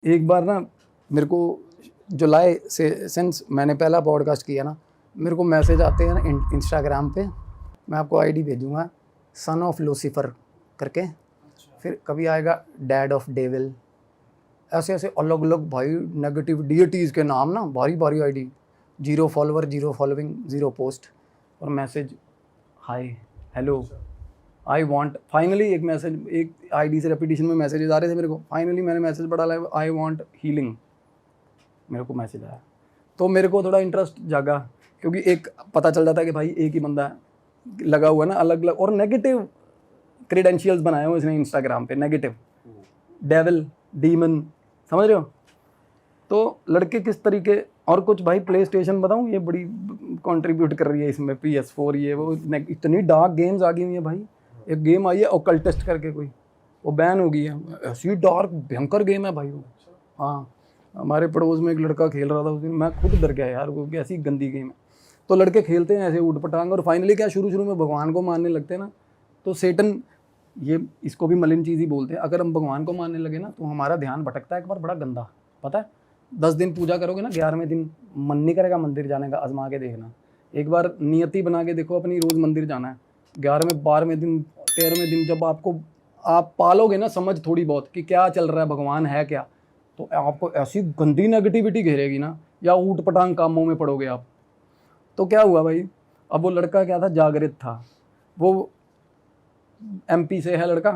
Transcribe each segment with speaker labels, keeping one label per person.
Speaker 1: एक बार ना मेरे को जुलाई से सिंस मैंने पहला पॉडकास्ट किया ना, मेरे को मैसेज आते हैं ना इंस्टाग्राम पे। मैं आपको आईडी भेजूँगा, सन ऑफ लूसीफर करके, फिर कभी आएगा डैड ऑफ डेविल, ऐसे ऐसे अलग अलग भाई नेगेटिव डीएटीज़ के नाम ना, भारी भारी आईडी, 0 फॉलोवर 0 फॉलोइंग 0 पोस्ट, और message hi hello I want, finally एक मैसेज, एक आईडी से रेपिटेशन में मैसेजेस आ रहे थे मेरे को। फाइनली मैंने मैसेज पढ़ा, आई वांट हीलिंग, मेरे को मैसेज आया। तो मेरे को थोड़ा इंटरेस्ट जागा, क्योंकि एक पता चल जाता है कि भाई एक ही बंदा लगा हुआ है ना, अलग अलग, और नेगेटिव क्रेडेंशियल्स बनाए हुए इसने इंस्टाग्राम पे, नेगेटिव, डेविल, डीमन, समझ रहे हो। तो लड़के किस तरीके, और कुछ भाई प्ले स्टेशन बताऊँ, ये बड़ी कंट्रीब्यूट कर रही है इसमें, PS4 ये वो, इतनी डार्क गेम्स आ गई हुई है भाई। एक गेम आई है ओकल्टिस्ट करके कोई, वो बैन हो गई है, ऐसी डार्क भयंकर गेम है भाई वो। हाँ, हमारे पड़ोस में एक लड़का खेल रहा था उस दिन, मैं खुद डर गया यार, वो ऐसी गंदी गेम है। तो लड़के खेलते हैं ऐसे ऊट पटांग, और फाइनली क्या, शुरू में भगवान को मानने लगते हैं ना, तो सेटन, ये इसको भी मलिन चीज़ ही बोलते हैं। अगर हम भगवान को मानने लगे ना, तो हमारा ध्यान भटकता है एक बार, बड़ा गंदा, पता है। 10 दिन पूजा करोगे ना, 11वें दिन मन नहीं करेगा मंदिर जाने का, आजमा के देखना। एक बार नियति बना के देखो अपनी, रोज़ मंदिर जाना है। 11वें 12वें दिन 13वें दिन जब आप पालोगे ना समझ थोड़ी बहुत कि क्या चल रहा है, भगवान है क्या, तो आपको ऐसी गंदी नेगेटिविटी घेरेगी ना, या ऊट पटांग कामों में पड़ोगे आप। तो क्या हुआ भाई, अब वो लड़का क्या था, जागृत था, वो MP से है लड़का।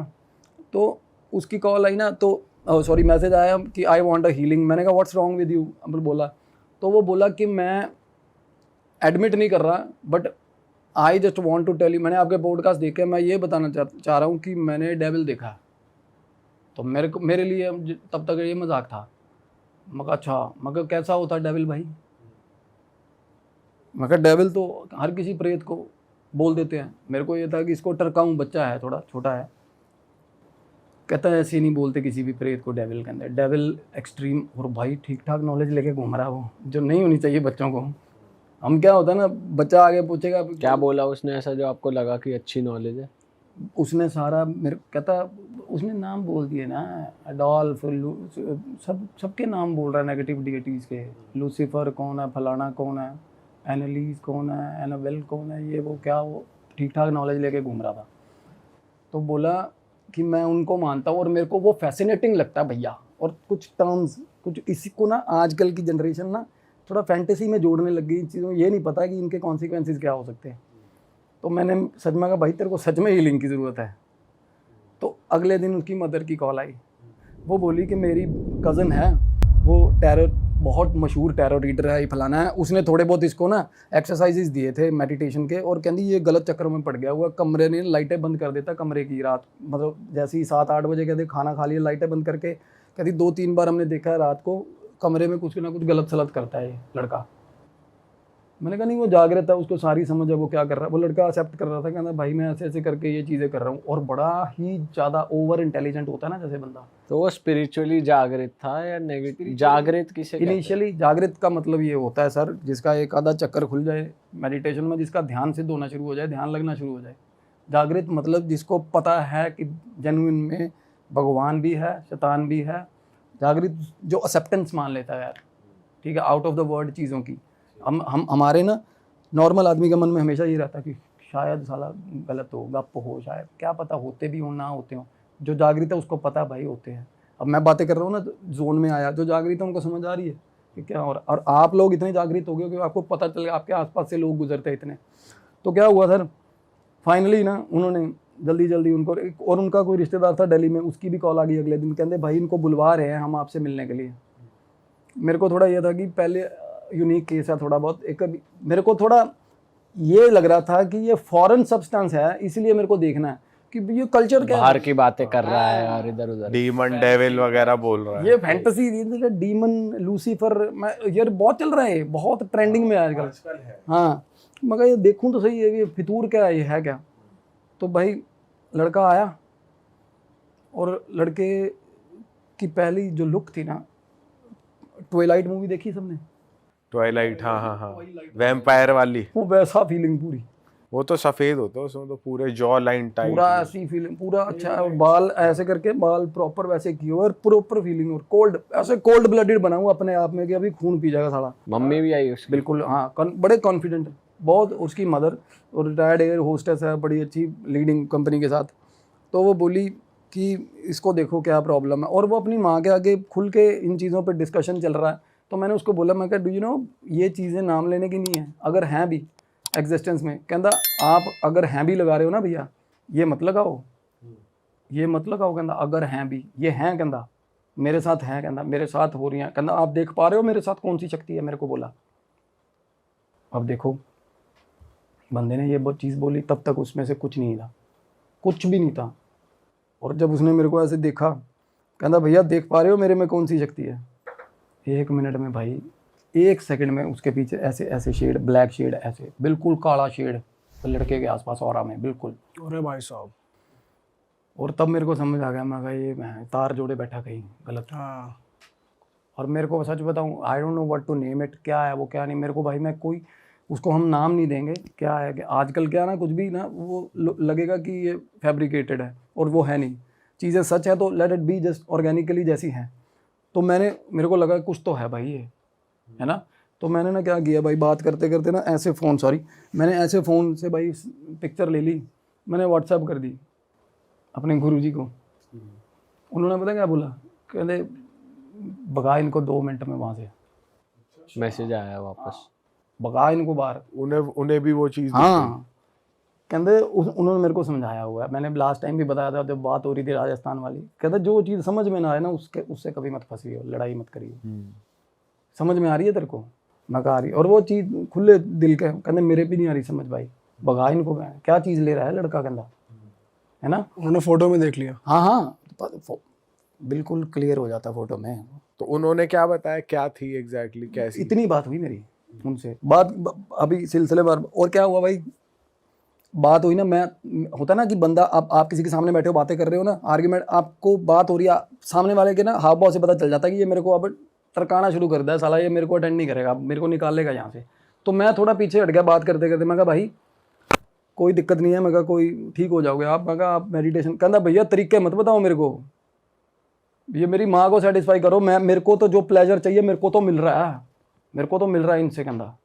Speaker 1: तो उसकी कॉल आई ना, तो सॉरी मैसेज आया कि आई वांट अ हीलिंग। मैंने कहा व्हाट्स रॉन्ग विद यू, बोला। तो वो बोला कि मैं एडमिट नहीं कर रहा, but I just want to tell you, मैंने आपके पॉडकास्ट देखे, मैं ये बताना चाह रहा हूँ कि मैंने डेविल देखा। तो मेरे लिए तब तक ये मजाक था। मगर अच्छा, मगर कैसा होता है डेविल भाई? मगर डेविल तो हर किसी प्रेत को बोल देते हैं। मेरे को ये था कि इसको टरकाऊँ, बच्चा है थोड़ा छोटा है, कहता है ऐसे नहीं बोलते किसी भी प्रेत को डेविल के अंदर, डेविल एक्सट्रीम। और भाई ठीक ठाक नॉलेज लेके घूम रहा है वो, जो नहीं होनी चाहिए बच्चों को। हम क्या होता है ना, बच्चा आगे पूछेगा
Speaker 2: क्या बोला उसने ऐसा जो आपको लगा कि अच्छी नॉलेज है?
Speaker 1: उसने सारा मेरे कहता, उसने नाम बोल दिए ना, अडोल्फ, सबके नाम बोल रहा है नेगेटिव डिएटीज़ के। लूसीफर कौन है, फलाना कौन है, एनालिस कौन है, एनाबेल कौन है, ये वो क्या, वो ठीक ठाक नॉलेज लेके घूम रहा था। तो बोला कि मैं उनको मानता हूँ और मेरे को वो फैसिनेटिंग लगता है भैया। और कुछ टर्म्स, कुछ इसी को ना आजकल की जनरेशन ना थोड़ा फैंटेसी में जोड़ने लग गई इन चीज़ों, ये नहीं पता कि इनके कॉन्सिक्वेंसेस क्या हो सकते हैं। तो मैंने सच में कहा भाई तेरे को सच में हीलिंग की ज़रूरत है। तो अगले दिन उसकी मदर की कॉल आई, वो बोली कि मेरी कज़न है, वो टेरर, बहुत मशहूर टेरर रीडर है, ये फलाना है, उसने थोड़े बहुत इसको ना एक्सरसाइजेज दिए थे मेडिटेशन के, और कहती ये गलत चक्कर में पड़ गया हुआ, कमरे ने लाइटें बंद कर देता कमरे की रात, मतलब जैसे ही 7-8 बजे कहते खाना खा लिया, लाइटें बंद करके, कहती 2-3 बार हमने देखा है रात को कमरे में कुछ ना कुछ गलत सलत करता है ये लड़का। मैंने कहा नहीं, वो जागृत है, उसको सारी समझ है वो क्या कर रहा है। वो लड़का एक्सेप्ट कर रहा था, कहता भाई मैं ऐसे ऐसे करके ये चीज़ें कर रहा हूँ, और बड़ा ही ज़्यादा ओवर इंटेलिजेंट होता है ना जैसे बंदा।
Speaker 2: तो वो स्पिरिचुअली जागृत था या नेगेटिव जागृत किसे कहते हैं?
Speaker 1: इनिशियली जागृत का मतलब ये होता है सर, जिसका एक आधा चक्कर खुल जाए मेडिटेशन में, जिसका ध्यान सिद्ध होना शुरू हो जाए, ध्यान लगना शुरू हो जाए। जागृत मतलब जिसको पता है कि जेन्युइन में भगवान भी है, शैतान भी है। जागृत जो एक्सेप्टेंस मान लेता है यार, ठीक है, आउट ऑफ द वर्ड चीज़ों की। हम हमारे ना नॉर्मल आदमी के मन में हमेशा ये रहता है कि शायद साला गलत हो, गप हो, शायद क्या पता होते भी हो ना होते हो। जो जागृत है उसको पता भाई होते हैं। अब मैं बातें कर रहा हूँ ना, जोन में आया, जो जागृत है उनको समझ आ रही है कि क्या हो रहा है। और आप लोग इतने जागृत हो गए कि आपको पता चल गया, आपके आसपास से लोग गुजरते हैं इतने। तो क्या हुआ सर, फाइनली ना उन्होंने जल्दी उनको, और उनका कोई रिश्तेदार था दिल्ली में, उसकी भी कॉल आ गई अगले दिन, कहते भाई इनको बुलवा रहे हैं हम आपसे मिलने के लिए। मेरे को थोड़ा ये था कि पहले यूनिक केस है थोड़ा बहुत, एक मेरे को थोड़ा ये लग रहा था कि ये फॉरेन सब्सटेंस है, इसलिए मेरे को देखना है कि ये कल्चर क्या
Speaker 2: बाहर की बातें कर रहा है और इधर उधर
Speaker 3: डीमन डेविल वगैरह बोल रहा है।
Speaker 1: ये फैंटेसी, डीमन, लूसीफर, मैं यार बहुत चल रहा है, बहुत ट्रेंडिंग में आजकल। हाँ, मगर ये देखूं तो सही है, ये फितूर क्या है, ये है क्या। तो भाई लड़का आया, और लड़के की पहली जो लुक थी ना, ट्वाइलाइट मूवी देखी सबने?
Speaker 3: ट्वाइलाइट, हाँ हाँ हाँ, वैम्पायर वाली,
Speaker 1: वो वैसा फीलिंग पूरी,
Speaker 3: वो तो सफेद होता है, उसमें तो पूरे जॉ लाइन टाइट।
Speaker 1: पूरा ऐसी फीलिंग, पूरा अच्छा है। और बाल ऐसे करके, बाल प्रॉपर वैसे किए हुए और प्रॉपर फीलिंग, और कोल्ड, ऐसे कोल्ड ब्लडेड बना हुआ अपने आप में कि अभी खून पी जाएगा साला।
Speaker 2: मम्मी भी आई उसकी?
Speaker 1: बिल्कुल हाँ, बड़े कॉन्फिडेंट बहुत। उसकी मदर और रिटायर्ड एयर होस्टेस है, बड़ी अच्छी लीडिंग कंपनी के साथ। तो वो बोली कि इसको देखो क्या प्रॉब्लम है, और वो अपनी माँ के आगे खुल के इन चीज़ों पे डिस्कशन चल रहा है। तो मैंने उसको बोला, मैं कहा डू यू नो ये चीज़ें नाम लेने की नहीं है, अगर हैं भी एग्जिस्टेंस में। कहता आप अगर हैं भी लगा रहे हो ना भैया, ये मत लगाओ, ये मत लगाओ। कहता अगर हैं भी, ये हैं, कहता मेरे साथ हैं, कहता मेरे साथ हो रही हैं। कहता आप देख पा रहे हो मेरे साथ कौन सी शक्ति है, मेरे को बोला। अब देखो, बंदे ने ये बहुत चीज़ बोली, तब तक उसमें से कुछ नहीं था, कुछ भी नहीं था। और जब उसने मेरे को ऐसे देखा, कहता भैया देख पा रहे हो मेरे में कौन सी शक्ति है। 1 मिनट में भाई, 1 सेकंड में उसके पीछे ऐसे ऐसे शेड, ब्लैक शेड, ऐसे बिल्कुल काला शेड लड़के के आसपास ऑरा में, बिल्कुल।
Speaker 4: अरे भाई साहब।
Speaker 1: और तब मेरे को समझ आ गया, मैं कहा ये मैं तार जोड़े बैठा कहीं गलत।
Speaker 4: हाँ।
Speaker 1: और मेरे को सच बताऊं, I don't know what to name it, क्या है वो क्या नहीं। मेरे को भाई, मैं कोई उसको हम नाम नहीं देंगे क्या है। कि आजकल क्या ना, कुछ भी ना वो लगेगा कि ये फैब्रिकेटेड है, और वो है नहीं। चीज़ें सच है तो let it be just organically जैसी हैं। तो मेरे को लगा कुछ तो है भाई ये, है ना। तो मैंने ना क्या किया भाई, बात करते करते ना ऐसे फ़ोन, मैंने ऐसे फ़ोन से भाई पिक्चर ले ली, मैंने व्हाट्सएप कर दी अपने गुरुजी को। उन्होंने पता क्या बोला, कहते भगा इनको 2 मिनट में वहाँ से।
Speaker 2: मैसेज आया वापस,
Speaker 1: भगा इनको बाहर।
Speaker 3: उन्हें भी वो चीज़
Speaker 1: हाँ, कहते उन्होंने मेरे को समझाया हुआ है। मैंने लास्ट टाइम भी बताया था जब बात हो रही थी राजस्थान वाली। कहते जो चीज़ समझ में ना आए ना, उससे कभी मत फंसिए, लड़ाई मत करिए। समझ में आ रही है तेरे को? मैं कहा आ रही। और वो चीज़ खुले दिल के, कहते मेरे भी नहीं आ रही समझ भाई, भगा इनको। क्या चीज़ ले रहा है लड़का, कहता है ना।
Speaker 4: उन्होंने फोटो में देख लिया।
Speaker 1: हाँ हाँ, बिल्कुल क्लियर हो जाता फोटो में।
Speaker 3: तो उन्होंने क्या बताया, क्या थी एग्जैक्टली, कैसी?
Speaker 1: इतनी बात हुई मेरी उनसे, अभी सिलसिलेवार। और क्या हुआ भाई, बात हुई ना, मैं होता ना कि बंदा, आप किसी के सामने बैठे हो, बातें कर रहे हो ना, आर्ग्यूमेंट, आपको बात हो रही है, सामने वाले के ना हाव भाव से पता चल जाता है कि ये मेरे को अब तरकाना शुरू कर दिया साला, ये मेरे को अटेंड नहीं करेगा, मेरे को निकालेगा यहाँ से। तो मैं थोड़ा पीछे हट गया बात करते करते। मैं कहा भाई कोई दिक्कत नहीं है, मैं कहा कोई ठीक हो जाओगे आप। मैं कहा आप मेडिटेशन, कहना भैया तरीके मत बताओ मेरे को, ये मेरी माँ को सेटिस्फाई करो। मेरे को तो जो प्लेजर चाहिए मेरे को तो मिल रहा है, मेरे को तो मिल रहा है इनसे, कहना।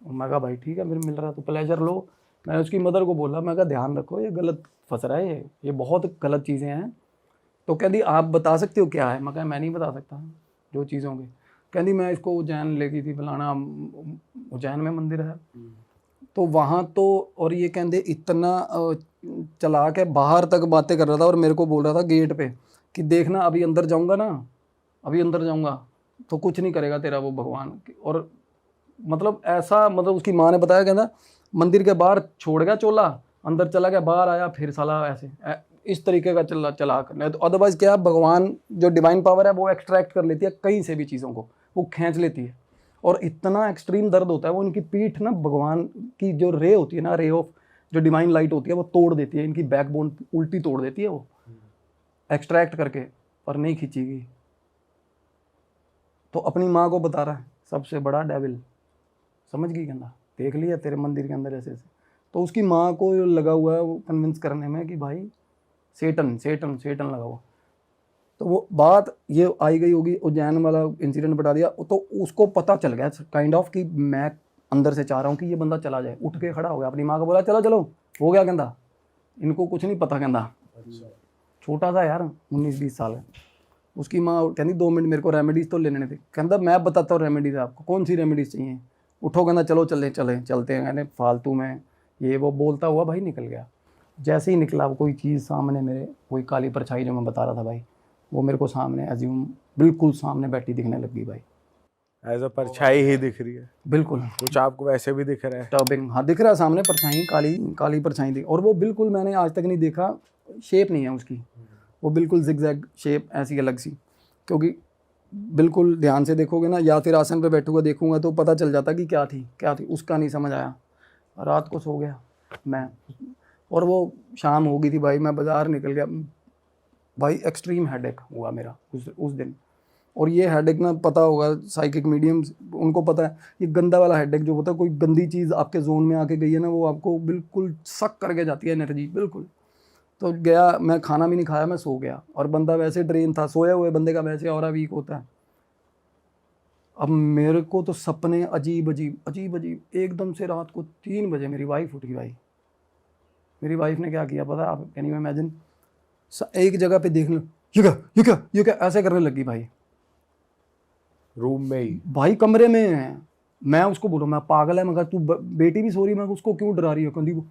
Speaker 1: मैं कहा भाई ठीक है, मेरे मिल रहा है तो प्लेजर लो। मैं उसकी मदर को बोला, मैं कहा ध्यान रखो, ये गलत फंस रहा है, ये बहुत गलत चीज़ें हैं। तो कहती आप बता सकते हो क्या है? मैं कहा मैं नहीं बता सकता जो चीज़ होंगी। कहती मैं इसको उज्जैन ले गई थी, फलाना उज्जैन में मंदिर है तो वहाँ तो, और ये कहते इतना चला के बाहर तक बातें कर रहा था, और मेरे को बोल रहा था गेट पे कि देखना अभी अंदर जाऊँगा ना, अभी अंदर जाऊँगा तो कुछ नहीं करेगा तेरा वो भगवान। और मतलब ऐसा, मतलब उसकी माँ ने बताया, कहना मंदिर के बाहर छोड़ गया चोला, अंदर चला गया, बाहर आया फिर साला ऐसे इस तरीके का चला करना है। तो अदरवाइज क्या, भगवान जो डिवाइन पावर है वो एक्सट्रैक्ट कर लेती है कहीं से भी चीज़ों को, वो खींच लेती है। और इतना एक्सट्रीम दर्द होता है, वो इनकी पीठ ना, भगवान की जो रे होती है ना, रे ऑफ जो डिवाइन लाइट होती है, वो तोड़ देती है, इनकी बैकबोन उल्टी तोड़ देती है वो एक्सट्रैक्ट करके, पर नहीं खींचेगी। तो अपनी माँ को बता रहा है सबसे बड़ा डेविल, समझ गई, कहना देख लिया तेरे मंदिर के अंदर ऐसे ऐसे। तो उसकी माँ को लगा हुआ है वो कन्विंस करने में कि भाई सेटन सेटन सेटन लगा हुआ। तो वो बात ये आई गई होगी, उज्जैन वाला इंसिडेंट बता दिया, तो उसको पता चल गया काइंड ऑफ कि मैं अंदर से चाह रहा हूँ कि ये बंदा चला जाए। उठ के खड़ा हो गया, अपनी माँ को बोला चलो चलो हो गया, कहता इनको कुछ नहीं पता, कहता छोटा सा यार 19-20 साल है। उसकी माँ कहती 2 मिनट मेरे को रेमेडीज़ तो लेने थे। कहता मैं बताता हूँ रेमेडीज़ आपको, कौन सी रेमेडीज़ चाहिए, उठो, कहता चलो चलते हैं। कहने फालतू में ये वो बोलता हुआ भाई निकल गया। जैसे ही निकला, कोई चीज़ सामने मेरे, कोई काली परछाई जो मैं बता रहा था भाई, वो मेरे को सामने एज्यूम बिल्कुल सामने बैठी दिखने लगी भाई,
Speaker 3: एज अ परछाई ही दिख रही है।
Speaker 1: बिल्कुल
Speaker 3: कुछ आपको वैसे भी दिख रहा है?
Speaker 1: टर्बिंग, हाँ दिख रहा है सामने, परछाई, काली परछाई दिख। और वो बिल्कुल मैंने आज तक नहीं देखा, शेप नहीं है उसकी, वो बिल्कुल जिगजैग शेप ऐसी अलग सी। क्योंकि बिल्कुल ध्यान से देखोगे ना, या फिर आसन पे बैठूंगा देखूंगा तो पता चल जाता कि क्या थी, उसका नहीं समझ आया। रात को सो गया मैं, और वो शाम हो गई थी भाई, मैं बाज़ार निकल गया भाई, एक्सट्रीम हेडेक हुआ मेरा उस दिन। और ये हेडेक ना पता होगा साइकिक मीडियम्स उनको पता है, ये गंदा वाला हेडेक जो होता है, कोई गंदी चीज़ आपके जोन में आके गई है ना, वो आपको बिल्कुल सक करके जाती है एनर्जी बिल्कुल। तो गया, मैं खाना भी नहीं खाया, मैं सो गया, और बंदा वैसे ड्रेन था, सोए हुए बंदे का वैसे और वीक होता है। अब मेरे को तो सपने अजीब अजीब अजीब अजीब, एकदम से रात को 3 बजे मेरी वाइफ उठ गई भाई। मेरी वाइफ ने क्या किया पता है आप, कैन यू इमेजिन, एक जगह पे देख लो, ये क्या ये क्या ये क्या, ऐसे करने लगी भाई,
Speaker 3: रूम में ही?
Speaker 1: भाई कमरे में है। मैं उसको बोलूँ मैं पागल है, मगर तू बेटी भी सो रही, मैं उसको क्यों डरा रही है, कहती वो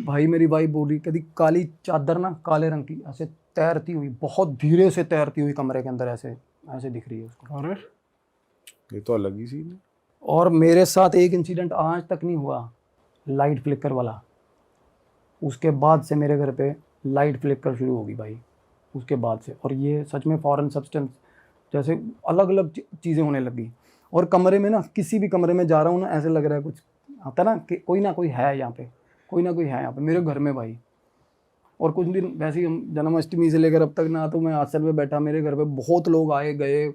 Speaker 1: भाई मेरी वाइफ बोल रही, कहती काली चादर ना काले रंग की ऐसे तैरती हुई, बहुत धीरे से तैरती हुई कमरे के अंदर ऐसे ऐसे दिख रही है उसको।
Speaker 4: अरे
Speaker 3: ये तो अलग ही सीन है।
Speaker 1: और मेरे साथ एक इंसिडेंट आज तक नहीं हुआ, लाइट फ्लिकर वाला। उसके बाद से मेरे घर पे लाइट फ्लिकर शुरू होगी भाई, उसके बाद से। और ये सच में फॉरेन सब्सटेंस जैसे अलग अलग चीज़ें होने लगी। और कमरे में ना, किसी भी कमरे में जा रहा हूँ ना, ऐसे लग रहा है कुछ आता ना कि कोई ना कोई है यहाँ पे, कोई ना कोई है यहाँ पे मेरे घर में भाई। और कुछ दिन वैसे ही हम जन्माष्टमी से लेकर अब तक ना, तो मैं आश्चर्य में बैठा, मेरे घर पे बहुत लोग आए गए,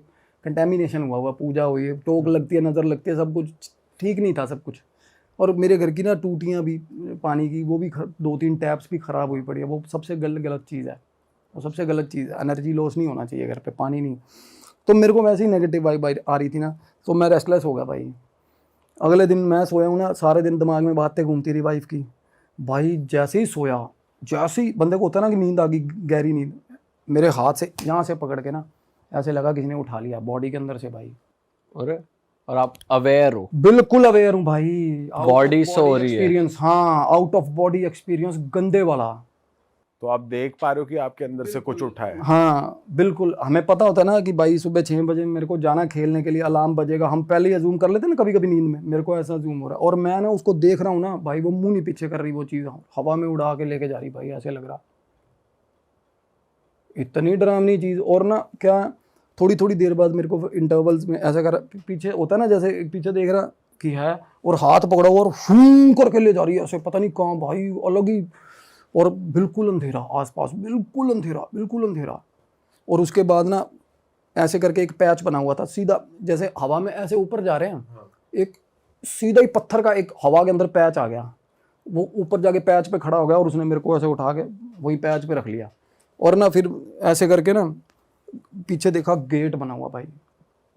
Speaker 1: कंटेमिनेशन हुआ पूजा हुई, टोक लगती है, नज़र लगती है, सब कुछ ठीक नहीं था सब कुछ। और मेरे घर की ना टूटियाँ भी पानी की, वो भी 2-3 टैप्स भी ख़राब हुई पड़ी है। वो सबसे गलत चीज़ है, वो सबसे गलत चीज़ है। एनर्जी लॉस नहीं होना चाहिए घर पे, पानी नहीं। तो मेरे को वैसे ही नेगेटिव वाइब आ रही थी ना, तो मैं रेस्टलेस हो गया भाई। अगले दिन मैं सोया हूँ ना, सारे दिन दिमाग में बातें घूमती रही वाइफ की। भाई जैसे ही सोया, जैसे ही बंदे को होता है ना कि नींद आ गई, गहरी नींद, मेरे हाथ से यहाँ से पकड़ के ना ऐसे लगा किसी ने उठा लिया बॉडी के अंदर से भाई।
Speaker 2: और आप अवेयर हो?
Speaker 1: बिल्कुल अवेयर हूँ भाई।
Speaker 2: बॉडी सो रही है?
Speaker 1: एक्सपीरियंस, हाँ, आउट ऑफ बॉडी एक्सपीरियंस गंदे वाला।
Speaker 3: तो आप देख पा रहे हो कि आपके अंदर से कुछ उठा है?
Speaker 1: हाँ बिल्कुल। हमें पता होता है ना कि भाई सुबह 6 बजे मेरे को जाना खेलने के लिए, अलार्म बजेगा, हम पहले ही अजूम कर लेते हैं ना कभी कभी नींद में। मेरे को ऐसा जूम हो रहा है, और मैं ना उसको देख रहा हूँ ना भाई, वो मुंह नहीं पीछे कर रही, वो चीज़ हवा में उड़ा के लेके जा रही भाई, ऐसे लग रहा। इतनी डरावनी चीज़। और ना क्या, थोड़ी थोड़ी देर बाद मेरे को इंटरवल्स में ऐसा कर, पीछे होता है ना जैसे पीछे देख रहा कि है, और हाथ पकड़ा हुआ और फूं करके ले जा रही है ऐसे, पता नहीं कहाँ भाई, अलग ही। और बिल्कुल अंधेरा आसपास, बिल्कुल अंधेरा, बिल्कुल अंधेरा। और उसके बाद ना ऐसे करके एक पैच बना हुआ था सीधा, जैसे हवा में ऐसे ऊपर जा रहे हैं, एक सीधा ही पत्थर का एक हवा के अंदर पैच आ गया। वो ऊपर जाके पैच पे खड़ा हो गया, और उसने मेरे को ऐसे उठा के वही पैच पे रख लिया। और ना फिर ऐसे करके ना पीछे देखा, गेट बना हुआ भाई,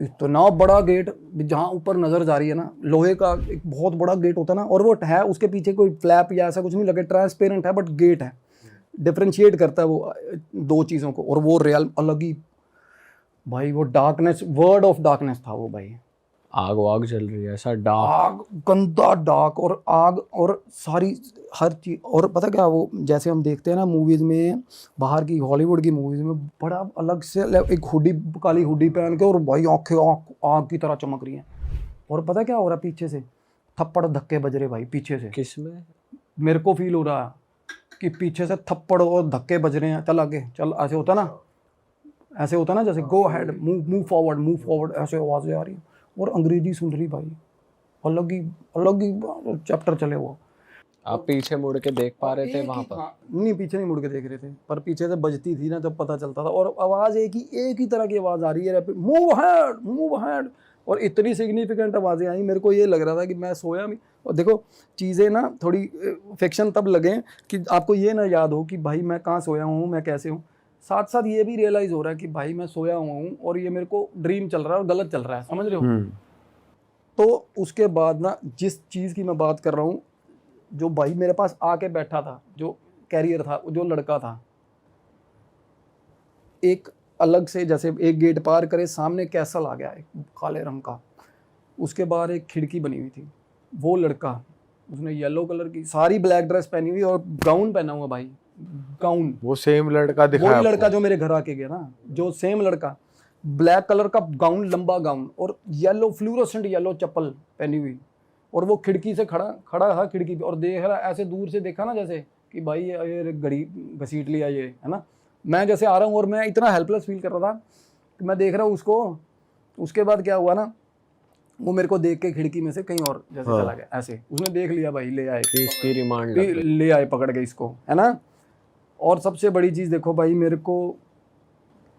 Speaker 1: इतना बड़ा गेट, जहाँ ऊपर नजर जा रही है ना, लोहे का एक बहुत बड़ा गेट होता है ना, और वो है, उसके पीछे कोई फ्लैप या ऐसा कुछ नहीं लगे, ट्रांसपेरेंट है, बट गेट है, डिफरेंशिएट करता है वो दो चीज़ों को। और वो रियल अलग ही भाई, वो डार्कनेस, वर्ड ऑफ डार्कनेस था वो भाई।
Speaker 2: आग जल रही है, ऐसा डार्क,
Speaker 1: आग, गंदा डार्क, और आग, और सारी हर चीज। और पता क्या, वो जैसे हम देखते हैं ना मूवीज में, बाहर की हॉलीवुड की मूवीज में, बड़ा अलग से एक हुडी, काली हुडी पहन के, और भाई आंखें आग की तरह चमक रही हैं। और पता क्या हो रहा है, पीछे से थप्पड़ धक्के बज रहे भाई, पीछे से।
Speaker 2: किसमें?
Speaker 1: मेरे को फील हो रहा है कि पीछे से थप्पड़ और धक्के बज रहे हैं, चल आगे चल, ऐसे होता ना, ऐसे होता ना जैसे गो हेड, मूव फॉरवर्ड, ऐसे आवाज़ें आ रही हैं। और अंग्रेजी सुन रही भाई, अलग ही चैप्टर चले वो।
Speaker 2: आप पीछे मुड़ के देख पा रहे थे वहां पर?
Speaker 1: नहीं, पीछे नहीं मुड़ के देख रहे थे, पर पीछे से बजती थी ना, जब पता चलता था। और आवाज़ एक ही तरह की आवाज़ आ रही है, मूव हैड। और इतनी सिग्निफिकेंट आवाज़ें आई, मेरे को ये लग रहा था कि मैं सोया नहीं। और देखो चीज़ें ना थोड़ी फिक्शन तब लगें कि आपको ये ना याद हो कि भाई मैं कहाँ सोया हूँ, मैं कैसे हूँ। साथ साथ ये भी रियलाइज़ हो रहा है कि भाई मैं सोया हुआ हूँ, और ये मेरे को ड्रीम चल रहा है और गलत चल रहा है, समझ रहे हो। तो उसके बाद ना, जिस चीज़ की मैं बात कर रहा हूँ, जो भाई मेरे पास आके बैठा था, जो कैरियर था, जो लड़का था, एक अलग से, जैसे एक गेट पार करे, सामने कैसल आ गया एक काले रंग का, उसके बाहर एक खिड़की बनी हुई थी। वो लड़का, उसने येलो कलर की सारी ब्लैक ड्रेस पहनी हुई और गाउन पहना हुआ भाई, गाउन।
Speaker 3: वो सेम लड़का दिखाया?
Speaker 1: वही लड़का जो मेरे घर आके गया ना, जो सेम लड़का, ब्लैक कलर का गाउन, लंबा गाउन, और येलो फ्लूरोसेंट येलो चप्पल पहनी हुई। और वो खिड़की से खड़ा था खिड़की पे, और देख रहा, ऐसे दूर से देखा ना जैसे कि भाई ये घड़ी घसीट लिया ये, है ना। मैं जैसे आ रहा हूँ, और मैं इतना हेल्पलेस फील कर रहा था कि मैं देख रहा हूँ उसको। उसके बाद क्या हुआ ना, वो मेरे को देख के खिड़की में से कहीं और जैसे चला गया, ऐसे उसने देख लिया भाई, ले आए,
Speaker 2: इसकी रिमांड
Speaker 1: ले आए पकड़ के इसको, है ना। और सबसे बड़ी चीज़ देखो भाई, मेरे को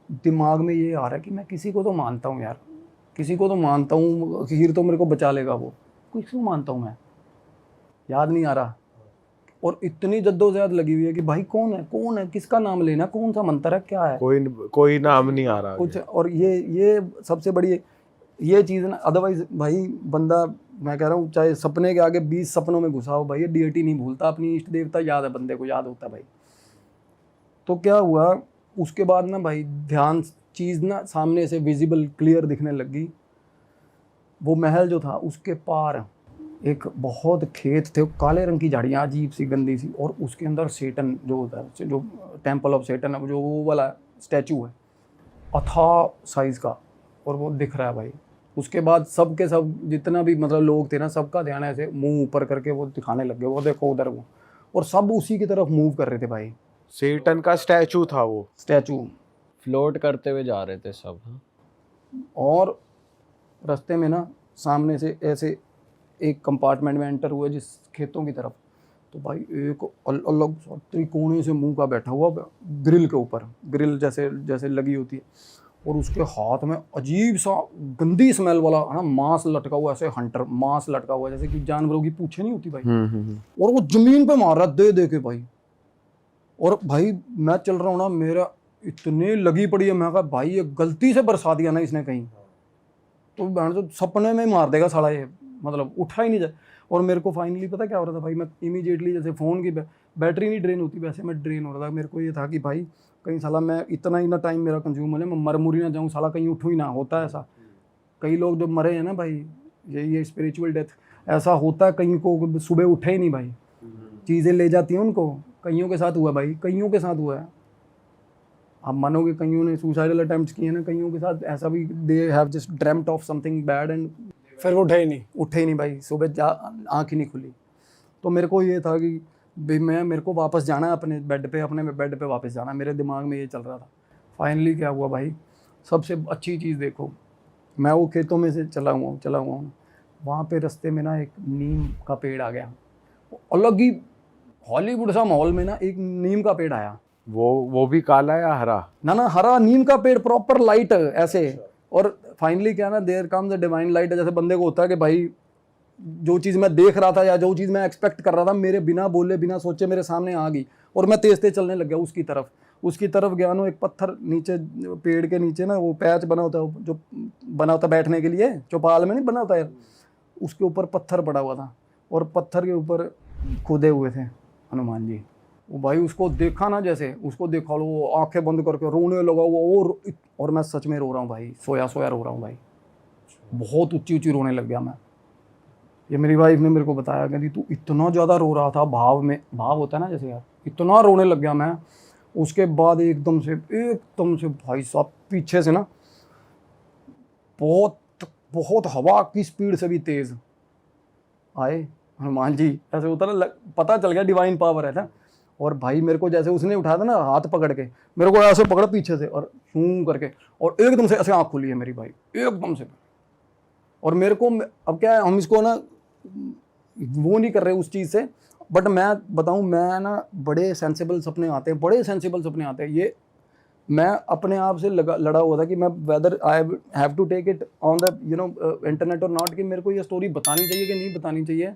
Speaker 1: दिमाग में ये आ रहा है कि मैं किसी को तो मानता हूँ यार, किसी को तो मानता हूँ, हीर तो मेरे को बचा लेगा वो, किसको मानता हूँ मैं, याद नहीं आ रहा। और इतनी जद्दोजहद लगी हुई है कि भाई कौन है, किसका नाम लेना, कौन सा मंत्र है, क्या है,
Speaker 3: कोई नाम नहीं आ रहा
Speaker 1: कुछ।
Speaker 3: आगे।
Speaker 1: और ये सबसे बड़ी ये चीज़ ना, अदरवाइज भाई बंदा, मैं कह रहा हूँ चाहे सपने के आगे 20 सपनों में घुसा हो भाई, ये डीएटी नहीं भूलता, अपनी इष्ट देवता याद है, बंदे को याद होता है भाई। तो क्या हुआ उसके बाद ना भाई, ध्यान चीज़ ना सामने से विजिबल क्लियर दिखने लगी। वो महल जो था उसके पार एक बहुत खेत थे, काले रंग की झाड़ियाँ अजीब सी गंदी सी, और उसके अंदर सेटन जो होता है, जो टेम्पल ऑफ सेटन है, जो वो वाला स्टैचू है अथाह साइज़ का, और वो दिख रहा है भाई। उसके बाद सब के सब जितना भी मतलब लोग थे ना, सबका ध्यान ऐसे मुंह ऊपर करके वो दिखाने लग गए, वो देखो उधर वो, और सब उसी की तरफ मूव कर रहे थे भाई।
Speaker 3: सेटन का स्टैचू था वो,
Speaker 1: स्टैचू
Speaker 2: फ्लोट करते हुए जा रहे थे सब। हाँ?
Speaker 1: और रास्ते में ना सामने से ऐसे एक कंपार्टमेंट में एंटर हुए जिस खेतों की तरफ, तो भाई एक अलग त्रिकोणी से मुंह का बैठा हुआ ग्रिल के ऊपर, ग्रिल जैसे जैसे लगी होती है, और उसके हाथ में अजीब सा गंदी स्मेल वाला है ना मांस लटका हुआ, ऐसे हंटर मांस लटका हुआ, जैसे कि जानवरों की पूंछें नहीं होती भाई, और वो जमीन पे मार रहा दे के भाई। और भाई मैं चल रहा हूँ ना, मेरा इतने लगी पड़ी है, मैं कहा भाई ये गलती से बरसा दिया ना इसने कहीं, तो बहन तो सपने में ही मार देगा साला ये, मतलब उठा ही नहीं जाए। और मेरे को फाइनली पता क्या हो रहा था भाई, मैं इमीडिएटली जैसे फ़ोन की बैटरी नहीं ड्रेन होती वैसे मैं ड्रेन हो रहा था। मेरे को ये था कि भाई कहीं साला मैं इतना ही ना टाइम मेरा कंज्यूम हो जाए, मैं मर मुरी ना जाऊँ साला, कहीं उठूँ ही ना। होता है ऐसा, कई लोग जो मरे हैं ना भाई, ये स्पिरिचुअल डेथ ऐसा होता है, कहीं को सुबह उठे ही नहीं भाई, चीज़ें ले जाती हैं उनको। कईयों के साथ हुआ भाई, कईयों के साथ हुआ है। आप मानोगे कईयों ने सुसाइडल अटेम्प्ट्स किए ना, कईयों के साथ ऐसा भी, they have just dreamed of something bad and
Speaker 4: फिर वो उठे ही
Speaker 1: नहीं भाई, सुबह आँख ही नहीं खुली। तो मेरे को ये था कि भाई मेरे को वापस जाना है अपने बेड पे वापस जाना है, मेरे दिमाग में ये चल रहा था। फाइनली क्या हुआ भाई, सबसे अच्छी चीज़ देखो, मैं वो खेतों में से चला हुआ हूँ, वहाँ पे रास्ते में ना एक नीम का पेड़ आ गया, अलग ही हॉलीवुड सा माहौल में ना एक नीम का पेड़ आया।
Speaker 3: वो भी काला या हरा?
Speaker 1: ना हरा नीम का पेड़, प्रॉपर लाइट ऐसे। और फाइनली क्या ना, there comes the divine light, जैसे बंदे को होता है कि भाई जो चीज़ मैं देख रहा था या जो चीज़ मैं एक्सपेक्ट कर रहा था, मेरे बिना बोले बिना सोचे मेरे सामने आ गई, और मैं तेज तेज चलने लग गया उसकी तरफ गया ना। एक पत्थर नीचे, पेड़ के नीचे ना वो पैच बना होता है, जो बना होता बैठने के लिए, चौपाल में नहीं बना होता यार, उसके ऊपर पत्थर पड़ा हुआ था, और पत्थर के ऊपर खुदे हुए थे हनुमान जी। वो भाई उसको देखा ना, जैसे उसको देखा लो, वो आंखें बंद करके रोने लगा वो, और मैं सच में रो रहा हूँ भाई, सोया रो रहा हूँ भाई, बहुत ऊंची रोने लग गया मैं। ये मेरी वाइफ ने मेरे को बताया, कहती तू इतना ज़्यादा रो रहा था, भाव होता है ना जैसे यार, इतना रोने लग गया मैं। उसके बाद एकदम से भाई साहब पीछे से ना बहुत हवा की स्पीड से भी तेज़ आए हनुमान जी। ऐसे होता ना, पता चल गया डिवाइन पावर है ना। और भाई मेरे को जैसे उसने उठाया था ना हाथ पकड़ के, मेरे को ऐसे पकड़ा पीछे से और शूं करके, और एकदम से ऐसे आँख खुली है मेरी भाई, एकदम से। और मेरे को अब क्या है, हम इसको ना वो नहीं कर रहे उस चीज़ से, बट मैं बताऊं, मैं ना बड़े सेंसिबल सपने आते हैं। ये मैं अपने आप से लड़ा हुआ था कि मैं whether I have to take it on the internet और नॉट, कि मेरे को ये स्टोरी बतानी चाहिए कि नहीं बतानी चाहिए।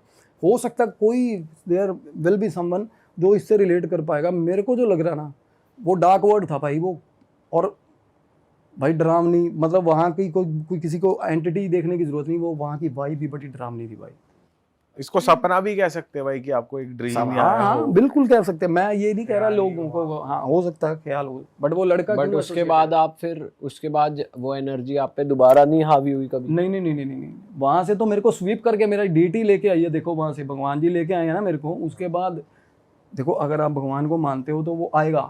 Speaker 1: हो सकता है कोई देयर विल बी समवन जो इससे रिलेट कर पाएगा। मेरे को जो लग रहा ना, वो डार्क वर्ड था भाई वो, और भाई डरावनी, मतलब वहाँ की कोई किसी को एंटिटी देखने की जरूरत नहीं, वो वहाँ की वाइब भी बड़ी डरावनी थी भाई।
Speaker 3: इसको सपना भी कह सकते हैं भाई, कि आपको एक ड्रीम
Speaker 1: हाँ, बिल्कुल कह सकते हैं। मैं ये नहीं कह रहा लोगों को, हाँ हो सकता है ख्याल हो, बट वो लड़का,
Speaker 2: बट उसके बाद आप फिर उसके बाद वो एनर्जी आप पे दोबारा नहीं हावी हुई कभी?
Speaker 1: नहीं, वहाँ से तो मेरे को स्वीप करके मेरा डीटी लेके आई है, देखो वहाँ से भगवान जी लेके आए हैं ना मेरे को। उसके बाद देखो, अगर आप भगवान को मानते हो तो वो आएगा।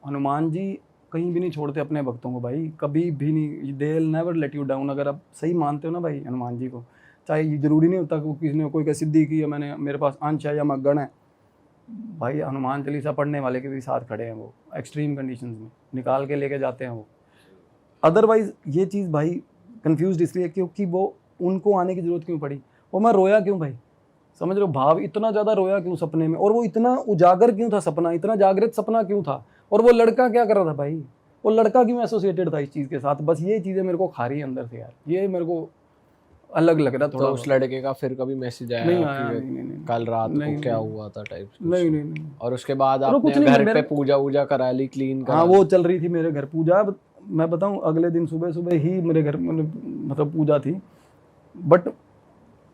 Speaker 1: हनुमान जी कहीं भी नहीं छोड़ते अपने भक्तों को भाई, कभी भी नहीं, they will never let you down. अगर आप सही मानते हो ना भाई हनुमान जी को, चाहे ये जरूरी नहीं होता कि किसी ने कोई का सिद्धि की है, मैंने मेरे पास अंश है या मैं गण है, भाई हनुमान चालीसा पढ़ने वाले के भी साथ खड़े हैं वो, एक्सट्रीम कंडीशंस में निकाल के लेके जाते हैं वो। अदरवाइज ये चीज़ भाई कंफ्यूज इसलिए क्योंकि वो उनको आने की ज़रूरत क्यों पड़ी, और मैं रोया क्यों भाई, समझ रहे हो भाव, इतना ज़्यादा रोया क्यों सपने में, और वो इतना उजागर क्यों था सपना, इतना जागृत सपना क्यों था, और वो लड़का क्या कर रहा था भाई, वो लड़का क्यों एसोसिएटेड था इस चीज़ के साथ, बस ये चीज़ें मेरे को खा रही है अंदर से यार, ये मेरे को अलग लग रहा
Speaker 2: तो
Speaker 1: थोड़ा
Speaker 2: उस लड़के का फिर कभी मैसेज आया
Speaker 1: नहीं
Speaker 2: कि
Speaker 1: आया, नहीं,
Speaker 2: कल रात
Speaker 1: नहीं,
Speaker 2: को क्या
Speaker 1: नहीं,
Speaker 2: हुआ था टाइप?
Speaker 1: नहीं।
Speaker 2: और उसके बाद
Speaker 1: और वो
Speaker 2: आपने
Speaker 1: कुछ नहीं,
Speaker 2: घर पे
Speaker 1: मेरे-
Speaker 2: पूजा वूजा करा ली, क्लीन करा
Speaker 1: हाँ
Speaker 2: ली?
Speaker 1: वो चल रही थी मेरे घर पूजा, मैं बताऊं अगले दिन सुबह सुबह ही मेरे घर मतलब पूजा थी, बट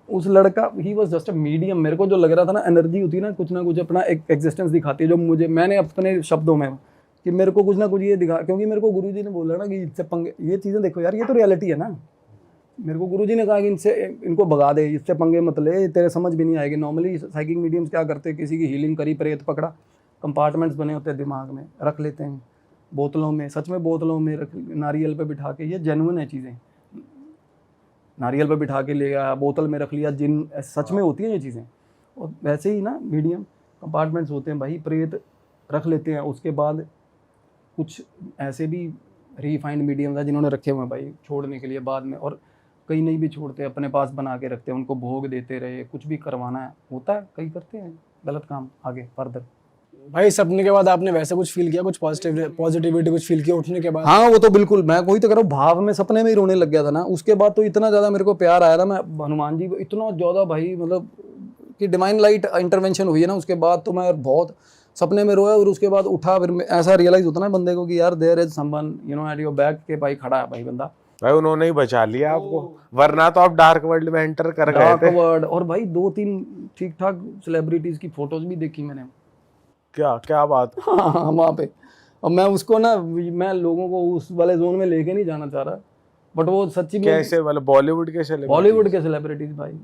Speaker 1: उस लड़का he was just a medium. मेरे को जो लग रहा था ना, एनर्जी होती है ना कुछ अपना एक एग्जिस्टेंस दिखाती है, जो मुझे, मैंने अपने शब्दों में कि मेरे को कुछ ना कुछ ये दिखा, क्योंकि मेरे को गुरुजी ने बोला ना कि इससे पंगे, ये चीज़ें देखो यार, ये तो रियलिटी है ना। मेरे को गुरुजी ने कहा कि इनको भगा दे, इससे पंगे मत ले, तेरे समझ भी नहीं आएगी। नॉर्मली साइकिक मीडियम्स क्या करते हैं, किसी की हीलिंग करी, प्रेत पकड़ा, कंपार्टमेंट्स बने होते हैं दिमाग में, रख लेते हैं बोतलों में, सच में बोतलों में रख, नारियल पे बिठा के, ये जेन्युइन है चीज़ें, नारियल पे बिठा के ले गया, बोतल में रख लिया, जिन सच में होती हैं ये चीज़ें। और वैसे ही ना मीडियम कंपार्टमेंट्स होते हैं भाई, प्रेत रख लेते हैं। उसके बाद कुछ ऐसे भी रिफाइंड मीडियम है जिन्होंने रखे हुए हैं भाई छोड़ने के लिए बाद में, और कई नहीं भी छोड़ते, अपने पास बना के रखते हैं, उनको भोग देते रहे, कुछ भी करवाना है होता है, कई करते हैं गलत काम आगे फर्दर।
Speaker 4: भाई सपने के बाद आपने वैसे कुछ फील किया, कुछ पॉजिटिविटी कुछ फील किया उठने के बाद?
Speaker 1: हाँ वो तो बिल्कुल, मैं कोई तो कह रहा हूँ, भाव में सपने में ही रोने लग गया था ना। उसके बाद तो इतना ज़्यादा मेरे को प्यार आया था, मैं हनुमान जी इतना ज़्यादा भाई, मतलब कि डिवाइन लाइट इंटरवेंशन हुई है ना, उसके बाद तो मैं बहुत सपने में रोया। और उसके बाद उठा, फिर ऐसा रियलाइज होता ना बंदे को कि यार there is someone you know at your back, के भाई खड़ा है भाई बंदा।
Speaker 3: भाई उन्होंने ही बचा लिया आपको, वरना तो आप डार्क वर्ल्ड में एंटर कर गए
Speaker 1: डार्क
Speaker 3: थे।
Speaker 1: वर्ल्ड, और भाई 2-3 ठीक ठाक सेलिब्रिटीज की फोटोज भी देखी मैंने।
Speaker 3: क्या क्या बात?
Speaker 1: हाँ वहाँ पे, और मैं उसको ना, मैं लोगों को उस वाले जोन में लेके नहीं जाना चाह रहा, बट वो सच्ची में
Speaker 3: कैसे मतलब बॉलीवुड के सेलिब्रिटी?
Speaker 1: बॉलीवुड के सेलिब्रिटीज भाई,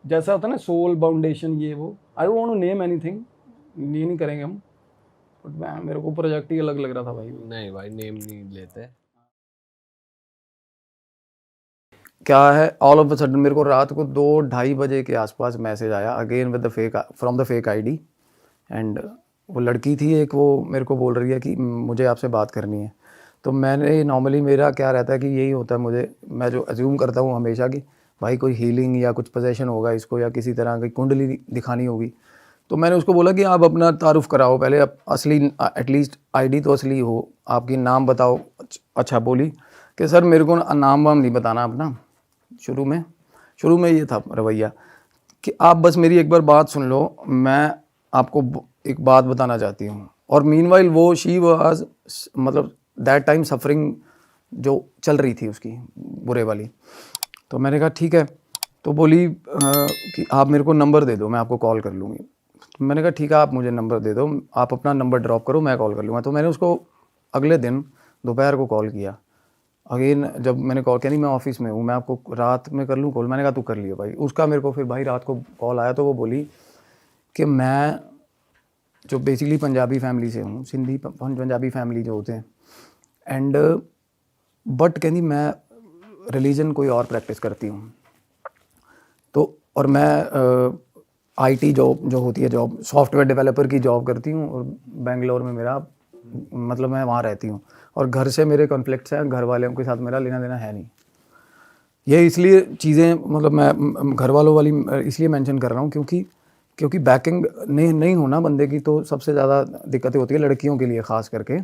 Speaker 1: जैसा होता है ना सोल फाउंडेशन, ये वो, I don't want to name anything, ये नहीं करेंगे हम, बट मेरे को प्रोजेक्ट ही अलग लग रहा था भाई।
Speaker 2: नहीं भाई, नेम नहीं लेते।
Speaker 1: क्या है, ऑल ऑफ अ सडन मेरे को रात को 2-2:30 बजे के आसपास मैसेज आया, again with the fake, from the fake ID, and वो लड़की थी एक, वो मेरे को बोल रही है कि मुझे आपसे बात करनी है। तो मैंने नॉर्मली मेरा क्या रहता है कि यही होता है, मुझे, मैं जो अज्यूम करता हूँ हमेशा कि भाई कोई हीलिंग या कुछ पोजेशन होगा इसको, या किसी तरह की कुंडली दिखानी होगी। तो मैंने उसको बोला कि आप अपना तारुफ कराओ पहले, आप असली, एटलीस्ट आईडी तो असली हो, आपकी नाम बताओ। अच्छा बोली कि सर मेरे को नाम वाम नहीं बताना अपना। शुरू में ये था रवैया कि आप बस मेरी एक बार बात सुन लो, मैं आपको एक बात बताना चाहती हूँ। और मीनवाइल वो शी वाज, मतलब दैट टाइम सफरिंग जो चल रही थी उसकी बुरे वाली। तो मैंने कहा ठीक है। तो बोली कि आप मेरे को नंबर दे दो, मैं आपको कॉल कर लूँगी। तो मैंने कहा ठीक है, आप मुझे नंबर दे दो, आप अपना नंबर ड्रॉप करो, मैं कॉल कर लूँगा। तो मैंने उसको अगले दिन दोपहर को कॉल किया। अगेन जब मैंने कॉल किया, नहीं मैं ऑफिस में हूँ, मैं आपको रात में कर लूँ कॉल। मैंने कहा तू कर लियो भाई। उसका मेरे को फिर भाई रात को कॉल आया, तो वो बोली कि मैं जो बेसिकली पंजाबी फैमिली से हूँ, सिंधी पंजाबी फैमिली जो होते हैं, एंड बट कहती मैं रिलीजन कोई और प्रैक्टिस करती हूँ। तो और मैं आईटी जॉब जो होती है, जॉब सॉफ्टवेयर डेवलपर की जॉब करती हूँ, और बेंगलोर में मेरा, मतलब मैं वहाँ रहती हूँ, और घर से मेरे कॉन्फ्लिक्ट्स हैं, घर वालों के साथ मेरा लेना देना है नहीं। ये इसलिए चीज़ें, मतलब मैं घर वालों वाली इसलिए मेंशन कर रहा हूँ क्योंकि बैकिंग नहीं होना बंदे की, तो सबसे ज़्यादा दिक्कतें होती है लड़कियों के लिए ख़ास करके।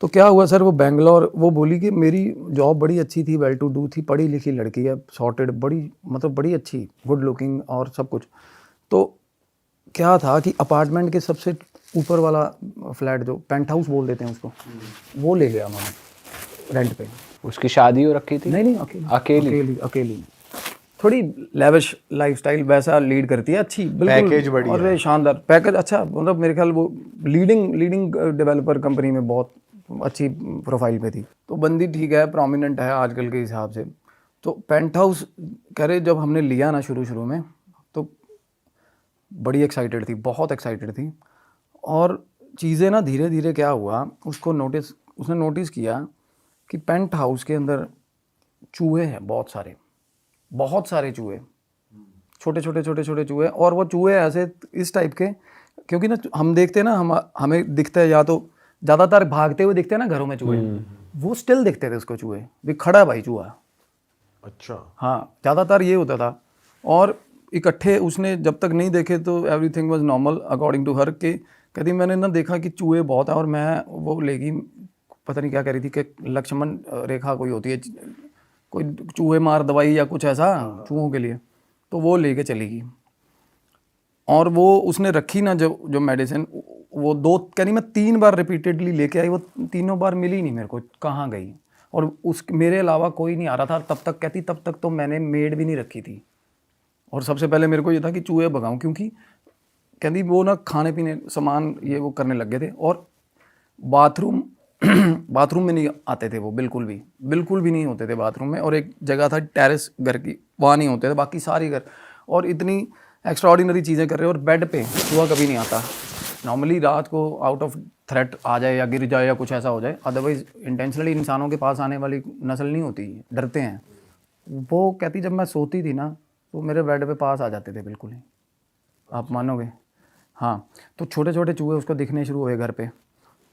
Speaker 1: तो क्या हुआ सर, वो बेंगलोर, वो बोली कि मेरी जॉब बड़ी अच्छी थी, वेल टू डू थी, पढ़ी लिखी लड़की है, सॉर्टेड, बड़ी मतलब बड़ी अच्छी, गुड लुकिंग और सब कुछ। तो क्या था कि अपार्टमेंट के सबसे ऊपर वाला फ्लैट, जो पेंट हाउस बोल देते हैं उसको, वो ले गया उन्होंने रेंट पे।
Speaker 2: उसकी शादी हो रखी थी?
Speaker 1: नहीं अकेली थोड़ी लेविश लाइफस्टाइल वैसा लीड करती है, अच्छी बिल्कुल,
Speaker 3: पैकेज बढ़िया
Speaker 1: और शानदार पैकेज, अच्छा, मतलब मेरे ख्याल वो लीडिंग डेवलपर कंपनी में बहुत अच्छी प्रोफाइल पे थी। तो बंदी ठीक है, प्रोमिनेंट है आजकल के हिसाब से। तो पेंट हाउस कह रहे, जब हमने लिया ना शुरू में, तो बड़ी एक्साइटेड थी, बहुत एक्साइटेड थी। और चीज़ें ना धीरे धीरे क्या हुआ, उसने नोटिस किया कि पेंट हाउस के अंदर चूहे हैं, बहुत सारे चूहे, छोटे चूहे। और वो चूहे ऐसे इस टाइप के, क्योंकि ना हम देखते हैं ना, हमें दिखता है, या तो ज़्यादातर भागते हुए दिखते हैं ना घरों में चूहे, वो स्टिल दिखते थे उसको चूहे, भी खड़ा भाई चूहा।
Speaker 3: अच्छा,
Speaker 1: हाँ, ज़्यादातर ये होता था। और इकट्ठे उसने जब तक नहीं देखे तो everything was normal according to her, के कहती मैंने ना देखा कि चूहे बहुत है, और मैं वो लेगी पता नहीं क्या कह रही थी कि लक्ष्मण रेखा कोई होती है, कोई चूहे मार दवाई या कुछ ऐसा चूहों के लिए, तो वो लेके चली गई। और वो उसने रखी ना जो मेडिसिन, वो कह रही मैं 3 बार रिपीटेडली लेके आई, वो तीनों बार मिली नहीं मेरे को, कहाँ गई। और उस मेरे अलावा कोई नहीं आ रहा था तब तक, कहती तब तक तो मैंने मेड भी नहीं रखी थी। और सबसे पहले मेरे को ये था कि चूहे भगाऊं, क्योंकि कहती वो ना खाने पीने सामान ये वो करने लग गए थे। और बाथरूम बाथरूम में नहीं आते थे वो, बिल्कुल भी नहीं होते थे बाथरूम में। और एक जगह था टेरेस घर की, वहाँ नहीं होते थे, बाकी सारी घर। और इतनी एक्स्ट्राऑर्डिनरी चीज़ें कर रहे हैं। और बेड पे चूहा कभी नहीं आता। नॉर्मली रात को आउट ऑफ थ्रेट आ जाए या गिर जाए या कुछ ऐसा हो जाए, अदरवाइज इंटेंशनली इंसानों के पास आने वाली नस्ल नहीं होती, डरते हैं। वो कहती जब मैं सोती थी ना तो मेरे बेड पे पास आ जाते थे बिल्कुल ही, आप मानोगे। हाँ, तो छोटे छोटे चूहे उसको दिखने शुरू हुए घर पे।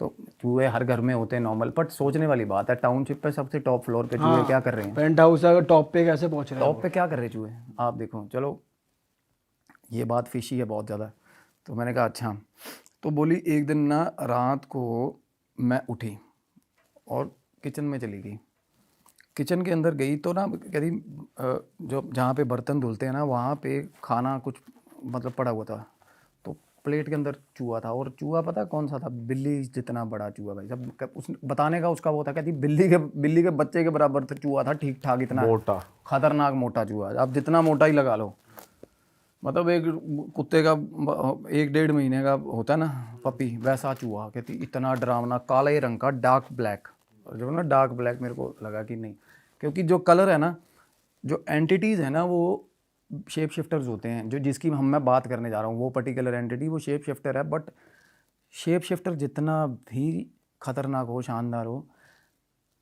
Speaker 1: तो चूहे हर घर में होते हैं नॉर्मल, बट सोचने वाली बात है, टाउनशिप पे सबसे टॉप फ्लोर पे चूहे क्या कर रहे हैं?
Speaker 4: पेंट हाउस अगर टॉप पे कैसे पहुंच रहे हैं?
Speaker 1: टॉप पे क्या कर रहे हैं चूहे, आप देखो। चलो ये बात फिशी है बहुत ज़्यादा। तो मैंने कहा अच्छा। तो बोली एक दिन ना रात को मैं उठी और किचन में चली गई। किचन के अंदर गई तो ना कहती जो जहाँ पे बर्तन धुलते हैं ना, वहाँ पे खाना कुछ मतलब पड़ा हुआ था। तो प्लेट के अंदर चूहा था। और चूहा पता कौन सा था? बिल्ली जितना बड़ा चूहा भाई साहब। उस बताने का उसका वो था, कहती बिल्ली के बच्चे के बराबर तो चूहा था, ठीक ठाक, इतना
Speaker 3: मोटा,
Speaker 1: खतरनाक मोटा चूहा। आप जितना मोटा ही लगा लो, मतलब एक कुत्ते का 1-1.5 महीने का होता है ना पपी, वैसा चूहा। कहती इतना डरावना, काले रंग का, डार्क ब्लैक। और जो ना डार्क ब्लैक मेरे को लगा कि नहीं, क्योंकि जो कलर है ना, जो एंटिटीज़ है ना, वो शेप शिफ्टर्स होते हैं। जो जिसकी मैं बात करने जा रहा हूँ, वो पर्टिकुलर एंटिटी वो शेप शिफ्टर है। बट शेप शिफ्टर जितना भी खतरनाक हो, शानदार हो,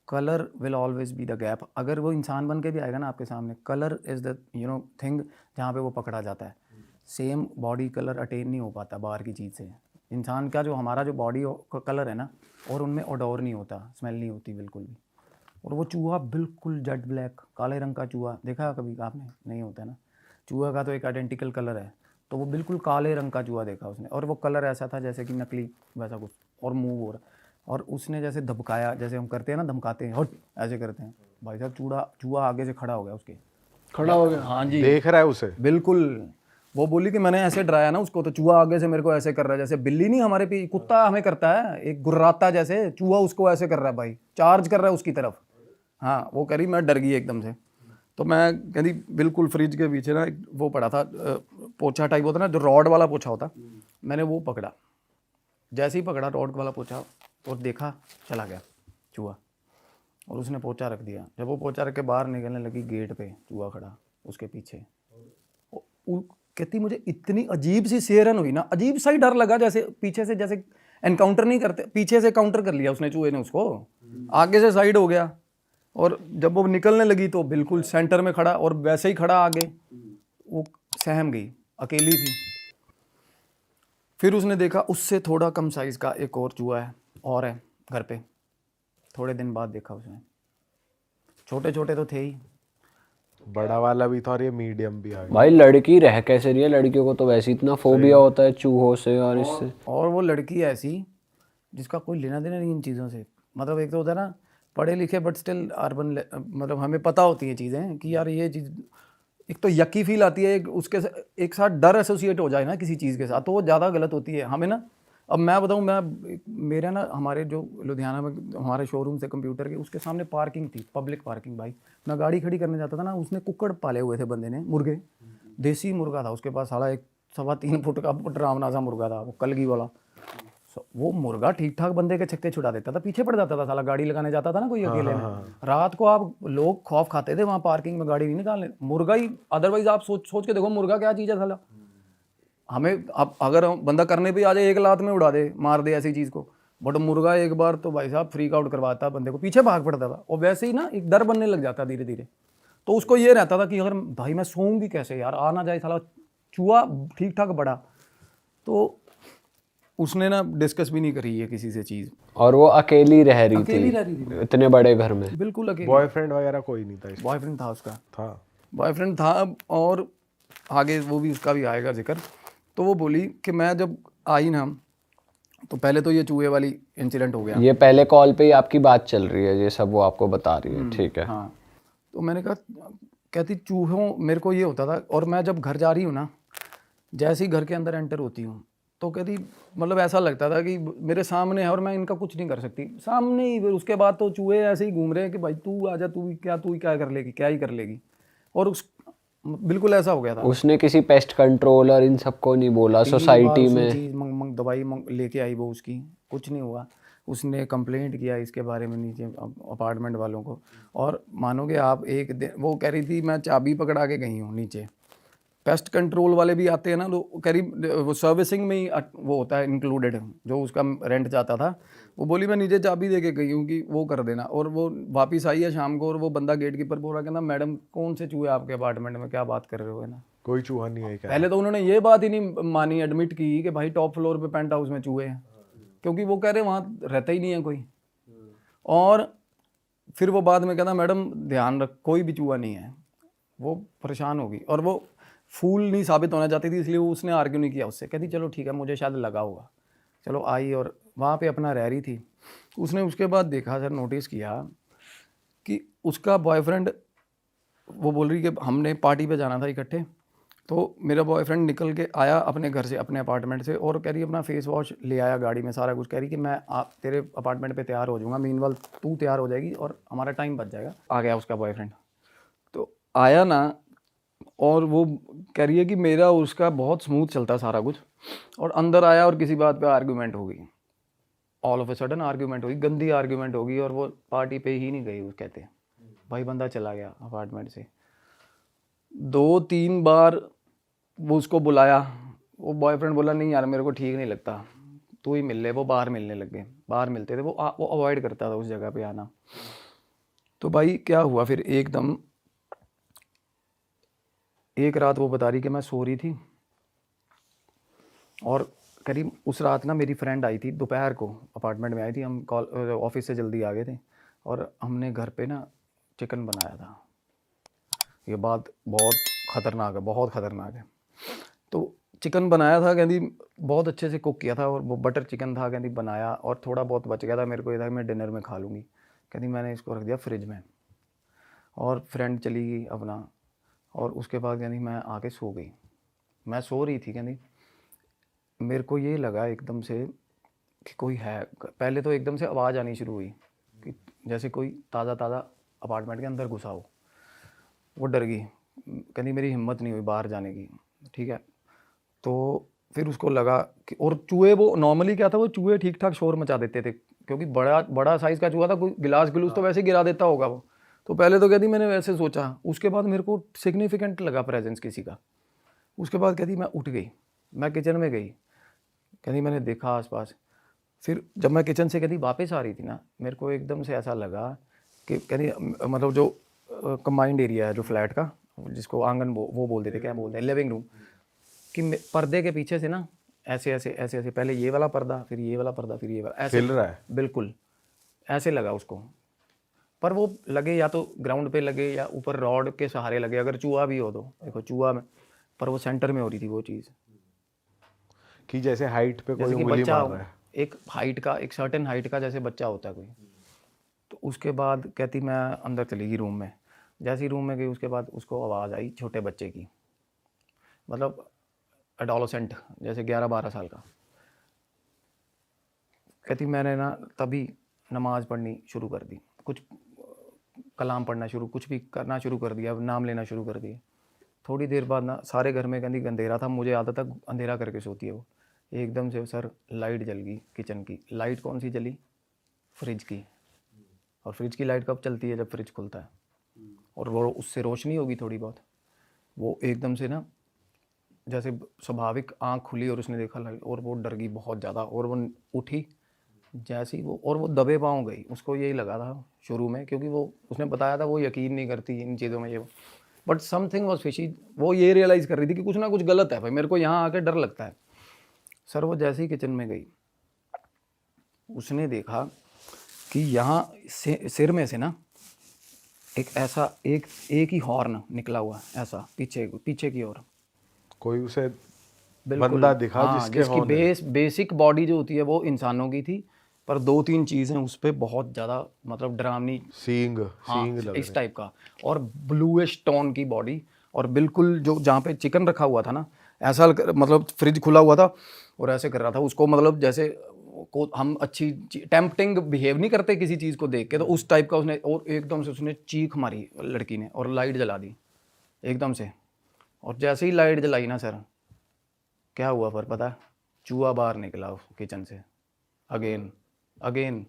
Speaker 1: colour will always be the gap. अगर वो इंसान बन के भी आएगा ना आपके सामने, कलर इज़ द थिंग जहाँ पे वो पकड़ा जाता है। सेम बॉडी कलर अटेन नहीं हो पाता बाहर की चीज़ से। इंसान का जो हमारा जो बॉडी का कलर है ना, और उनमें ओडोर नहीं होता, स्मेल नहीं होती बिल्कुल भी। और वो चूहा बिल्कुल जेट ब्लैक, काले रंग का चूहा देखा कभी आपने? नहीं होता ना। चूहा का तो एक आइडेंटिकल कलर है, तो वो बिल्कुल काले रंग का चूहा देखा उसने। और वो कलर ऐसा था जैसे कि नकली वैसा कुछ, और मूव हो रहा। और उसने जैसे धमकाया, जैसे हम करते हैं ना, धमकाते हैं, हट ऐसे करते हैं भाई साहब। चूहा आगे से खड़ा हो गया उसके,
Speaker 4: खड़ा हो गया।
Speaker 1: हाँ जी,
Speaker 3: देख रहा है उसे
Speaker 1: बिल्कुल। वो बोली कि मैंने ऐसे डराया ना उसको, तो चूहा आगे से मेरे को ऐसे कर रहा है, जैसे बिल्ली नहीं हमारे पे कुत्ता हमें करता है, एक गुर्राता जैसे, चूहा उसको ऐसे कर रहा है भाई, चार्ज कर रहा है उसकी तरफ। हाँ, वो कह रही मैं डर गई एकदम से। तो मैं कहती बिल्कुल फ्रिज के पीछे ना एक वो पड़ा था, पोछा टाइप होता ना, जो रॉड वाला पोछा होता, मैंने वो पकड़ा। जैसे ही पकड़ा रॉड वाला पोछा और देखा, चला गया चूहा। और उसने पोछा रख दिया। जब वो पोछा रख के बाहर निकलने लगी, गेट पे चूहा खड़ा उसके पीछे। कहती मुझे इतनी अजीब सी सेरन हुई ना, अजीब सा ही डर लगा, जैसे पीछे से जैसे एनकाउंटर नहीं करते, पीछे से काउंटर कर लिया उसने, चूहे ने उसको, आगे से साइड हो गया। और जब वो निकलने लगी तो बिल्कुल सेंटर में खड़ा, और वैसे ही खड़ा आगे। वो सहम गई, अकेली थी। फिर उसने देखा उससे थोड़ा कम साइज का एक और चूहा है, और है घर पे। थोड़े दिन बाद देखा उसने, छोटे छोटे तो थे ही,
Speaker 3: बड़ा वाला भी था और ये मीडियम भी आ गया।
Speaker 2: भाई लड़की रह कैसे रही है? लड़कियों को तो वैसे इतना फोबिया होता है चूहों से और इससे।
Speaker 1: और वो लड़की ऐसी जिसका कोई लेना देना नहीं इन चीज़ों से। मतलब एक तो होता है ना पढ़े लिखे बट स्टिल अर्बन, मतलब हमें पता होती हैं चीज़ें कि यार ये चीज़, एक तो यकी फील आती है, उसके एक साथ डर एसोसिएट हो जाए ना किसी चीज़ के साथ, तो वो ज़्यादा गलत होती है हमें ना। अब मैं बताऊँ, मेरा ना हमारे जो लुधियाना में हमारे शोरूम से कंप्यूटर के उसके सामने पार्किंग थी, पब्लिक पार्किंग। भाई मैं गाड़ी खड़ी करने जाता था ना, उसने कुक्कड़ पाले हुए थे बंदे ने, मुर्गे, देसी मुर्गा था उसके पास, साला 1-3 फुट का डरावना सा मुर्गा था वो, कलगी वाला। वो मुर्गा ठीक ठाक बंदे के छक्के छुड़ा देता था, पीछे पड़ जाता था साला, गाड़ी लगाने जाता था ना कोई अकेले में। रात को आप लोग खौफ खाते थे वहाँ पार्किंग में गाड़ी नहीं निकालने, मुर्गा ही। अदरवाइज आप सोच के देखो मुर्गा क्या चीज़ है साला। हमें अब अगर बंदा करने पे आ जाए, एक लात में उड़ा दे, मार दे ऐसी चीज़ को, बट मुर्गा एक बार तो भाई साहब फ्रीक आउट करवाता बंदे को, पीछे भाग पड़ता था। और वैसे ही ना एक डर बनने लग जाता धीरे धीरे। तो उसको ये रहता था कि अगर भाई मैं सोऊंगी कैसे यार, आ ना जाए साला चूहा ठीक ठाक बड़ा। तो उसने ना डिस्कस भी नहीं करी है किसी से चीज़,
Speaker 2: और वो अकेली रह रही
Speaker 1: अकेली रह रही थी
Speaker 2: इतने बड़े घर में।
Speaker 1: बिल्कुल अकेली।
Speaker 3: बॉयफ्रेंड वगैरह कोई नहीं था इसमें?
Speaker 1: बॉयफ्रेंड था उसका,
Speaker 3: था
Speaker 1: बॉयफ्रेंड था। और आगे वो भी उसका भी आएगा जिक्र। तो वो बोली कि मैं जब आई ना, तो पहले तो ये चूहे वाली इंसिडेंट हो गया।
Speaker 2: ये पहले कॉल पे ही आपकी बात चल रही है, ये सब वो आपको बता रही है, ठीक है।
Speaker 1: हाँ, तो मैंने कहा, कहती चूहों, मेरे को ये होता था, और मैं जब घर जा रही हूँ ना, जैसे ही घर के अंदर एंटर होती हूँ तो कहती मतलब ऐसा लगता था कि मेरे सामने है और मैं इनका कुछ नहीं कर सकती, सामने ही। फिर उसके बाद तो चूहे ऐसे ही घूम रहे हैं कि भाई तू आजा, तू ही क्या कर लेगी, क्या ही कर लेगी। और उस बिल्कुल ऐसा हो गया था।
Speaker 2: उसने किसी पेस्ट कंट्रोल और इन सबको नहीं बोला
Speaker 1: 3 बार
Speaker 2: सोसाइटी
Speaker 1: उसने
Speaker 2: में?
Speaker 1: चीज दवाई लेके आई वो, उसकी कुछ नहीं हुआ। उसने कंप्लेंट किया इसके बारे में नीचे अपार्टमेंट वालों को, और मानोगे आप, एक दिन वो कह रही थी मैं चाबी पकड़ा के गई हूँ नीचे। पेस्ट कंट्रोल वाले भी आते हैं ना, तो करीब वो सर्विसिंग में ही वो होता है इंक्लूडेड, जो उसका रेंट जाता था। वो बोली मैं नीचे चाबी दे के गई हूँ कि वो कर देना। और वो वापस आई है शाम को, और वो बंदा गेट कीपर बोल रहा, कहना मैडम कौन से चूहे आपके अपार्टमेंट में, क्या बात कर रहे हो, है ना।
Speaker 3: कोई चूहा नहीं है क्या?
Speaker 1: पहले तो उन्होंने ये बात ही नहीं मानी, एडमिट की कि भाई टॉप फ्लोर पे पेंट हाउस में चूहे हैं, क्योंकि वो कह रहे वहाँ रहता ही नहीं है कोई। और फिर वो बाद में कहता मैडम ध्यान रख, कोई भी चूहा नहीं है। वो परेशान होगी, और वो फूल नहीं साबित होना चाहती थी, इसलिए उसने आर्ग्यू नहीं किया उससे। कहती चलो ठीक है, मुझे शायद लगा होगा। चलो आई, और वहाँ पे अपना रह रही थी। उसने उसके बाद देखा सर, नोटिस किया कि उसका बॉयफ्रेंड, वो बोल रही कि हमने पार्टी पे जाना था इकट्ठे, तो मेरा बॉयफ्रेंड निकल के आया अपने घर से, अपने अपार्टमेंट से, और कह रही अपना फेस वॉश ले आया गाड़ी में, सारा कुछ। कह रही कि मैं तेरे अपार्टमेंट पे तैयार हो जाऊँगा, मीनवाल तू तैयार हो जाएगी और हमारा टाइम बच जाएगा। आ गया उसका बॉयफ्रेंड, तो आया ना, और वो कह रही है कि मेरा उसका बहुत स्मूथ चलता सारा कुछ, और अंदर आया और किसी बात पे आर्ग्यूमेंट हो गई। All of a sudden argument होगी, गंदी आर्ग्यूमेंट होगी, और वो पार्टी पे ही नहीं गई। वो कहते हैं भाई बंदा चला गया अपार्टमेंट से। 2-3 बार वो उसको बुलाया, वो बॉयफ्रेंड बोला नहीं यार मेरे को ठीक नहीं लगता, तू ही मिल ले। वो बाहर मिलने लग गए, बाहर मिलते थे। वो अवॉइड करता था उस जगह पे आना। तो भाई क्या हुआ फिर, एकदम एक रात वो बता रही कि मैं सो रही थी, और करीब उस रात ना मेरी फ्रेंड आई थी, दोपहर को अपार्टमेंट में आई थी। हम ऑफिस से जल्दी आ गए थे, और हमने घर पे ना चिकन बनाया था। ये बात बहुत ख़तरनाक है, बहुत ख़तरनाक है। तो चिकन बनाया था, कहती बहुत अच्छे से कुक किया था, और वो बटर चिकन था, कहती बनाया, और थोड़ा बहुत बच गया था। मेरे को ये था कि मैं डिनर में खा लूँगी। कहती मैंने इसको रख दिया फ्रिज में, और फ्रेंड चली गई अपना। और उसके बाद कहती मैं आके सो गई। मैं सो रही थी, कहती मेरे को ये लगा एकदम से कि कोई है। पहले तो एकदम से आवाज़ आनी शुरू हुई कि जैसे कोई ताज़ा ताज़ा अपार्टमेंट के अंदर घुसा हो। वो डर गई, कहती मेरी हिम्मत नहीं हुई बाहर जाने की, ठीक है। तो फिर उसको लगा कि, और चूहे, वो नॉर्मली क्या था, वो चूहे ठीक ठाक शोर मचा देते थे, क्योंकि बड़ा बड़ा साइज़ का चूहा था, कोई गिलास गिलूस तो वैसे गिरा देता होगा वो। तो पहले तो कहती मैंने वैसे सोचा, उसके बाद मेरे को सिग्निफिकेंट लगा प्रेजेंस किसी का। उसके बाद कहती मैं उठ गई, मैं किचन में गई, कहती मैंने देखा आसपास। फिर जब मैं किचन से कहती वापस आ रही थी ना, मेरे को एकदम से ऐसा लगा कि कहती मतलब जो कंबाइंड एरिया है जो फ्लैट का, जिसको आंगन वो बोल देते, क्या बोलते हैं, लिविंग रूम, कि पर्दे के पीछे से ना ऐसे ऐसे ऐसे ऐसे, पहले ये वाला पर्दा, फिर ये वाला पर्दा, फिर ये वाला, ऐसे
Speaker 3: हिल रहा है।
Speaker 1: बिल्कुल ऐसे लगा उसको। पर वो लगे या तो ग्राउंड पे लगे या ऊपर रॉड के सहारे लगे, अगर चूहा भी हो तो देखो चूहा में, पर वो सेंटर में हो रही थी वो चीज़,
Speaker 3: कि जैसे हाइट पे कोई
Speaker 1: जैसे कि
Speaker 3: उंगली
Speaker 1: बच्चा
Speaker 3: मार रहा है।
Speaker 1: एक हाइट का, एक सर्टेन हाइट का जैसे बच्चा होता है कोई। तो उसके बाद कहती मैं अंदर चली गई रूम में। जैसे ही रूम में गई, उसके बाद उसको आवाज़ आई छोटे बच्चे की, मतलब एडोलेसेंट, जैसे 11-12 साल का। कहती मैंने ना तभी नमाज़ पढ़नी शुरू कर दी, कुछ कलाम पढ़ना शुरू, कुछ भी करना शुरू कर दिया, नाम लेना शुरू कर दिया। थोड़ी देर बाद ना सारे घर में कहती अंधेरा था, मुझे आदत तक अंधेरा करके सोती है वो। एकदम से सर लाइट जल गई किचन की। लाइट कौन सी जली? फ्रिज की। और फ्रिज की लाइट कब चलती है? जब फ्रिज खुलता है, और वो उससे रोशनी होगी थोड़ी बहुत। वो एकदम से ना जैसे स्वाभाविक आँख खुली और उसने देखा लाइट, और वो डर गई बहुत ज़्यादा, और वो उठी जैसी वो, और वो दबे पाँव गई। उसको यही लगा था शुरू में, क्योंकि वो उसने बताया था वो यकीन नहीं करती इन चीज़ों में, ये बट समथिंग वाज फिशी। वो ये रियलाइज़ कर रही थी कि कुछ ना कुछ गलत है भाई, मेरे को यहाँ आके डर लगता है। सर वो जैसे ही किचन में गई, उसने देखा कि यहाँ सिर में से ना एक ऐसा एक ही हॉर्न निकला हुआ, ऐसा पीछे की ओर।
Speaker 3: कोई उसे बंदा दिखा
Speaker 1: हाँ,
Speaker 3: जिसके
Speaker 1: जिसकी
Speaker 3: होने।
Speaker 1: बेसिक बॉडी जो होती है वो इंसानों की थी, पर 2-3 चीज़ें उस पे बहुत ज़्यादा मतलब डरावनी,
Speaker 3: सींग
Speaker 1: हाँ
Speaker 3: सींग लग
Speaker 1: इस
Speaker 3: रहे।
Speaker 1: टाइप का, और ब्लूइश टोन की बॉडी, और बिल्कुल जो जहाँ पे चिकन रखा हुआ था ना, ऐसा मतलब फ्रिज खुला हुआ था और ऐसे कर रहा था उसको, मतलब जैसे को हम अच्छी टेम्पटिंग बिहेव नहीं करते किसी चीज़ को देख के, तो उस टाइप का उसने, और एकदम से उसने चीख मारी लड़की ने और लाइट जला दी एकदम से, और जैसे ही लाइट जलाई ना सर, क्या हुआ पर पता है, चूहा बाहर निकला उस किचन से, अगेन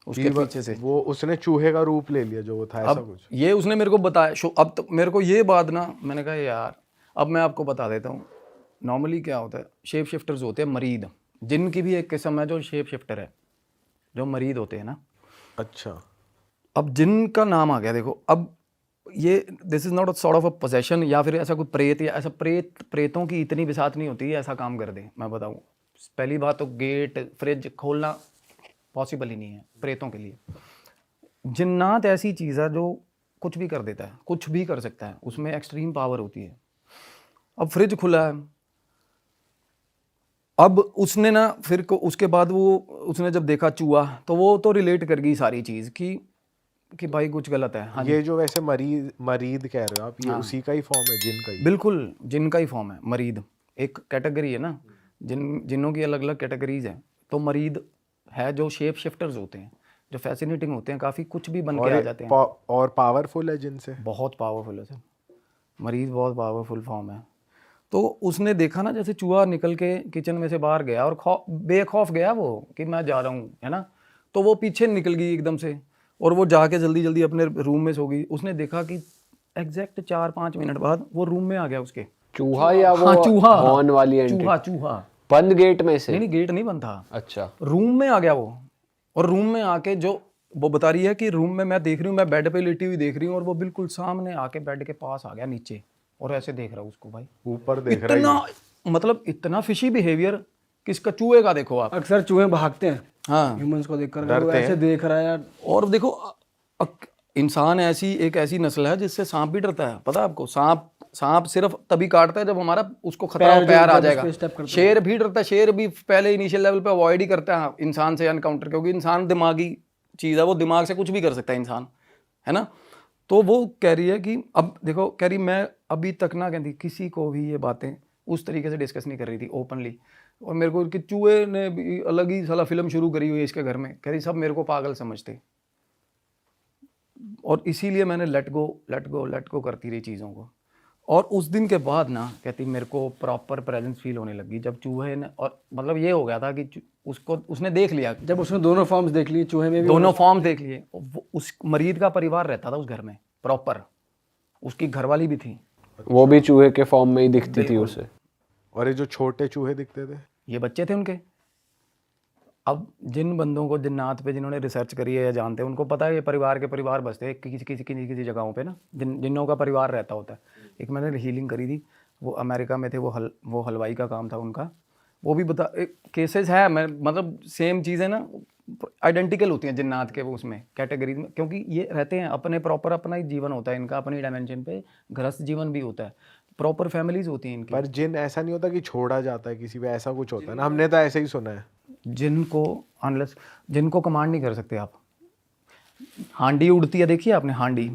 Speaker 1: उसके पीछे से।
Speaker 3: वो उसने चूहे का रूप ले लिया जो वो था, ऐसा
Speaker 1: अब
Speaker 3: कुछ।
Speaker 1: ये उसने मेरे को बताया, अब तो मेरे को ये बात ना, मैंने कहा यार, अब मैं आपको बता देता हूँ, नॉर्मली क्या होता है, शेप शिफ्टर्स होते हैं मरीद, जिनकी भी एक किस्म है जो शेप शिफ्टर है, जो मरीद होते हैं ना।
Speaker 3: अच्छा।
Speaker 1: अब जिनका नाम आ गया देखो, अब ये this is not sort of a possession, या फिर ऐसा कोई प्रेत, या ऐसा प्रेतों की इतनी बिसात नहीं होती है ऐसा काम कर दे। मैं बताऊं, पहली बात तो गेट फ्रिज खोलना पॉसिबल ही नहीं है प्रेतों के लिए। जिन्नात ऐसी चीज़ है जो कुछ भी कर देता है, कुछ भी कर सकता है, उसमें एक्सट्रीम पावर होती है। अब फ्रिज खुला है, अब उसने ना फिर उसके बाद वो उसने जब देखा चूहा, तो वो तो रिलेट कर गई सारी चीज़ कि भाई कुछ गलत है। हाँ जी,
Speaker 3: ये जो वैसे मरीद मरीद कह रहे हो आप, ये
Speaker 1: हाँ।
Speaker 3: उसी का ही फॉर्म है, जिन का ही?
Speaker 1: बिल्कुल जिनका ही फॉर्म है मरीद, एक कैटेगरी है ना, जिनों की अलग अलग कैटेगरीज हैं। तो मरीद है जो शेप शिफ्टर्स होते हैं, जो फैसिनेटिंग होते हैं, काफ़ी कुछ भी बन के आ जाते हैं।
Speaker 3: और पावरफुल है जिनसे?
Speaker 1: बहुत पावरफुल है सर, मरीज बहुत पावरफुल फॉर्म है। तो उसने देखा ना, जैसे चूहा निकल के किचन में से बाहर गया, और बेखौफ गया वो कि मैं जा रहा हूँ, है ना, तो वो पीछे निकल गई एकदम से, और वो जाके जल्दी जल्दी अपने रूम में सो गई। उसने देखा कि एग्जैक्ट 4-5 मिनट बाद वो रूम में आ गया उसके।
Speaker 2: चूहा या वो
Speaker 1: हाँ चूहा,
Speaker 2: हॉर्न वाली एंट्री?
Speaker 1: चूहा
Speaker 2: बंद गेट में से?
Speaker 1: नहीं, गेट नहीं बंद था,
Speaker 2: अच्छा।
Speaker 1: रूम में आ गया वो। और रूम में आके जो वो बता रही है कि रूम में मैं देख रही हूँ, मैं बेड पे लेटी हुई देख रही हूँ, और वो बिल्कुल सामने आके बेड के पास आ गया नीचे, और ऐसे देख रहा हूँ उसको। भाई
Speaker 3: ऊपर देख रहा है
Speaker 1: इतना, मतलब इतना फिशी बिहेवियर किसका, चूहे का देखो आप।
Speaker 4: अक्सर चूहे भागते हैं
Speaker 1: हाँ,
Speaker 4: ह्यूमंस को देखकर, अगर
Speaker 3: डरते
Speaker 4: वो ऐसे
Speaker 3: हैं।
Speaker 4: देख रहा है यार।
Speaker 1: और देखो इंसान एक ऐसी नस्ल है जिससे सांप भी डरता है, पता है आपको? सांप सिर्फ तभी काटता है जब हमारा उसको खतरा
Speaker 4: पैर
Speaker 1: पैर आ
Speaker 4: जब
Speaker 1: जाएगा।
Speaker 4: उस पे step करता है।
Speaker 1: शेर भी डरता है, शेर भी पहले इनिशियल लेवल पे अवॉइड ही करता है इंसान से एनकाउंटर, क्योंकि इंसान दिमागी चीज़ है, वो दिमाग से कुछ भी कर सकता है इंसान, है ना। तो वो कह रही है कि अब देखो, कह रही मैं अभी तक ना कहती किसी को भी ये बातें उस तरीके से डिस्कस नहीं कर रही थी ओपनली, और मेरे को कि चूहे ने भी अलग ही साला फिल्म शुरू करी हुई है इसके घर में। कह रही सब मेरे को पागल समझते, और इसीलिए मैंने लेट गो करती रही चीज़ों को। और उस दिन के बाद ना, कहती मेरे को प्रॉपर प्रेजेंस फील होने लगी जब चूहे ने, और मतलब ये हो गया था कि उसको उसने देख लिया,
Speaker 4: जब उसने दोनों फॉर्म्स देख लिए, चूहे में भी
Speaker 1: दोनों फॉर्म देख लिए। उस मरीद का परिवार रहता था उस घर में प्रॉपर, उसकी घरवाली भी थी,
Speaker 2: वो भी चूहे के फॉर्म में ही दिखती थी उसे।
Speaker 3: और ये जो छोटे चूहे दिखते थे,
Speaker 1: ये बच्चे थे उनके। अब जिन बंदों को जिन्नात पे जिन्होंने रिसर्च करी है या जानते हैं, उनको पता है ये परिवार के परिवार बसते हैं किसी जगहों पे ना, जिन्हों का परिवार रहता होता है। एक मैंने हीलिंग करी थी, वो अमेरिका में थे, वो हलवाई का काम था उनका। वो भी बता केसेस है, मैं मतलब सेम चीज़ें ना आइडेंटिकल होती हैं जिन्नात के वो उसमें कैटेगरीज में, क्योंकि ये रहते हैं अपने प्रॉपर, अपना ही जीवन होता है इनका, अपनी डायमेंशन पे गृहस्थ जीवन भी होता है, प्रॉपर फैमिलीज होती हैं इनकी।
Speaker 3: पर जिन ऐसा नहीं होता कि छोड़ा जाता है किसी पे, ऐसा कुछ होता है ना, हमने तो ऐसे ही सुना है।
Speaker 1: जिनको कमांड नहीं कर सकते आप। हांडी उड़ती है, देखिए आपने हांडी,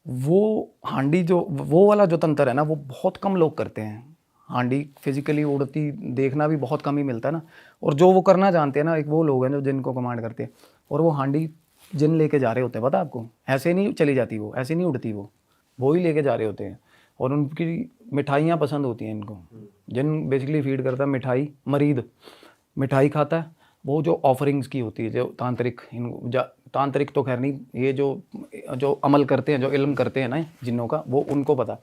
Speaker 1: वो हांडी जो वो वाला जो तंत्र है ना, वो बहुत कम लोग करते हैं। हांडी फिजिकली उड़ती देखना भी बहुत कम ही मिलता है ना, और जो वो करना जानते हैं ना, एक वो लोग हैं जो जिनको कमांड करते हैं, और वो हांडी जिन लेके जा रहे होते हैं, पता आपको? ऐसे नहीं चली जाती वो, ऐसे नहीं उड़ती वो ही लेके जा रहे होते हैं। और उनकी मिठाइयाँ पसंद होती हैं इनको। जिन बेसिकली फीड करता है मिठाई, मरीद मिठाई खाता है, वो जो ऑफरिंग्स की होती है, जो तांत्रिक तो खैर नहीं, ये जो अमल करते हैं, जो इल्म करते हैं ना जिन्नों का, वो उनको पता।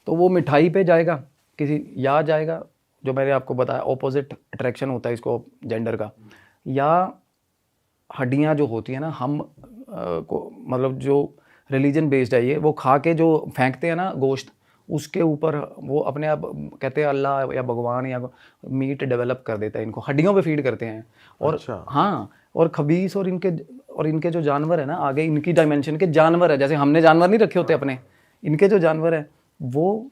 Speaker 1: तो वो मिठाई पे जाएगा, किसी या जाएगा, जो मैंने आपको बताया ऑपोजिट अट्रैक्शन होता है इसको जेंडर का, या हड्डियाँ जो होती हैं ना, हम को मतलब जो रिलीजन बेस्ड है ये, वो खा के जो फेंकते हैं ना गोश्त, उसके ऊपर वो अपने आप कहते हैं अल्लाह या भगवान या मीट डेवलप कर देता है इनको, हड्डियों पे फीड करते हैं। और
Speaker 3: अच्छा।
Speaker 1: हाँ, और खबीस और इनके जो जानवर है ना, आगे इनकी डायमेंशन के जानवर है, जैसे हमने जानवर नहीं रखे होते अपने, इनके जो जानवर है वो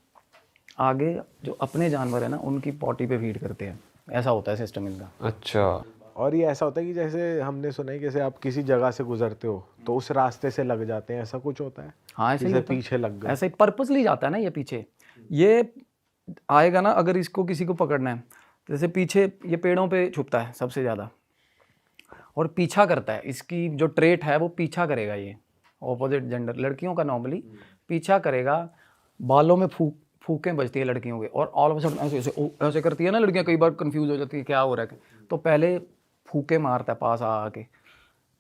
Speaker 1: आगे जो अपने जानवर है ना उनकी पॉटी पे फीड करते हैं, ऐसा होता है सिस्टम इनका।
Speaker 2: अच्छा।
Speaker 3: और ये ऐसा होता है कि जैसे हमने सुना है कि जैसे आप किसी जगह से गुजरते हो तो उस रास्ते से लग जाते हैं, ऐसा कुछ होता है?
Speaker 1: हाँ ऐसे ही
Speaker 3: जैसे
Speaker 1: होता है।
Speaker 3: पीछे लग गए।
Speaker 1: ऐसे ही पर्पसली जाता है ना ये पीछे, ये आएगा ना अगर इसको किसी को पकड़ना है, जैसे पीछे ये पेड़ों पे छुपता है सबसे ज़्यादा और पीछा करता है, इसकी जो ट्रेट है वो पीछा करेगा, ये ऑपोजिट जेंडर लड़कियों का नॉर्मली पीछा करेगा, बालों में फूकें बजती है लड़कियों के और ऑल ऑफ सडन ऐसे ऐसे ऐसे करती है ना लड़कियां, कई बार कंफ्यूज हो जाती है क्या हो रहा है, तो पहले फूके मारता है पास आके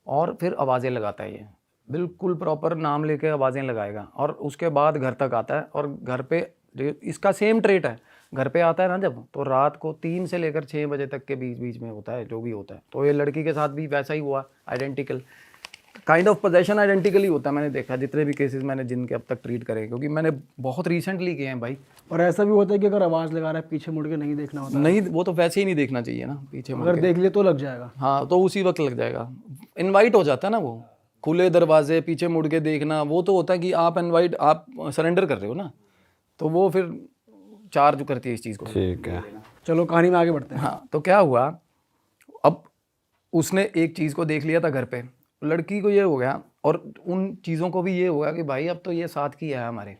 Speaker 1: और फिर आवाज़ें लगाता है, ये बिल्कुल प्रॉपर नाम लेके आवाज़ें लगाएगा और उसके बाद घर तक आता है और घर पे इसका सेम ट्रेट है, घर पे आता है ना जब तो रात को 3 से लेकर 6 बजे तक के बीच बीच में होता है जो भी होता है। तो ये लड़की के साथ भी वैसा ही हुआ, identical kind of possession identical ही होता है। मैंने देखा जितने भी केसेस मैंने जिनके अब तक ट्रीट करे, क्योंकि मैंने बहुत रिसेंटली किए हैं भाई।
Speaker 4: और ऐसा भी होता है कि अगर आवाज़ लगा रहा है पीछे मुड़ के नहीं देखना होता,
Speaker 1: नहीं वो तो वैसे ही नहीं देखना चाहिए ना पीछे मुड़
Speaker 4: अगर
Speaker 1: के।
Speaker 4: देख लिए तो लग जाएगा।
Speaker 1: हाँ तो उसी वक्त लग जाएगा, इनवाइट हो जाता है ना वो, खुले दरवाजे पीछे मुड़ के देखना वो तो होता है कि आप इनवाइट आप सरेंडर कर रहे हो ना, तो वो फिर चार्ज करती है इस चीज़ को।
Speaker 2: ठीक है।
Speaker 4: चलो कहानी में आगे बढ़ते हैं।
Speaker 1: हाँ तो क्या हुआ, अब उसने एक चीज़ को देख लिया था घर पे, लड़की को ये हो गया और उन चीज़ों को भी ये होगा कि भाई अब तो ये साथ की है हमारे,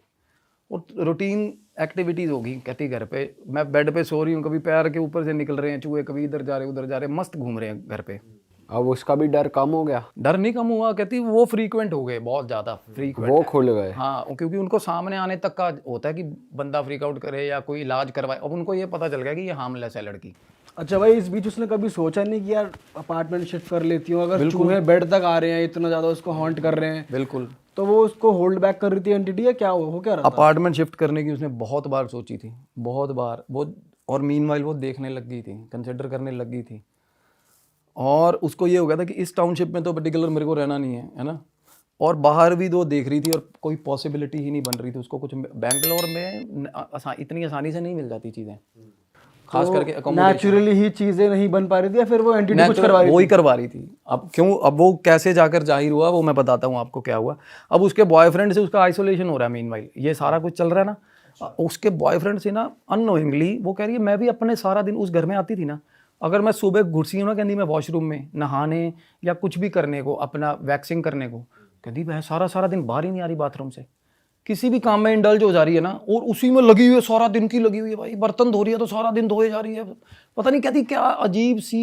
Speaker 1: और रूटीन एक्टिविटीज़ होगी। कहती घर पे मैं बेड पे सो रही हूँ, कभी पैर के ऊपर से निकल रहे हैं चूहे, कभी इधर जा रहे उधर जा रहे, मस्त घूम रहे हैं घर पे।
Speaker 2: अब उसका भी डर कम हो गया?
Speaker 1: डर नहीं कम हुआ, कहती वो फ्रीक्वेंट हो गए, बहुत ज़्यादा फ्रीक्वेंट।
Speaker 2: वो खुल गए?
Speaker 1: हाँ क्योंकि उनको सामने आने तक का होता है कि बंदा फ्रीक आउट करे या कोई इलाज करवाए, अब उनको ये पता चल गया कि ये हार्मलेस है लड़की।
Speaker 4: अच्छा भाई, इस बीच उसने कभी सोचा नहीं कि यार अपार्टमेंट शिफ्ट कर लेती हूँ, अगर चूहे बेड तक आ रहे हैं इतना ज़्यादा उसको हॉन्ट कर रहे हैं,
Speaker 1: बिल्कुल।
Speaker 4: तो वो उसको होल्ड बैक कर रही थी एंटिटी, या क्या हो क्या रहा था?
Speaker 1: अपार्टमेंट शिफ्ट करने की उसने बहुत बार सोची थी, बहुत बार वो, और मीनवाइल वो देखने लग गई थी, कंसिडर करने लग गई थी, और उसको ये हो गया था कि इस टाउनशिप में तो पर्टिकुलर मेरे को रहना नहीं है ना, और बाहर भी दो देख रही थी और कोई पॉसिबिलिटी ही नहीं बन रही थी उसको। कुछ बेंगलोर में इतनी आसानी से नहीं मिल जाती चीज़ें, खास करके
Speaker 4: नेचुरली ही चीज़ें नहीं बन पा रही थी, या फिर वो एंटिटी कुछ करवा रही
Speaker 1: वो ही करवा रही थी। अब क्यों, अब वो कैसे जाकर जाहिर हुआ वो मैं बताता हूँ आपको क्या हुआ। अब उसके बॉयफ्रेंड से उसका आइसोलेशन हो रहा है, मीनवाइल ये सारा कुछ चल रहा है ना, उसके बॉयफ्रेंड से ना अननोइंगली वो कह रही है मैं भी अपने सारा दिन उस घर में आती थी ना, अगर मैं सुबह घुसी हूँ ना, कहती मैं वॉशरूम में नहाने या कुछ भी करने को, अपना वैक्सिंग करने को, कहती मैं सारा दिन बाहर ही नहीं आ रही बाथरूम से, किसी भी काम में इंडल्ज हो जा रही है ना, और उसी में लगी हुई है, सारा दिन की लगी हुई है भाई। बर्तन धो रही है तो सारा दिन धोए जा रही है, पता नहीं कहती क्या अजीब सी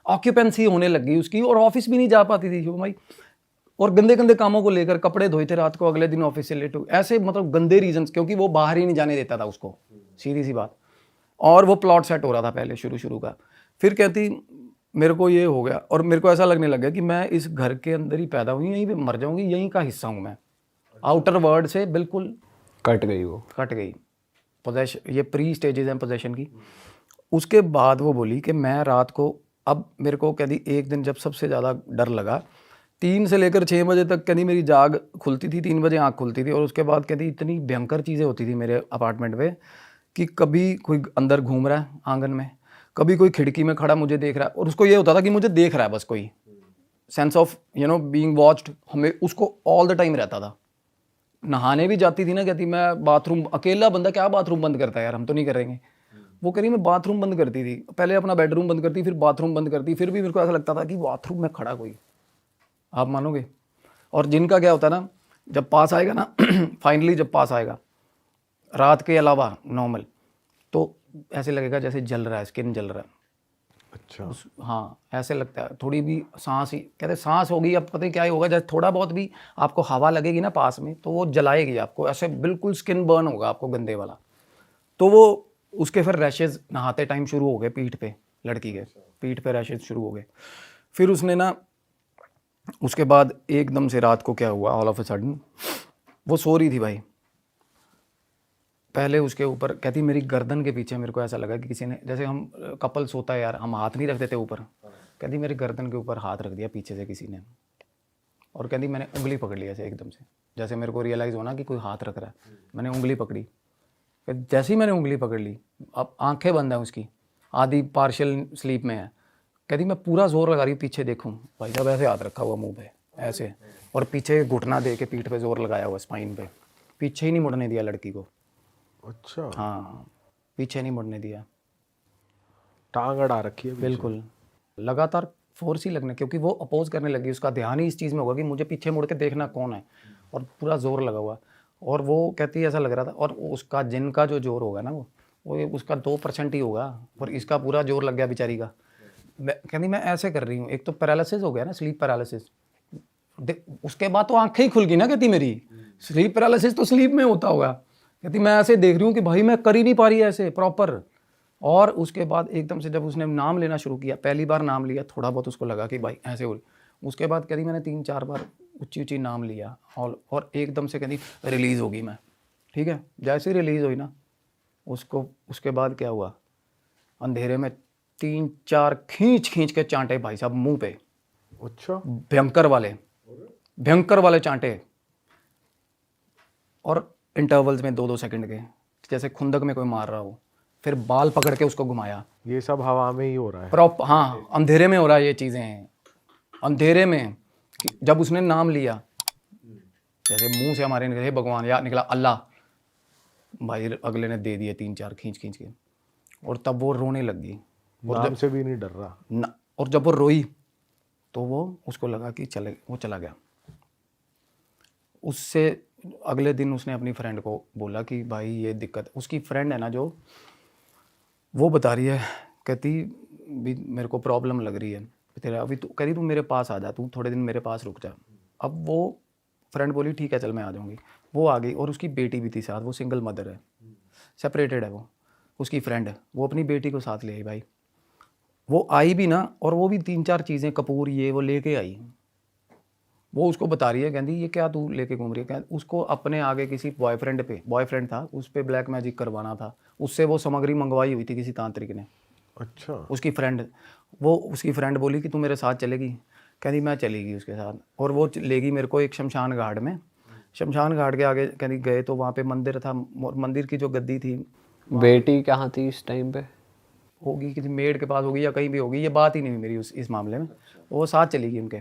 Speaker 1: ऑक्यूपेंसी होने लग गई उसकी, और ऑफिस भी नहीं जा पाती थी शुभ भाई, और गंदे गंदे कामों को लेकर कपड़े धोए थे रात को, अगले दिन ऑफिस से लेट हो, ऐसे मतलब गंदे रीजंस, क्योंकि वो बाहर ही नहीं जाने देता था उसको, सीधी सी बात। और वो प्लॉट सेट हो रहा था पहले शुरू का। फिर कहती मेरे को ये हो गया और मेरे को ऐसा लगने लग गया कि मैं इस घर के अंदर ही पैदा हुई, यहीं पे मर जाऊंगी, यहीं का हिस्सा हूँ मैं, आउटर वर्ल्ड से बिल्कुल
Speaker 2: कट गई, वो
Speaker 1: कट गई। पोजेशन, ये प्री स्टेजेस हैं पोजेशन की। उसके बाद वो बोली कि मैं रात को, अब मेरे को कहती एक दिन जब सबसे ज़्यादा डर लगा, 3 से लेकर 6 बजे तक कहती मेरी जाग खुलती थी, 3 बजे आँख खुलती थी, और उसके बाद कहती इतनी भयंकर चीज़ें होती थी मेरे अपार्टमेंट में कि कभी कोई अंदर घूम रहा है आंगन में, कभी कोई खिड़की में खड़ा मुझे देख रहा है, और उसको ये होता था कि मुझे देख रहा है बस, कोई सेंस ऑफ बीइंग वॉच्ड हमें उसको ऑल द टाइम रहता था। नहाने भी जाती थी ना, कहती मैं बाथरूम, अकेला बंदा क्या बाथरूम बंद करता है यार, हम तो नहीं करेंगे। वो कह रही मैं बाथरूम बंद करती थी, पहले अपना बेडरूम बंद करती, फिर बाथरूम बंद करती, फिर भी मेरे को ऐसा लगता था कि बाथरूम में खड़ा कोई, आप मानोगे। और जिनका क्या होता है ना, जब पास आएगा ना फाइनली जब पास आएगा रात के अलावा नॉर्मल, तो ऐसे लगेगा जैसे जल रहा है, स्किन जल रहा है।
Speaker 3: अच्छा।
Speaker 1: हाँ ऐसे लगता है, थोड़ी भी सांस ही, कहते सांस होगी, अब पता नहीं क्या ही होगा, जैसे थोड़ा बहुत भी आपको हवा लगेगी ना पास में तो वो जलाएगी आपको, ऐसे बिल्कुल स्किन बर्न होगा आपको गंदे वाला। तो वो उसके फिर रैशेज नहाते टाइम शुरू हो गए पीठ पे, लड़की के पीठ पे रैशेज शुरू हो गए। फिर उसने ना उसके बाद एकदम से रात को क्या हुआ, ऑल ऑफ अ सडन वो सो रही थी भाई, पहले उसके ऊपर कहती मेरी गर्दन के पीछे मेरे को ऐसा लगा कि किसी ने, जैसे हम कपल सोता है यार, हम हाथ नहीं रखते थे ऊपर, कहती मेरी गर्दन के ऊपर हाथ रख दिया पीछे से किसी ने, और कहती मैंने उंगली पकड़ ली ऐसे एकदम से, जैसे मेरे को रियलाइज़ होना कि कोई हाथ रख रहा है, मैंने उंगली पकड़ी। जैसे ही मैंने उंगली पकड़ ली, अब आंखें बंद हैं उसकी, आधी पार्शियल स्लीप में है, कहती मैं पूरा जोर लगा रही पीछे देखूँ, भाई साहब ऐसे हाथ रखा हुआ मुँह पे ऐसे, और पीछे घुटना दे के पीठ पे जोर लगाया हुआ स्पाइन पे, पीछे ही नहीं मुड़ने दिया लड़की को।
Speaker 3: अच्छा,
Speaker 1: हाँ, पीछे नहीं मुड़ने दिया
Speaker 3: टांग अड़ा रखी है पीछे।
Speaker 1: बिल्कुल। लगातार फोर्स ही लगने, क्योंकि वो अपोज करने लगी, उसका ध्यान ही इस चीज़ में होगा कि मुझे पीछे मुड़ के देखना कौन है, और पूरा जोर लगा हुआ। और वो कहती है ऐसा लग रहा था, और उसका जिनका जो जोर होगा ना वो उसका 2% ही होगा, और इसका पूरा जोर लग गया बेचारी का। कहती मैं ऐसे कर रही हूँ, एक तो पैरालिसिस हो गया ना, स्लीप पैरालिसिस। उसके बाद तो आंखें ही खुल गई ना, कहती मेरी स्लीप पैरालिसिस तो स्लीप में होता होगा। कहती मैं ऐसे देख रही हूँ कि भाई मैं कर ही नहीं पा रही ऐसे प्रॉपर। और उसके बाद एकदम से जब उसने नाम लेना शुरू किया, पहली बार नाम लिया, थोड़ा बहुत उसको लगा कि भाई ऐसे हो रही। उसके बाद कहती मैंने 3-4 बार ऊंची ऊंची नाम लिया, और एकदम से कहती रिलीज़ होगी मैं। ठीक है, जैसे ही रिलीज़ हुई ना, उसके बाद क्या हुआ, अंधेरे में 3-4 खींच खींच के चांटे भाई साहब मुंह पे,
Speaker 3: अच्छा,
Speaker 1: भयंकर वाले चांटे, और इंटरवल्स में 2-2 सेकंड के, जैसे खुंदक में कोई मार रहा हो। फिर बाल पकड़ के उसको घुमाया
Speaker 3: ये सब हवा में ही हो रहा है।
Speaker 1: हाँ, अंधेरे में हो रहा है ये चीज़ें, अंधेरे में। जब उसने नाम लिया, जैसे मुंह से हमारे निकले भगवान या निकला अल्लाह, भाई अगले ने दे दिए 3-4 खींच खींच के, और तब वो रोने लग गई।
Speaker 3: नाम से भी नहीं डर रहा
Speaker 1: ना, और जब वो रोई तो वो उसको लगा कि वो चला गया। उससे अगले दिन उसने अपनी फ्रेंड को बोला कि भाई ये दिक्कत, उसकी फ्रेंड है ना जो, वो बता रही है, कहती भी मेरे को प्रॉब्लम लग रही है तेरा, अभी तू कहती तू मेरे पास आ जा, तू थोड़े दिन मेरे पास रुक जा। अब वो फ्रेंड बोली ठीक है चल मैं आ जाऊँगी। वो आ गई, और उसकी बेटी भी थी साथ, वो सिंगल मदर है, सेपरेटेड है वो। उसकी फ्रेंड वो अपनी बेटी को साथ ले आई भाई। वो आई भी ना, और वो भी 3-4 चीज़ें कपूर ये वो लेके आई। वो उसको बता रही है, कहती ये क्या तू लेके घूम रही है। उसको अपने आगे किसी बॉयफ्रेंड था, उस पर ब्लैक मैजिक करवाना था, उससे वो सामग्री मंगवाई हुई थी किसी तांत्रिक ने।
Speaker 3: अच्छा,
Speaker 1: उसकी फ्रेंड बोली कि तू मेरे साथ चलेगी। कहती मैं चलेगी उसके साथ, और वो लेगी मेरे को एक शमशान घाट में। शमशान घाट के आगे कहती गए तो वहाँ पे मंदिर था, मंदिर की जो गद्दी थी,
Speaker 2: बेटी कहाँ थी इस टाइम पे?
Speaker 1: होगी किसी मेड के पास होगी या कहीं भी होगी, ये बात ही नहीं हुई मेरी इस मामले में। वो साथ चली गई उनके।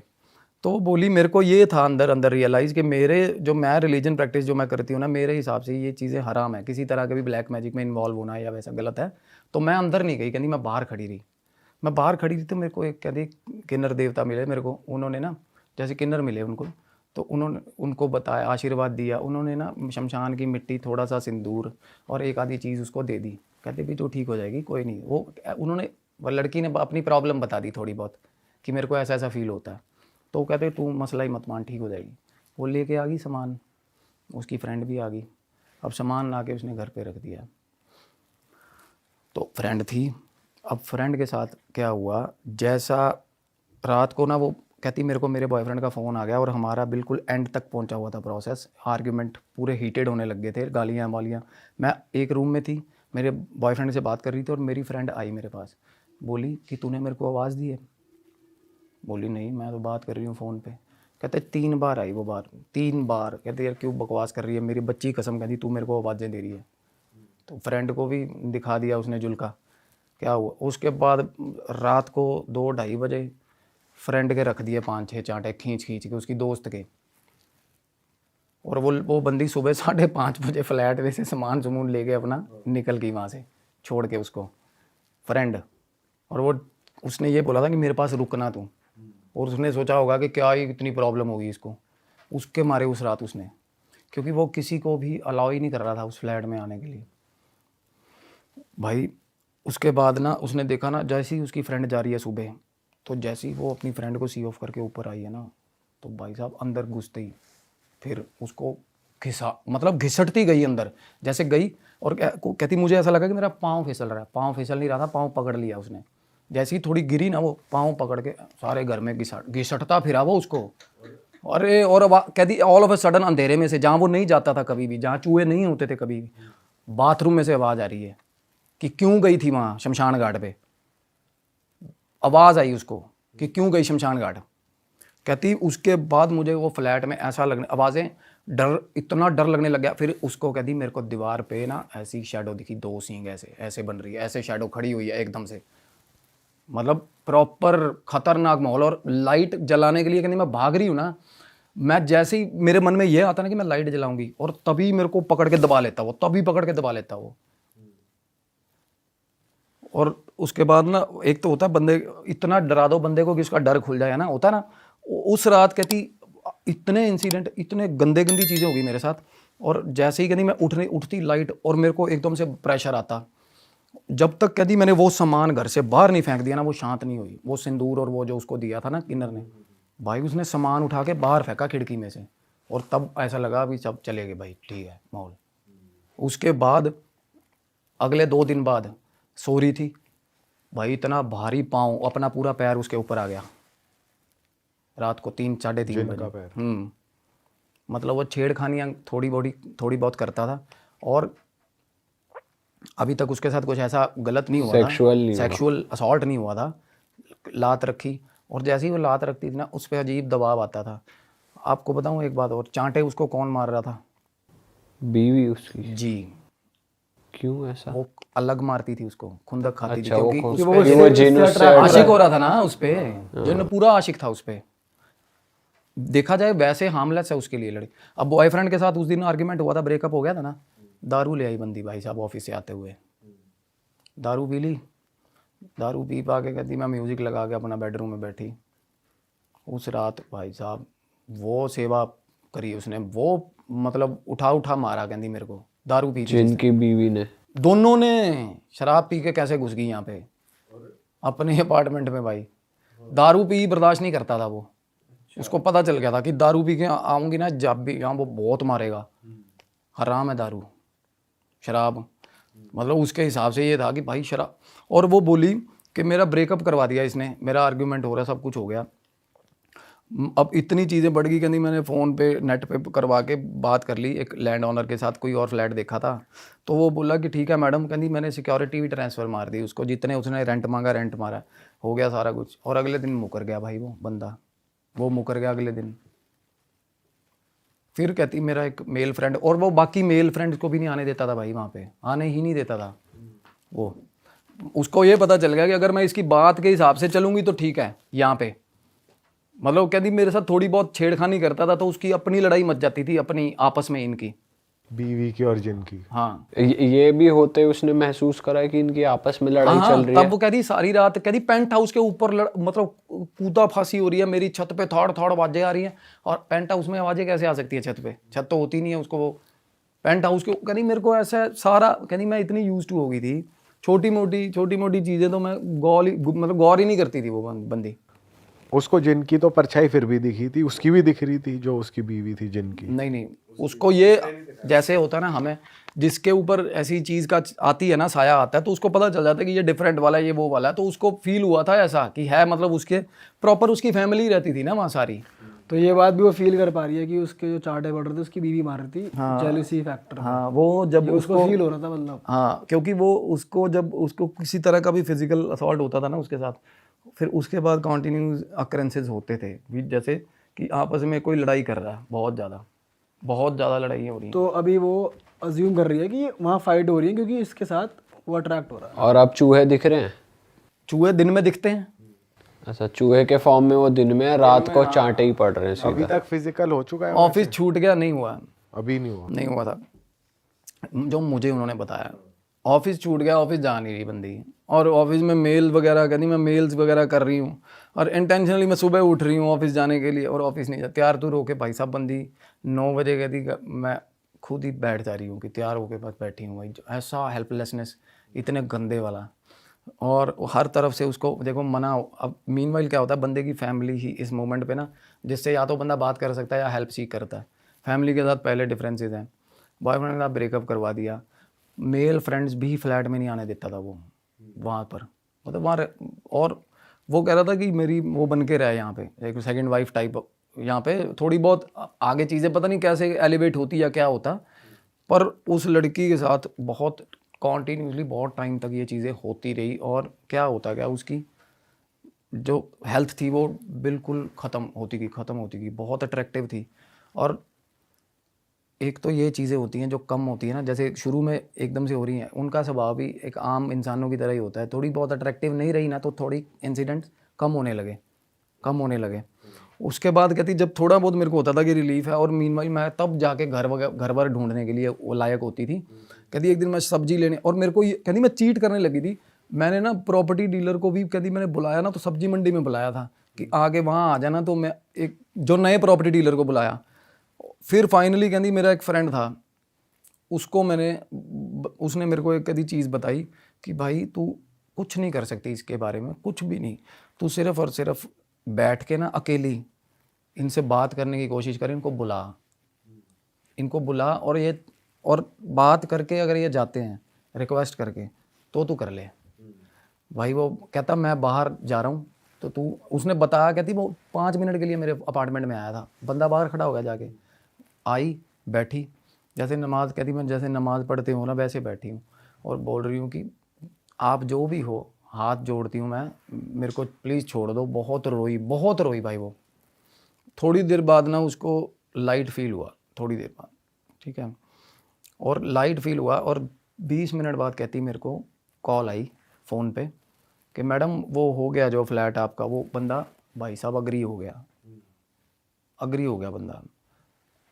Speaker 1: तो वो बोली मेरे को ये था अंदर अंदर रियलाइज़ कि मैं रिलीजन प्रैक्टिस जो मैं करती हूँ ना, मेरे हिसाब से ये चीज़ें हराम है, किसी तरह के भी ब्लैक मैजिक में इन्वॉल्व होना या वैसा गलत है। तो मैं अंदर नहीं गई, कहती मैं बाहर खड़ी रही। तो मेरे को एक कहती किन्नर देवता मिले मेरे को, उन्होंने ना, जैसे किन्नर मिले उनको, तो उन्होंने उनको बताया, आशीर्वाद दिया। उन्होंने ना शमशान की मिट्टी, थोड़ा सा सिंदूर और एक आधी चीज़ उसको दे दी। कहते भी तो ठीक हो जाएगी, कोई नहीं। वो लड़की ने अपनी प्रॉब्लम बता दी थोड़ी बहुत, कि मेरे को ऐसा ऐसा फील होता है। तो वो कहते तू मसला ही मत मान, ठीक हो जाएगी। वो लेके आ गई सामान, उसकी फ्रेंड भी आ गई। अब सामान ला के उसने घर पे रख दिया। तो फ्रेंड थी, अब फ्रेंड के साथ क्या हुआ, जैसा रात को ना, वो कहती मेरे को मेरे बॉयफ्रेंड का फ़ोन आ गया, और हमारा बिल्कुल एंड तक पहुंचा हुआ था प्रोसेस, आर्ग्यूमेंट पूरे हीटेड होने लग गए थे, गालियाँ वालियाँ। मैं एक रूम में थी, मेरे बॉयफ्रेंड से बात कर रही थी, और मेरी फ्रेंड आई मेरे पास, बोली कि तूने मेरे को आवाज़ दी है। बोली नहीं, मैं तो बात कर रही हूँ फ़ोन पे। कहते 3 बार आई वो बात, 3 बार। कहते यार क्यों बकवास कर रही है, मेरी बच्ची कसम, कहती तू मेरे को आवाज़ें दे रही है। तो फ्रेंड को भी दिखा दिया उसने जुल्का। क्या हुआ उसके बाद, रात को 2-2:30 बजे फ्रेंड के रख दिए 5-6 चांटे खींच खींच के, उसकी दोस्त के। और वो बंदी सुबह 5:30 बजे फ्लैट में से सामान सुमून लेके अपना निकल गई वहाँ से, छोड़ के उसको फ्रेंड। और उसने ये बोला था कि मेरे पास रुकना तू, और उसने सोचा होगा कि क्या ही इतनी प्रॉब्लम होगी इसको, उसके मारे उस रात उसने, क्योंकि वो किसी को भी अलाउ ही नहीं कर रहा था उस फ्लैट में आने के लिए भाई। उसके बाद ना उसने देखा ना, जैसे ही उसकी फ्रेंड जा रही है सुबह, तो जैसे ही वो अपनी फ्रेंड को सी ऑफ करके ऊपर आई है ना, तो भाई साहब अंदर घुसते ही फिर उसको घिसटती गई अंदर, जैसे गई। और कहती मुझे ऐसा लगा कि मेरा पाँव फिसल रहा है। पाँव फिसल नहीं रहा था, पाँव पकड़ लिया उसने। जैसे ही थोड़ी गिरी ना, वो पाँव पकड़ के सारे घर में घिसटता फिरा वो उसको। अरे और कहती ऑल ऑफ अ सडन अंधेरे में से, जहाँ वो नहीं जाता था कभी भी, जहाँ चूहे नहीं होते थे कभी भी, बाथरूम में से आवाज़ आ रही है कि क्यों गई थी वहाँ शमशान घाट पे। आवाज़ आई उसको कि क्यों गई शमशान घाट। कहती उसके बाद मुझे वो फ्लैट में ऐसा लगने, आवाज़ें, इतना डर लगने लग गया। फिर उसको कहती मेरे को दीवार पे ना ऐसी शैडो दिखी, 2 सींग ऐसे बन रही है, ऐसे शैडो खड़ी हुई है एकदम से, मतलब प्रॉपर खतरनाक माहौल। और लाइट जलाने के लिए कहती मैं भाग रही हूँ ना, मैं जैसे ही मेरे मन में ये आता ना कि मैं लाइट जलाऊंगी, और तभी मेरे को पकड़ के दबा लेता वो, तभी पकड़ के दबा लेता वो। और उसके बाद ना, एक तो होता है बंदे, इतना डरा दो बंदे को कि उसका डर खुल जाए ना, होता है ना। उस रात कहती इतने इंसिडेंट, इतने गंदी चीज़ें हो गई मेरे साथ। और जैसे ही कहती मैं उठती लाइट, और मेरे को एकदम से प्रेशर आता। जब तक कहती मैंने वो सामान घर से बाहर नहीं फेंक दिया ना, वो शांत नहीं हुई। वो सिंदूर और वो जो उसको दिया था ना किन्नर ने, भाई उसने सामान उठा के बाहर फेंका खिड़की में से, और तब ऐसा लगा अभी सब चले गए भाई, ठीक है माहौल। उसके बाद अगले 2 दिन बाद सो रही थी भाई, इतना भारी पाँव, अपना पूरा पैर उसके ऊपर आ गया रात को 3 साढ़े 3 बजे। मतलब वो छेड़खानियाँ थोड़ी बहुत करता था, और अभी तक उसके साथ कुछ ऐसा गलत नहीं हुआ था, सेक्सुअल असॉल्ट नहीं हुआ था। लात रखी, और जैसे ही वो लात रखती थी ना, उस पर अजीब दबाव आता था। आपको बताऊं एक बात और, चांटे उसको कौन मार रहा था?
Speaker 2: बीवी उसकी।
Speaker 1: जी।
Speaker 2: क्यों ऐसा?
Speaker 1: वो अलग मारती थी उसको, खुंदक खाती थी,
Speaker 2: अच्छा,
Speaker 1: क्योंकि
Speaker 2: वो
Speaker 1: उस पे
Speaker 2: आशिक
Speaker 1: आशिक हो रहा था ना उस पे, जो पूरा आशिक था उस पे। देखा जाए वैसे हार्मलेस है उसके लिए लड़की। अब बॉयफ्रेंड के साथ उस दिन आर्ग्यूमेंट हुआ था, ब्रेकअप हो गया था ना, दारू ले आई बंदी भाई साहब ऑफिस से आते हुए, दारू पी ली, दारू पी पा के कहती मैं म्यूज़िक लगा के अपना बेडरूम में बैठी। उस रात भाई साहब वो सेवा करी उसने, वो मतलब उठा मारा, कहती मेरे को दारू पी।
Speaker 2: जिनकी बीवी ने,
Speaker 1: दोनों ने शराब पी के कैसे घुस गई यहाँ पे अपने अपार्टमेंट में भाई। दारू पी बर्दाश्त नहीं करता था वो, उसको पता चल गया था कि दारू पी के आऊँगी ना जब भी यहाँ, वो बहुत मारेगा, हराम है दारू शराब। मतलब उसके हिसाब से ये था कि भाई शराब। और वो बोली कि मेरा ब्रेकअप करवा दिया इसने, मेरा आर्ग्यूमेंट हो रहा, सब कुछ हो गया, अब इतनी चीज़ें बढ़ गई। कहती मैंने फ़ोन पे नेट पे करवा के बात कर ली एक लैंड ओनर के साथ, कोई और फ्लैट देखा था, तो वो बोला कि ठीक है मैडम, कहती मैंने सिक्योरिटी भी ट्रांसफ़र मार दी उसको, जितने उसने रेंट मांगा रेंट मारा, हो गया सारा कुछ। और अगले दिन मुकर गया भाई वो बंदा, वो मुकर गया अगले दिन। फिर कहती मेरा एक मेल फ्रेंड, और वो बाकी मेल फ्रेंड्स को भी नहीं आने देता था भाई, वहाँ पे आने ही नहीं देता था वो। उसको ये पता चल गया कि अगर मैं इसकी बात के हिसाब से चलूँगी तो ठीक है यहाँ पे। मतलब कहती मेरे साथ थोड़ी बहुत छेड़खानी करता था, तो उसकी अपनी लड़ाई मच जाती थी अपनी आपस में, इनकी
Speaker 3: बीवी की और जिनकी।
Speaker 1: हाँ,
Speaker 2: ये भी होते उसने महसूस करा कि इनकी आपस में लड़ाई चल रही है।
Speaker 1: तब वो कहती सारी रात, कहती पेंट हाउस के ऊपर मतलब कूदा फांसी हो रही है, मेरी छत पे थोड़ आवाजें आ रही हैं। और पेंट हाउस में आवाजें कैसे आ सकती है छत पे, छत तो होती नहीं है उसको, वो पेंट हाउस के। कहती मेरे को ऐसा सारा, कहती मैं इतनी यूज टू हो गई थी, छोटी मोटी चीजें तो मैं गौर ही नहीं करती थी वो बंदी।
Speaker 3: उसको जिनकी तो परछाई फिर भी दिखी थी, उसकी भी दिख रही थी जो उसकी बीवी थी जिनकी।
Speaker 1: नहीं, उसको ये जैसे होता है ना, हमें जिसके ऊपर ऐसी चीज़ का आती है ना, साया आता है, तो उसको पता चल जाता है कि ये डिफरेंट वाला है, ये वो वाला है। तो उसको फील हुआ था ऐसा कि है, मतलब उसके प्रॉपर उसकी फैमिली रहती थी ना वहाँ सारी।
Speaker 4: तो ये बात भी वो फील कर पा रही है कि उसके जो चार्टे पड़ रहे थे उसकी बीवी मार रही थी, जेलसी फैक्टर।
Speaker 1: हाँ, वो जब
Speaker 4: उसको फील हो रहा था मतलब।
Speaker 1: हाँ, क्योंकि वो उसको जब उसको किसी तरह का भी फिजिकल असॉल्ट होता था ना उसके साथ, फिर उसके बाद कंटिन्यूस अकरेंसेस होते थे जैसे कि आपस में कोई लड़ाई कर रहा है, बहुत ज़्यादा लड़ाई हो रही है।
Speaker 4: तो अभी वो अज्यूम कर रही है कि वहाँ फाइट हो रही है क्योंकि इसके साथ वो अट्रैक्ट हो रहा है।
Speaker 2: और अब चूहे दिख रहे हैं?
Speaker 1: चूहे दिन में दिखते हैं।
Speaker 2: अच्छा, चूहे के फॉर्म में वो दिन में, रात को चांटे ही पड़ रहे हैं सीधा।
Speaker 3: अभी तक फिजिकल हो चुका है?
Speaker 1: ऑफिस छूट गया, नहीं हुआ,
Speaker 3: अभी नहीं हुआ
Speaker 1: था जो मुझे उन्होंने बताया। ऑफिस छूट गया, ऑफिस जा नहीं रही बंदी, और ऑफिस में मेल वगैरह कहती मैं मेल्स वगैरह कर रही हूँ, और इंटेंशनली मैं सुबह उठ रही हूँ ऑफिस जाने के लिए, और ऑफिस नहीं जा। तैयार तो होके भाई साहब बंदी 9 बजे कहती मैं खुद ही बैठ जा रही हूँ कि तैयार होके बस बैठी हूँ भाई। ऐसा हेल्पलेसनेस, इतने गंदे वाला, और हर तरफ से उसको देखो मना। अब मीनवाइल क्या होता है, बंदे की फैमिली ही इस मोमेंट पे ना, जिससे या तो बंदा बात कर सकता है या हेल्प सीख करता है। फैमिली के साथ पहले डिफरेंसेस हैं, बॉयफ्रेंड के साथ ब्रेकअप करवा दिया, मेल फ्रेंड्स भी फ्लैट में नहीं आने देता था वो वहाँ पर, मतलब वहाँ। और वो कह रहा था कि मेरी वो बन के रहे यहाँ पे, एक सेकंड वाइफ टाइप यहाँ पे। थोड़ी बहुत आगे चीज़ें पता नहीं कैसे एलिवेट होती या क्या होता, पर उस लड़की के साथ बहुत कॉन्टीन्यूसली बहुत टाइम तक ये चीज़ें होती रही। और क्या होता गया, उसकी जो हेल्थ थी वो बिल्कुल ख़त्म होती गई। बहुत अट्रैक्टिव थी। और एक तो ये चीज़ें होती हैं जो कम होती है ना, जैसे शुरू में एकदम से हो रही हैं, उनका स्वभाव भी एक आम इंसानों की तरह ही होता है। थोड़ी बहुत अट्रैक्टिव नहीं रही ना, तो थोड़ी इंसिडेंट्स कम होने लगे। उसके बाद कहती जब थोड़ा बहुत मेरे को होता था कि रिलीफ है, और मीनवाइल मैं तब जाके घर वर ढूंढने के लिए वो लायक होती थी। कहती एक दिन मैं सब्जी लेने, और मेरे को कहती मैं चीट करने लगी थी। मैंने ना प्रॉपर्टी डीलर को भी कहती मैंने बुलाया ना, तो सब्जी मंडी में बुलाया था कि आगे वहाँ आ जाना, तो मैं एक जो नए प्रॉपर्टी डीलर को बुलाया। फिर फाइनली कहती मेरा एक फ्रेंड था, उसको उसने मेरे को एक कदी चीज़ बताई कि भाई तू कुछ नहीं कर सकती इसके बारे में, कुछ भी नहीं, तू सिर्फ और सिर्फ बैठ के ना अकेली इनसे बात करने की कोशिश कर, इनको बुला और बात करके अगर ये जाते हैं रिक्वेस्ट करके तो तू कर ले। भाई वो कहता मैं बाहर जा रहा हूँ, तो तू, उसने बताया, कहती वो 5 मिनट के लिए मेरे अपार्टमेंट में आया था, बंदा बाहर खड़ा हो गया, जाके आई बैठी, जैसे नमाज, कहती मैं जैसे नमाज पढ़ती हूँ ना वैसे बैठी हूँ, और बोल रही हूँ कि आप जो भी हो, हाथ जोड़ती हूँ मैं, मेरे को प्लीज़ छोड़ दो। बहुत रोई भाई वो। थोड़ी देर बाद ना उसको लाइट फील हुआ, थोड़ी देर बाद, ठीक है, और लाइट फील हुआ, और 20 मिनट बाद कहती मेरे को कॉल आई फ़ोन पे कि मैडम वो हो गया जो फ्लैट आपका, वो बंदा भाई साहब अग्री हो गया बंदा।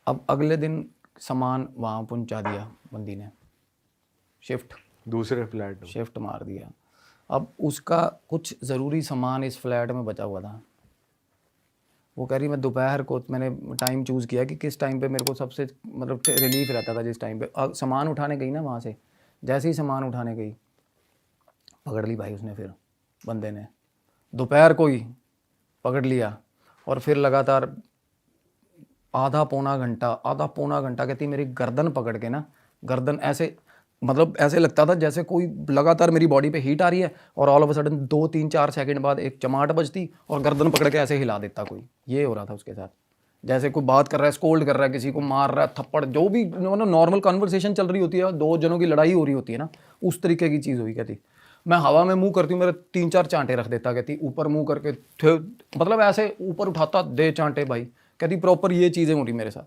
Speaker 1: अब अगले दिन सामान वहाँ पहुँचा दिया बंदी ने,
Speaker 3: दूसरे फ्लैट
Speaker 1: शिफ्ट मार दिया। अब उसका कुछ ज़रूरी सामान इस फ्लैट में बचा हुआ था। वो कह रही मैं दोपहर को, मैंने टाइम चूज़ किया कि किस टाइम पे मेरे को सबसे मतलब रिलीफ रहता था, जिस टाइम पे सामान उठाने गई ना वहाँ से, जैसे ही सामान उठाने गई पकड़ ली भाई उसने, फिर बंदे ने दोपहर को ही पकड़ लिया, और फिर लगातार आधा पौना घंटा कहती मेरी गर्दन पकड़ के ना, गर्दन ऐसे, मतलब ऐसे लगता था जैसे कोई लगातार मेरी बॉडी पे हीट आ रही है, और all of a sudden 2-3-4 second बाद एक चमाट बजती और गर्दन पकड़ के ऐसे हिला देता कोई। ये हो रहा था उसके साथ, जैसे कोई बात कर रहा है, स्कोल्ड कर रहा है, किसी को मार रहा है, थप्पड़, जो भी नॉर्मल कन्वर्सेशन चल रही होती है, 2 जनों की लड़ाई हो रही होती है ना, उस तरीके की चीज़ हुई। कहती मैं हवा में मुंह करती हूँ, मेरे 3-4 चांटे रख देता, कहती ऊपर मुंह करके मतलब ऐसे ऊपर उठाता, दे चांटे भाई। कहती प्रॉपर ये चीज़ें हो रही मेरे साथ।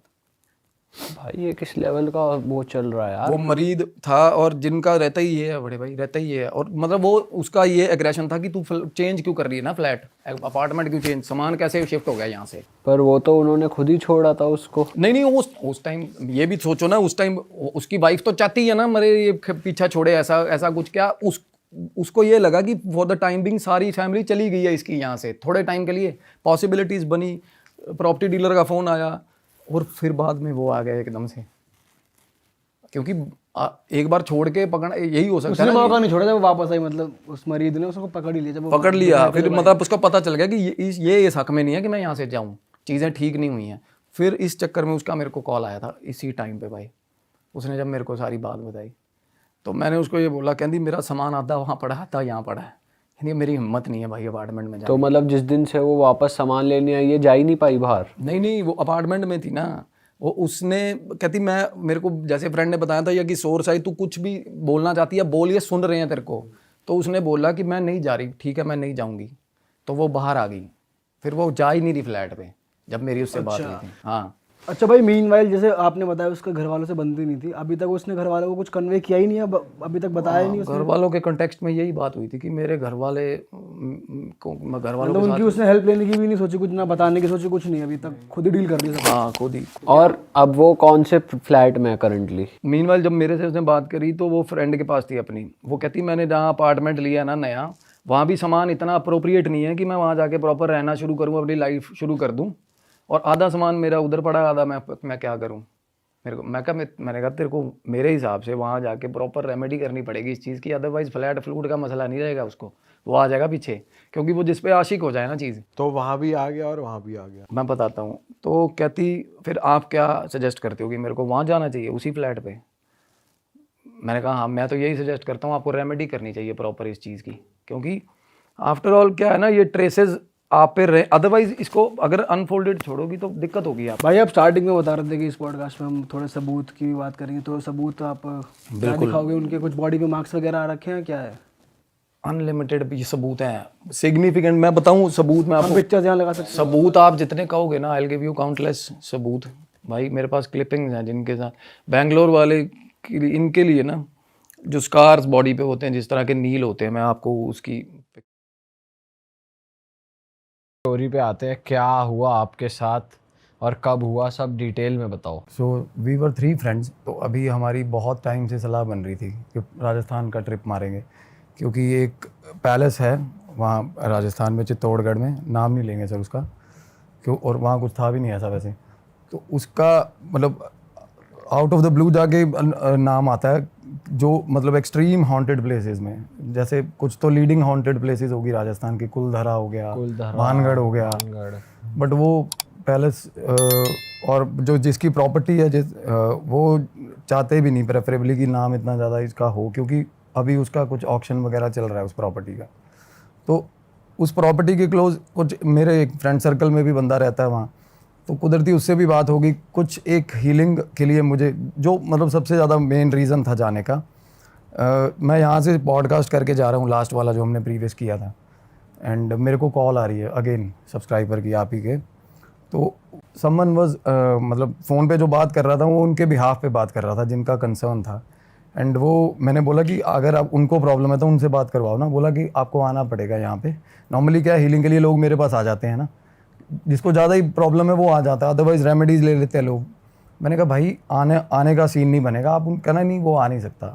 Speaker 2: भाई ये किस लेवल का वो चल रहा है यार।
Speaker 1: वो मरीद था, और जिनका रहता ही ये है बड़े भाई, रहता ही ये है। और मतलब वो उसका ये एग्रेशन था कि तू चेंज क्यों कर रही है ना, फ्लैट अपार्टमेंट क्यों चेंज, सामान कैसे शिफ्ट हो गया यहाँ से।
Speaker 2: पर वो तो उन्होंने खुद ही छोड़ा था उसको।
Speaker 1: नहीं उस टाइम ये भी सोचो ना, उस टाइम उसकी वाइफ तो चाहती है ना मेरे ये पीछा छोड़े, ऐसा कुछ, क्या उसको ये लगा कि फॉर द टाइम बिंग सारी फैमिली चली गई है इसकी यहाँ से, थोड़े टाइम के लिए पॉसिबिलिटीज़ बनी, प्रॉपर्टी डीलर का फ़ोन आया, और फिर बाद में वो आ गया एकदम से। क्योंकि एक बार छोड़ के पकड़ना यही हो सकता है
Speaker 4: उसने
Speaker 1: ना,
Speaker 4: मौका नहीं छोड़ा, जब वो वापस आई, मतलब उस मरीज ने उसको पकड़ ही लिया, जब वो
Speaker 1: पकड़ लिया, फिर मतलब उसको पता चल गया कि ये इस हक में नहीं है कि मैं यहाँ से जाऊँ, चीज़ें ठीक नहीं हुई हैं। फिर इस चक्कर में उसका मेरे को कॉल आया था इसी टाइम पे भाई, उसने जब मेरे को सारी बात बताई, तो मैंने उसको ये बोला, कहती मेरा सामान आधा वहाँ पड़ा है, आधा यहाँ पड़ा है, कहती मेरी हिम्मत नहीं है भाई अपार्टमेंट में जाने।
Speaker 2: तो मतलब जिस दिन से वो वापस सामान लेने आई, ये जा ही नहीं पाई बाहर।
Speaker 1: नहीं वो अपार्टमेंट में थी ना, वो उसने कहती मेरे को जैसे फ्रेंड ने बताया था या कि सोर्स आई, तू कुछ भी बोलना चाहती है बोल, ये सुन रहे हैं तेरे को। तो उसने बोला कि मैं नहीं जा रही, ठीक है मैं नहीं जाऊंगी, तो वो बाहर आ गई। फिर वो जा ही नहीं रही फ्लैट पे जब मेरी उससे बात हुई थी। हाँ
Speaker 4: अच्छा भाई, मीनवाइल जैसे आपने बताया उसके घर वालों से बनती नहीं थी, अभी तक उसने घर वालों को कुछ कन्वे किया ही नहीं है, अभी तक बताया ही नहीं उसने।
Speaker 1: घर वालों के कॉन्टेक्स्ट में यही बात हुई थी कि मेरे घर वाले को, घर वालों
Speaker 4: मतलब
Speaker 1: के
Speaker 4: उनकी उसने हेल्प लेने की भी नहीं सोची, कुछ ना बताने की सोची, कुछ नहीं, अभी तक खुद ही डील कर रही है सब।
Speaker 1: हाँ खुद ही।
Speaker 2: और अब वो कौन से फ्लैट में है करंटली?
Speaker 1: मीनवाइल जब मेरे से उसने बात करी तो वो फ्रेंड के पास थी अपनी, वो कहती मैंने जहाँ अपार्टमेंट लिया ना नया, वहाँ भी सामान इतना अप्रोप्रिएट नहीं है कि मैं वहाँ जाके प्रॉपर रहना शुरू करूँ, अपनी लाइफ शुरू कर दूँ, और आधा सामान मेरा उधर पड़ा, आधा मैं क्या करूँ। मेरे को मैंने कहा तेरे को मेरे हिसाब से वहाँ जाके प्रॉपर रेमेडी करनी पड़ेगी इस चीज़ की, अदरवाइज़ फ्लैट फ्लूट का मसला नहीं रहेगा, उसको वो आ जाएगा पीछे, क्योंकि वो जिस पे आशिक हो जाए ना चीज़।
Speaker 3: तो वहाँ भी आ गया और वहाँ भी आ गया।
Speaker 1: मैं बताता हूँ। तो कहती फिर आप क्या सजेस्ट करते हो कि मेरे को वहाँ जाना चाहिए उसी फ्लैट पे? मैंने कहा हाँ मैं तो यही सजेस्ट करता हूँ, आपको रेमेडी करनी चाहिए प्रॉपर इस चीज़ की, क्योंकि आफ्टर ऑल क्या है ना, ये ट्रेसेस आप पे रहे, अदरवाइज इसको अगर अनफोल्डेड छोड़ोगी तो दिक्कत होगी आप।
Speaker 4: भाई आप स्टार्टिंग में बता रहे थे कि इस पॉडकास्ट में हम थोड़े सबूत की भी बात करेंगे, तो सबूत आप क्या दिखाओगे? उनके कुछ बॉडी पे मार्क्स वगैरह आ रखे हैं, क्या है?
Speaker 1: अनलिमिटेड भी सबूत हैं, सिग्निफिकेंट। मैं बताऊं सबूत में आपको,
Speaker 4: पिक्चर्स यहाँ लगा सकते हैं।
Speaker 1: सबूत आप जितने कहोगे ना, I will give you countless सबूत। भाई मेरे पास क्लिपिंग्स हैं जिनके साथ बेंगलोर वाले इनके लिए ना, जो स्कार्स बॉडी पे होते हैं, जिस तरह के नील होते हैं, मैं आपको उसकी
Speaker 2: स्टोरी पे आते हैं, क्या हुआ आपके साथ और कब हुआ, सब डिटेल में बताओ।
Speaker 1: So we were 3 friends. तो अभी हमारी बहुत टाइम से सलाह बन रही थी कि राजस्थान का ट्रिप मारेंगे, क्योंकि एक पैलेस है वहाँ राजस्थान में, चित्तौड़गढ़ में, नाम नहीं लेंगे सर उसका, क्यों, और वहाँ कुछ था भी नहीं ऐसा वैसे। तो उसका मतलब आउट ऑफ द ब्लू जाके नाम आता है, जो मतलब एक्सट्रीम हॉन्टेड प्लेसेस में, जैसे कुछ तो लीडिंग हॉन्टेड प्लेसेस होगी राजस्थान की, कुलधरा हो गया, भानगढ़ हो गया, बट वो पैलेस और जो जिसकी प्रॉपर्टी है वो चाहते भी नहीं प्रेफरेबली कि नाम इतना ज़्यादा इसका हो, क्योंकि अभी उसका कुछ ऑक्शन वगैरह चल रहा है उस प्रॉपर्टी का। तो उस प्रॉपर्टी के क्लोज कुछ मेरे एक फ्रेंड सर्कल में भी बंदा रहता है वहाँ, तो कुदरती उससे भी बात होगी कुछ एक हीलिंग के लिए। मुझे जो मतलब सबसे ज़्यादा मेन रीज़न था जाने का, मैं यहाँ से पॉडकास्ट करके जा रहा हूँ, लास्ट वाला जो हमने प्रीवियस किया था, एंड मेरे को कॉल आ रही है अगेन सब्सक्राइबर की, आप ही के। तो समवन वाज मतलब फ़ोन पे जो बात कर रहा था वो उनके बिहाफ पे बात कर रहा था जिनका कंसर्न था, एंड वो मैंने बोला कि अगर आप उनको प्रॉब्लम है तो उनसे बात करवाओ ना। बोला कि आपको आना पड़ेगा यहाँ पे। नॉर्मली क्या हीलिंग के लिए लोग मेरे पास आ जाते हैं ना, जिसको ज़्यादा ही प्रॉब्लम है वो आ जाता है, अदरवाइज़ रेमेडीज़ ले लेते हैं लोग। मैंने कहा भाई आने का सीन नहीं बनेगा, आप कहना नहीं वो आ नहीं सकता।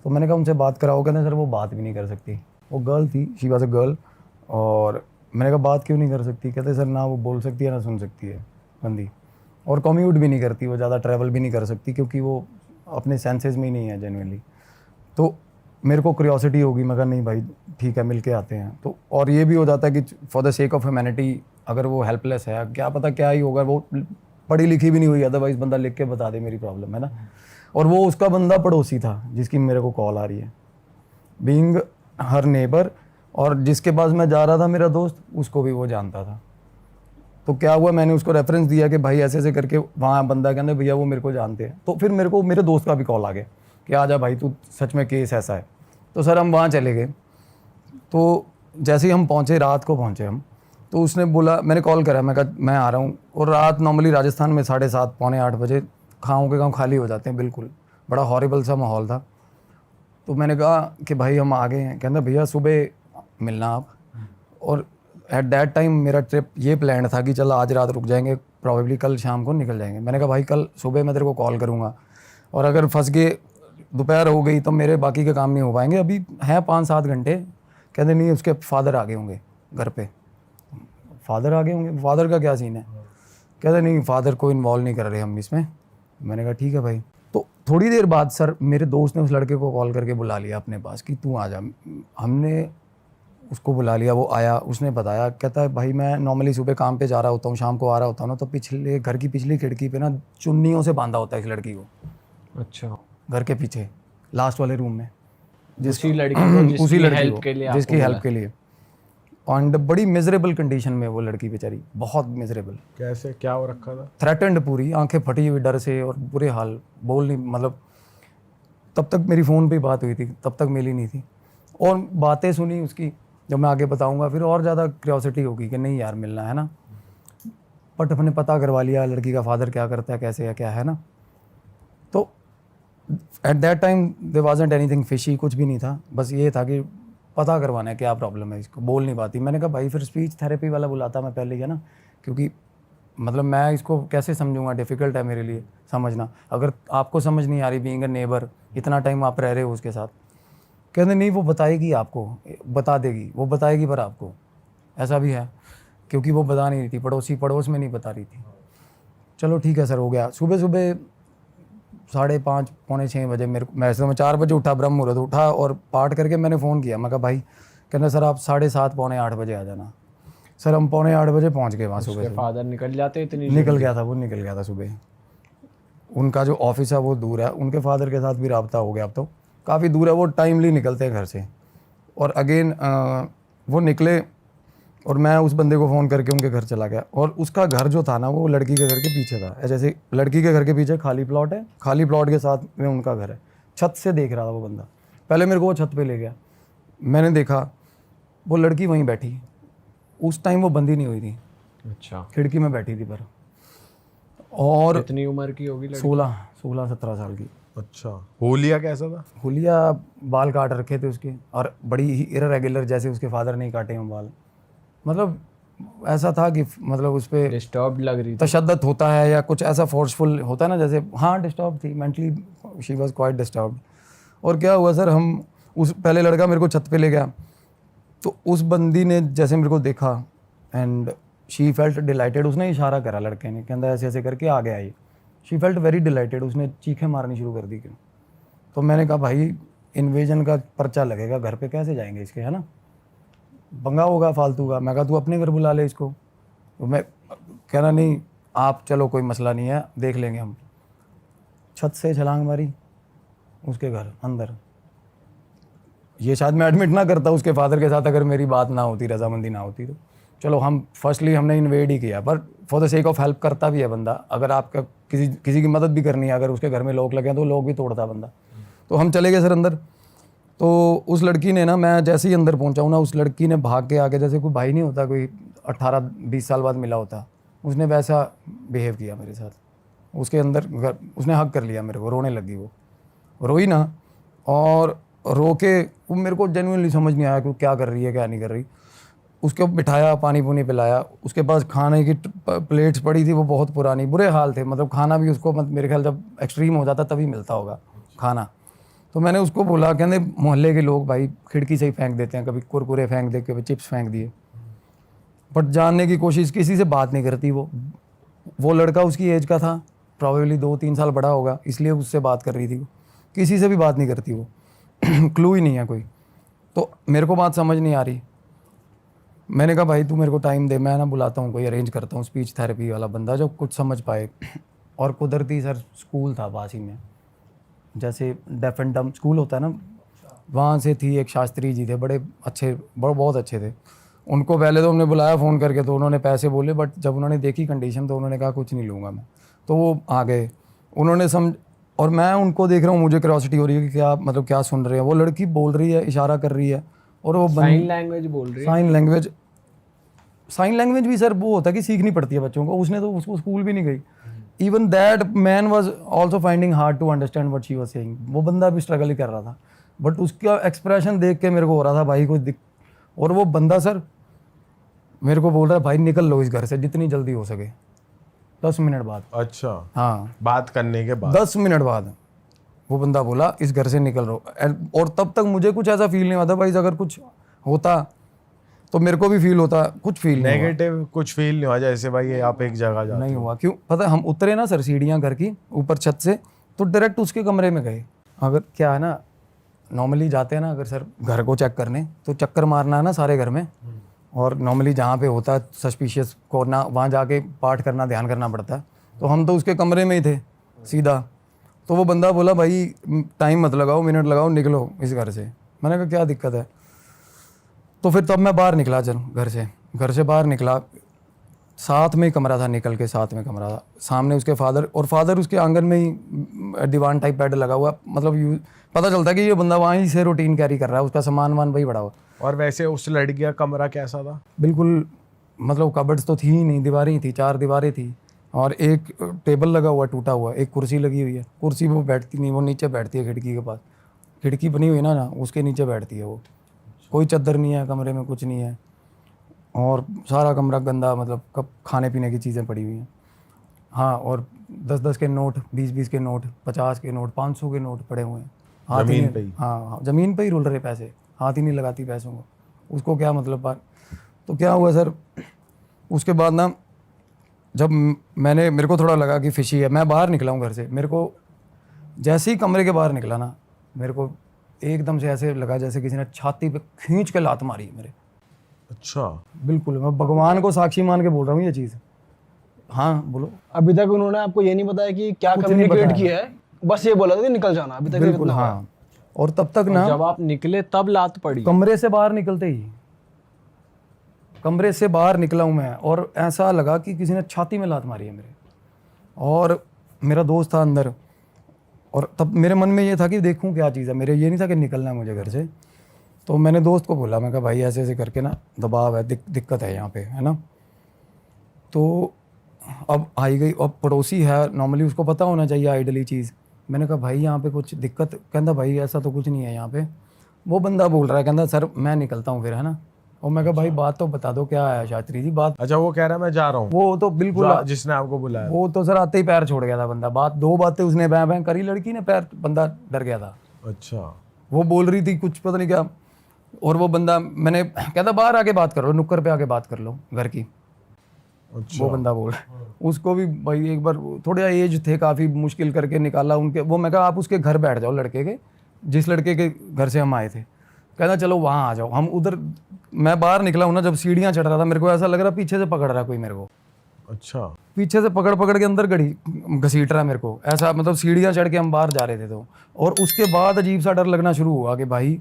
Speaker 1: तो मैंने कहा उनसे बात कराओ, कहते सर वो बात भी नहीं कर सकती। वो गर्ल थी, शी वाज अ गर्ल। और मैंने कहा बात क्यों नहीं कर सकती? कहते सर ना वो बोल सकती है ना सुन सकती है बंदी, और कम्यूट भी नहीं करती, वो ज़्यादा ट्रैवल भी नहीं कर सकती क्योंकि वो अपने सेंसेस में ही नहीं है जेन्युइनली। तो मेरे को क्यूरियोसिटी होगी, मैं कहा नहीं भाई ठीक है मिल के आते हैं। तो और ये भी हो जाता है कि for the sake of humanity, अगर वो हेल्पलेस है, क्या पता क्या ही होगा, वो पढ़ी लिखी भी नहीं हुई, अदरवाइज बंदा लिख के बता दे मेरी प्रॉब्लम है ना। और वो उसका बंदा पड़ोसी था जिसकी मेरे को कॉल आ रही है, बीइंग हर नेबर, और जिसके पास मैं जा रहा था मेरा दोस्त, उसको भी वो जानता था। तो क्या हुआ, मैंने उसको रेफरेंस दिया कि भाई ऐसे ऐसे करके वहाँ बंदा कहने भैया वो मेरे को जानते हैं। तो फिर मेरे को मेरे दोस्त का भी कॉल आ गया कि आजा भाई तू, सच में केस ऐसा है। तो सर हम वहाँ चले गए। तो जैसे ही हम पहुँचे, रात को पहुँचे हम, तो उसने बोला, मैंने कॉल करा, मैं कहा मैं आ रहा हूँ। और रात नॉर्मली राजस्थान में 7:30 पौने 8 बजे गाँव के गाँव खाली हो जाते हैं बिल्कुल, बड़ा हॉरिबल सा माहौल था। तो मैंने कहा कि भाई हम आ गए हैं। कहना भैया सुबह मिलना आप। और एट दैट टाइम मेरा ट्रिप ये प्लान था कि चल आज रात रुक जाएंगे, प्रॉबेबली कल शाम को निकल जाएंगे। मैंने कहा भाई कल सुबह मैं तेरे को कॉल करूँगा, और अगर फंस गए दोपहर हो गई तो मेरे बाकी के काम नहीं हो पाएंगे, अभी हैं 5-7 घंटे। कहते नहीं उसके फादर आ गए होंगे घर पे। फादर आ गए होंगे, फादर का क्या सीन है? कहते नहीं फादर को इन्वॉल्व नहीं कर रहे हम इसमें। मैंने कहा ठीक है भाई। तो थोड़ी देर बाद सर मेरे दोस्त ने उस लड़के को कॉल करके बुला लिया अपने पास कि तू आ जा। हमने उसको बुला लिया, वो आया, उसने बताया, कहता है भाई मैं नॉर्मली सुबह काम पे जा रहा होता हूँ, शाम को आ रहा होता हूँ ना, तो पिछले घर की पिछली खिड़की पे ना चुन्नियों से बांधा होता है इस लड़की को।
Speaker 2: अच्छा।
Speaker 1: घर के पीछे लास्ट वाले रूम में,
Speaker 2: उसी लड़की को
Speaker 1: उसी लड़की
Speaker 2: हेल्प
Speaker 1: को,
Speaker 2: के लिए
Speaker 1: जिसकी हेल्प के लिए। एंड बड़ी मिजरेबल कंडीशन में वो लड़की बेचारी, बहुत मिजरेबल।
Speaker 3: कैसे, क्या हो रखा था?
Speaker 1: थ्रेटेंड, पूरी आंखें फटी हुई डर से, और बुरे हाल, बोल नहीं, मतलब तब तक मेरी फ़ोन पे बात हुई थी, तब तक मिली नहीं थी। और बातें सुनी उसकी, जब मैं आगे बताऊंगा फिर और ज़्यादा क्यूरियोसिटी होगी कि नहीं यार मिलना है ना। बट अपने पता करवा लिया लड़की का फादर क्या करता है, कैसे है, क्या है ना। तो at that time there wasn't anything fishy, कुछ भी नहीं था, बस ये था कि पता करवाना है क्या प्रॉब्लम है इसको। बोल नहीं पाती। मैंने कहा भाई फिर स्पीच थेरेपी वाला बुलाता मैं पहले ही, है ना, क्योंकि मतलब मैं इसको कैसे समझूंगा, डिफ़िकल्ट है मेरे लिए समझना। अगर आपको समझ नहीं आ रही, बीइंग अ नेबर, इतना टाइम आप रह रहे हो उसके साथ। कहते नहीं वो बताएगी आपको, बता देगी, वो बताएगी पर आपको। ऐसा भी है, क्योंकि वो बता नहीं रही थी, पड़ोस में नहीं बता रही थी। चलो ठीक है सर, हो गया। सुबह 5:30 पौने 6 बजे मेरे को, वैसे तो मैं 4 बजे उठा, ब्रह्म मुहूर्त उठा, और पाठ करके मैंने फ़ोन किया। मैं कहा भाई, कहना सर आप 7:30 पौने 8 बजे आ जाना। सर हम पौने 8 बजे पहुँच गए वहाँ सुबह।
Speaker 2: फादर निकल जाते इतनी
Speaker 1: निकल गया था, वो निकल गया था सुबह। उनका जो ऑफिस है वो दूर है, उनके फादर के साथ भी रब्ता हो गया, अब तो काफ़ी दूर है, वो टाइमली निकलते हैं घर से। और अगेन वो निकले, और मैं उस बंदे को फ़ोन करके उनके घर चला गया। और उसका घर जो था ना, वो लड़की के घर के पीछे था। जैसे लड़की के घर के पीछे खाली प्लॉट है, खाली प्लॉट के साथ में उनका घर है। छत से देख रहा था वो बंदा। पहले मेरे को वो छत पे ले गया, मैंने देखा वो लड़की वहीं बैठी। उस टाइम वो बंदी नहीं हुई थी।
Speaker 2: अच्छा।
Speaker 1: खिड़की में बैठी थी पर। और
Speaker 2: कितनी उम्र की होगी लड़की?
Speaker 1: 16-17 साल की।
Speaker 3: अच्छा। होलिया कैसा था?
Speaker 1: हुलिया बाल काट रखे थे उसके, और बड़ी ही इररेगुलर, जैसे उसके फादर नहीं काटे हों बाल। मतलब ऐसा था कि मतलब उस पर
Speaker 2: डिस्टर्ब लग रही थी।
Speaker 1: तशद्दुद होता है या कुछ ऐसा फोर्सफुल होता है ना, जैसे हाँ डिस्टर्ब थी mentally, she was quite disturbed. और क्या हुआ सर, हम उस पहले लड़का मेरे को छत पे ले गया, तो उस बंदी ने जैसे मेरे को देखा एंड शी फेल्ट डिलाइटेड, उसने इशारा करा लड़के ने, कहता ऐसे ऐसे करके आ गया ये। शी फेल्ट वेरी डिलाइटेड, उसने चीखें मारनी शुरू कर दी। तो मैंने कहा भाई इन्वेजन का पर्चा लगेगा, घर पे कैसे जाएंगे इसके, है ना, पंगा होगा फालतू का। मैं कहा तू अपने घर बुला ले इसको। तो मैं कह रहा नहीं आप चलो कोई मसला नहीं है, देख लेंगे हम। छत से छलांग मारी उसके घर अंदर। ये शायद मैं एडमिट ना करता उसके फादर के साथ अगर मेरी बात ना होती, रजामंदी ना होती। तो चलो हम फर्स्टली हमने इन्वेड ही किया, पर for the sake of help करता भी है बंदा। अगर आपका किसी की मदद भी करनी है, अगर उसके घर में लोग लगे हैं तो लोग भी तोड़ता बंदा। तो हम चले गए सर अंदर। तो उस लड़की ने ना, मैं जैसे ही अंदर पहुंचा हूँ ना, उस लड़की ने भाग के आके, जैसे कोई भाई नहीं होता, कोई 18-20 साल बाद मिला होता, उसने वैसा बिहेव किया मेरे साथ। उसके अंदर उसने हक कर लिया मेरे को, रोने लगी वो, रोई ना, और रो के वो मेरे को जेन्युइनली समझ नहीं आया कि वो क्या कर रही है क्या नहीं कर रही। उसको बिठाया, पानी पुनी पिलाया, उसके पास खाने की प्लेट्स पड़ी थी, वो बहुत पुरानी, बुरे हाल थे, मतलब खाना भी उसको मेरे ख्याल जब एक्सट्रीम हो जाता तभी मिलता होगा खाना। तो मैंने उसको बोला, कहते मोहल्ले के लोग भाई खिड़की से ही फेंक देते हैं, कभी कुरकुरे फेंक दे, कभी चिप्स फेंक दिए, बट जानने की कोशिश, किसी से बात नहीं करती वो लड़का उसकी एज का था, प्रॉबेबली 2-3 साल बड़ा होगा, इसलिए उससे बात कर रही थी वो, किसी से भी बात नहीं करती वो क्लू ही नहीं है कोई। तो मेरे को बात समझ नहीं आ रही। मैंने कहा भाई तू मेरे को टाइम दे, मैं ना बुलाता हूँ, कोई अरेंज करता हूँ स्पीच थेरेपी वाला बंदा जो कुछ समझ पाए। और कुदरती सर स्कूल था पास ही में, जैसे डेफ एंड डम स्कूल होता है ना, वहाँ से थी एक शास्त्री जी थे, बड़े अच्छे, बहुत अच्छे थे। उनको पहले तो हमने बुलाया फ़ोन करके, तो उन्होंने पैसे बोले, बट जब उन्होंने देखी कंडीशन तो उन्होंने कहा कुछ नहीं लूँगा मैं। तो वो आ गए, उन्होंने और मैं उनको देख रहा हूँ, मुझे क्यूरियोसिटी हो रही है कि क्या मतलब क्या सुन रहे हैं। वो लड़की बोल रही है, इशारा कर रही है, और वो
Speaker 2: साइन लैंग्वेज बोल रही है।
Speaker 1: साइन लैंग्वेज भी सर वो होता है कि सीखनी पड़ती है बच्चों को, उसने तो उसको स्कूल भी नहीं गई। Even that man was also finding hard to understand what she was saying. वो बंदा भी स्ट्रगल ही कर रहा था, बट उसका एक्सप्रेशन देख के मेरे को हो रहा था भाई कोई और वो बंदा सर मेरे को बोल रहा है भाई निकल लो इस घर से जितनी जल्दी हो सके। 10 मिनट बाद,
Speaker 3: अच्छा,
Speaker 1: हाँ
Speaker 3: बात करने के बाद
Speaker 1: 10 मिनट बाद वो बंदा बोला इस घर से निकल रहो। और तब तक मुझे कुछ ऐसा फील नहीं होता भाई, अगर कुछ होता तो मेरे को भी फील होता, कुछ फील नहीं हुआ।
Speaker 3: नेगेटिव कुछ फील नहीं हुआ जैसे भाई आप एक जगह जाते
Speaker 1: नहीं हुआ। क्यों पता है, हम उतरे ना सर सीढ़ियाँ घर की ऊपर छत से, तो डायरेक्ट उसके कमरे में गए। अगर क्या है ना, नॉर्मली जाते हैं ना अगर सर घर को चेक करने, तो चक्कर मारना है ना सारे घर में, और नॉर्मली जहाँ पे होता है सस्पिशियस कोर्ना, वहाँ जाके पाठ करना, ध्यान करना पड़ता है। तो हम तो उसके कमरे में ही थे सीधा। तो वो बंदा बोला भाई टाइम मत लगाओ, मिनट लगाओ, निकलो इस घर से। मैंने कहा क्या दिक्कत है। तो फिर तब मैं बाहर निकला, चल घर से बाहर निकला, साथ में ही कमरा था, निकल के साथ में कमरा था, सामने उसके फादर उसके आंगन में ही दीवान टाइप बेड लगा हुआ, मतलब पता चलता है कि ये बंदा वहीं से रूटीन कैरी कर रहा है, उसका सामान वान वही बड़ा हुआ।
Speaker 3: और वैसे उस लड़की का कमरा कैसा था?
Speaker 1: बिल्कुल मतलब कबर्ड्स तो थी ही नहीं, दीवारें ही थी, 4 दीवारें थी, और एक टेबल लगा हुआ टूटा हुआ, एक कुर्सी लगी हुई है। कुर्सी वो बैठती नहीं, वो नीचे बैठती है खिड़की के पास, खिड़की बनी हुई है ना उसके नीचे बैठती है वो। कोई चादर नहीं है कमरे में, कुछ नहीं है, और सारा कमरा गंदा, मतलब कब खाने पीने की चीज़ें पड़ी हुई हैं। हाँ, और 10-10 के नोट, 20-20 के नोट, 50 के नोट, 500 के नोट पड़े हुए हैं
Speaker 3: जमीन पे ही।
Speaker 1: हाँ ज़मीन पे ही रुल रहे पैसे, हाथ ही नहीं लगाती पैसों को, उसको क्या मतलब बात। तो क्या हुआ सर, उसके बाद ना जब मेरे को थोड़ा लगा कि फिशी है, मैं बाहर निकला हूँ घर से, मेरे को जैसे ही कमरे के बाहर निकला ना, मेरे को एकदम से ऐसे लगा जैसे किसी ने छाती पे खींच के लात मारी मेरे।
Speaker 3: अच्छा,
Speaker 1: बिल्कुल, मैं भगवान को साक्षी मान के बोल रहा हूँ ये चीज़। हाँ बोलो।
Speaker 4: अभी तक उन्होंने आपको ये नहीं बताया कि क्या
Speaker 1: कुछ नहीं
Speaker 4: कम्युनिकेट
Speaker 1: बताया।
Speaker 4: किया है, बस ये बोला था कि निकल जाना, अभी तक
Speaker 1: बिल्कुल
Speaker 4: इतना
Speaker 1: हाँ। और तब तक ना
Speaker 2: जब आप निकले तब लात पड़ी?
Speaker 1: कमरे से बाहर निकलते ही, कमरे से बाहर निकला हूँ मैं, और ऐसा लगा कि किसी ने छाती में लात मारी है मेरे। और मेरा दोस्त था अंदर, और तब मेरे मन में ये था कि देखूं क्या चीज़ है, मेरे ये नहीं था कि निकलना है मुझे घर से। तो मैंने दोस्त को बोला, मैं कहा भाई ऐसे ऐसे करके ना दबाव है, दिक्कत है यहाँ पे, है ना। तो अब आई गई, अब पड़ोसी है, नॉर्मली उसको पता होना चाहिए आइडली चीज़। मैंने कहा भाई यहाँ पे कुछ दिक्कत, कहता भाई ऐसा तो कुछ नहीं है यहाँ पे। वो बंदा बोल रहा है, कहता सर मैं निकलता हूँ फिर, है ना, और मैं कहा भाई बात तो बता दो क्या है शास्त्री जी बात।
Speaker 3: अच्छा वो कह रहा है मैं जा रहा हूँ,
Speaker 1: वो तो बिल्कुल
Speaker 3: जिसने आपको बुलाया।
Speaker 1: वो तो सर आते ही पैर छोड़ गया था बंदा। बात 2 बातें उसने बैं बैं करी लड़की ने, पैर बंदा डर गया था।
Speaker 3: अच्छा
Speaker 1: वो बोल रही थी कुछ पता नहीं क्या, और वो बंदा मैंने कहता बाहर आके बात करो, नुक्कड़ पे आके बात कर लो घर की।
Speaker 3: अच्छा
Speaker 1: वो बंदा बोल उसको भी भाई एक बार थोड़ा एज थे काफ़ी, मुश्किल करके निकाला उनके वो। मैं कहा आप उसके घर बैठ जाओ, लड़के के जिस लड़के के घर से हम आए थे। कहना चलो वहाँ आ जाओ। हम उधर, मैं बाहर निकला हूँ ना, जब सीढ़ियाँ चढ़ रहा था मेरे को ऐसा लग रहा पीछे से पकड़ रहा कोई मेरे को,
Speaker 3: अच्छा
Speaker 1: पीछे से पकड़ पकड़ के अंदर घसीट रहा मेरे को ऐसा, मतलब सीढ़ियाँ चढ़ के हम बाहर जा रहे थे तो। और उसके बाद अजीब सा डर लगना शुरू हुआ कि भाई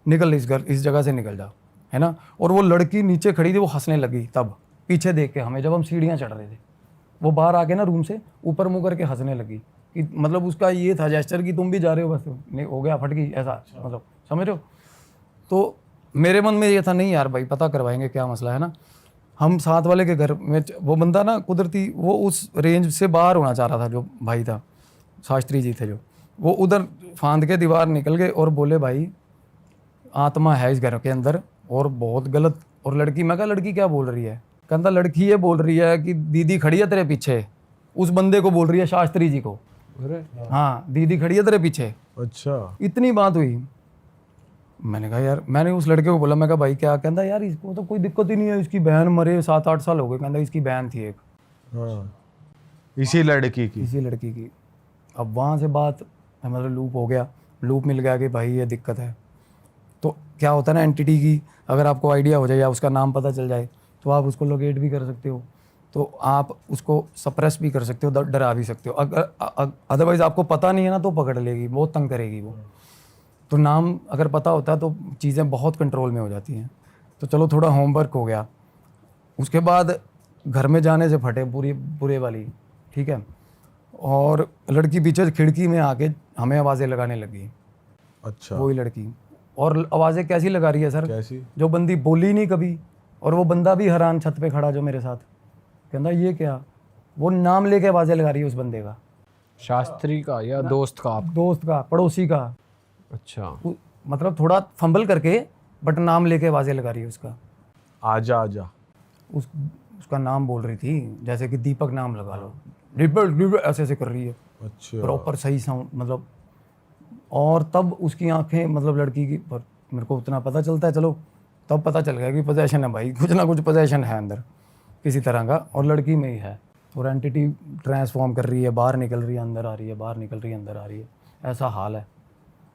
Speaker 1: निकल इस जगह से निकल जा, है ना। और वो लड़की नीचे खड़ी थी, वो हंसने लगी तब पीछे देख के हमें, जब हम सीढ़ियाँ चढ़ रहे थे। वो बाहर आके ना रूम से ऊपर मुँह करके हंसने लगी कि मतलब उसका ये था जेस्चर कि तुम भी जा रहे हो, बस नहीं हो गया फट गई ऐसा, मतलब समझ रहे हो। तो मेरे मन में ये था नहीं यार भाई पता करवाएंगे क्या मसला है ना। हम साथ वाले के घर में, वो बंदा ना कुदरती वो उस रेंज से बाहर होना चाह रहा था, जो भाई था शास्त्री जी थे जो, वो उधर फांद के दीवार निकल गए और बोले भाई आत्मा है इस घर के अंदर और बहुत गलत। और लड़की, मैं कहा लड़की क्या बोल रही है? कहता लड़की ये बोल रही है कि दीदी खड़ी है तेरे पीछे। उस बंदे को बोल रही है, शास्त्री जी को।
Speaker 3: अरे
Speaker 1: हाँ दीदी खड़ी है तेरे पीछे।
Speaker 3: अच्छा
Speaker 1: इतनी बात हुई। मैंने कहा यार, मैंने उस लड़के को बोला, मैं कहा भाई क्या? कहता यार इसको तो कोई दिक्कत ही नहीं है, इसकी बहन मरे 7-8 साल हो गए। कहता इसकी बहन थी एक,
Speaker 3: हाँ इसी लड़की की।
Speaker 1: इसी लड़की की। अब वहाँ से बात मतलब लूप हो गया, लूप मिल गया कि भाई ये दिक्कत है। तो क्या होता है ना, एंटिटी की अगर आपको आइडिया हो जाए या उसका नाम पता चल जाए तो आप उसको लोकेट भी कर सकते हो, तो आप उसको सप्रेस भी कर सकते हो, डरा भी सकते हो। अगर अदरवाइज आपको पता नहीं है ना तो पकड़ लेगी, बहुत तंग करेगी वो। तो नाम अगर पता होता है तो चीज़ें बहुत कंट्रोल में हो जाती हैं। तो चलो थोड़ा होमवर्क हो गया। उसके बाद घर में जाने से फटे पूरी बुरे वाली, ठीक है। और लड़की पीछे खिड़की में आके हमें आवाज़ें लगाने लगी।
Speaker 3: अच्छा
Speaker 1: वही लड़की। और आवाज़ें कैसी लगा रही है सर?
Speaker 3: कैसी?
Speaker 1: जो बंदी बोली नहीं कभी, और वो बंदा भी हैरान छत पे खड़ा जो मेरे साथ, कहता ये क्या? वो नाम लेके आवाज़ें लगा रही है उस बंदे का,
Speaker 2: शास्त्री का या दोस्त का? आप
Speaker 1: दोस्त का, पड़ोसी का।
Speaker 2: अच्छा
Speaker 1: मतलब थोड़ा फंबल करके बट नाम लेके आवाज़ें लगा रही है उसका।
Speaker 3: आजा आजा
Speaker 1: उसका नाम बोल रही थी, जैसे कि दीपक नाम लगा लो, दीपक ऐसे ऐसे कर रही है
Speaker 3: अच्छा
Speaker 1: प्रॉपर सही साउंड मतलब। और तब उसकी आंखें मतलब लड़की की, पर मेरे को उतना पता चलता है, चलो तब पता चल गया कि पोजेशन है भाई, कुछ ना कुछ पोजेशन है अंदर किसी तरह का, और लड़की में ही है। और एंटिटी ट्रांसफॉर्म कर रही है, बाहर निकल रही है, अंदर आ रही है, बाहर निकल रही है, अंदर आ रही है, ऐसा हाल है।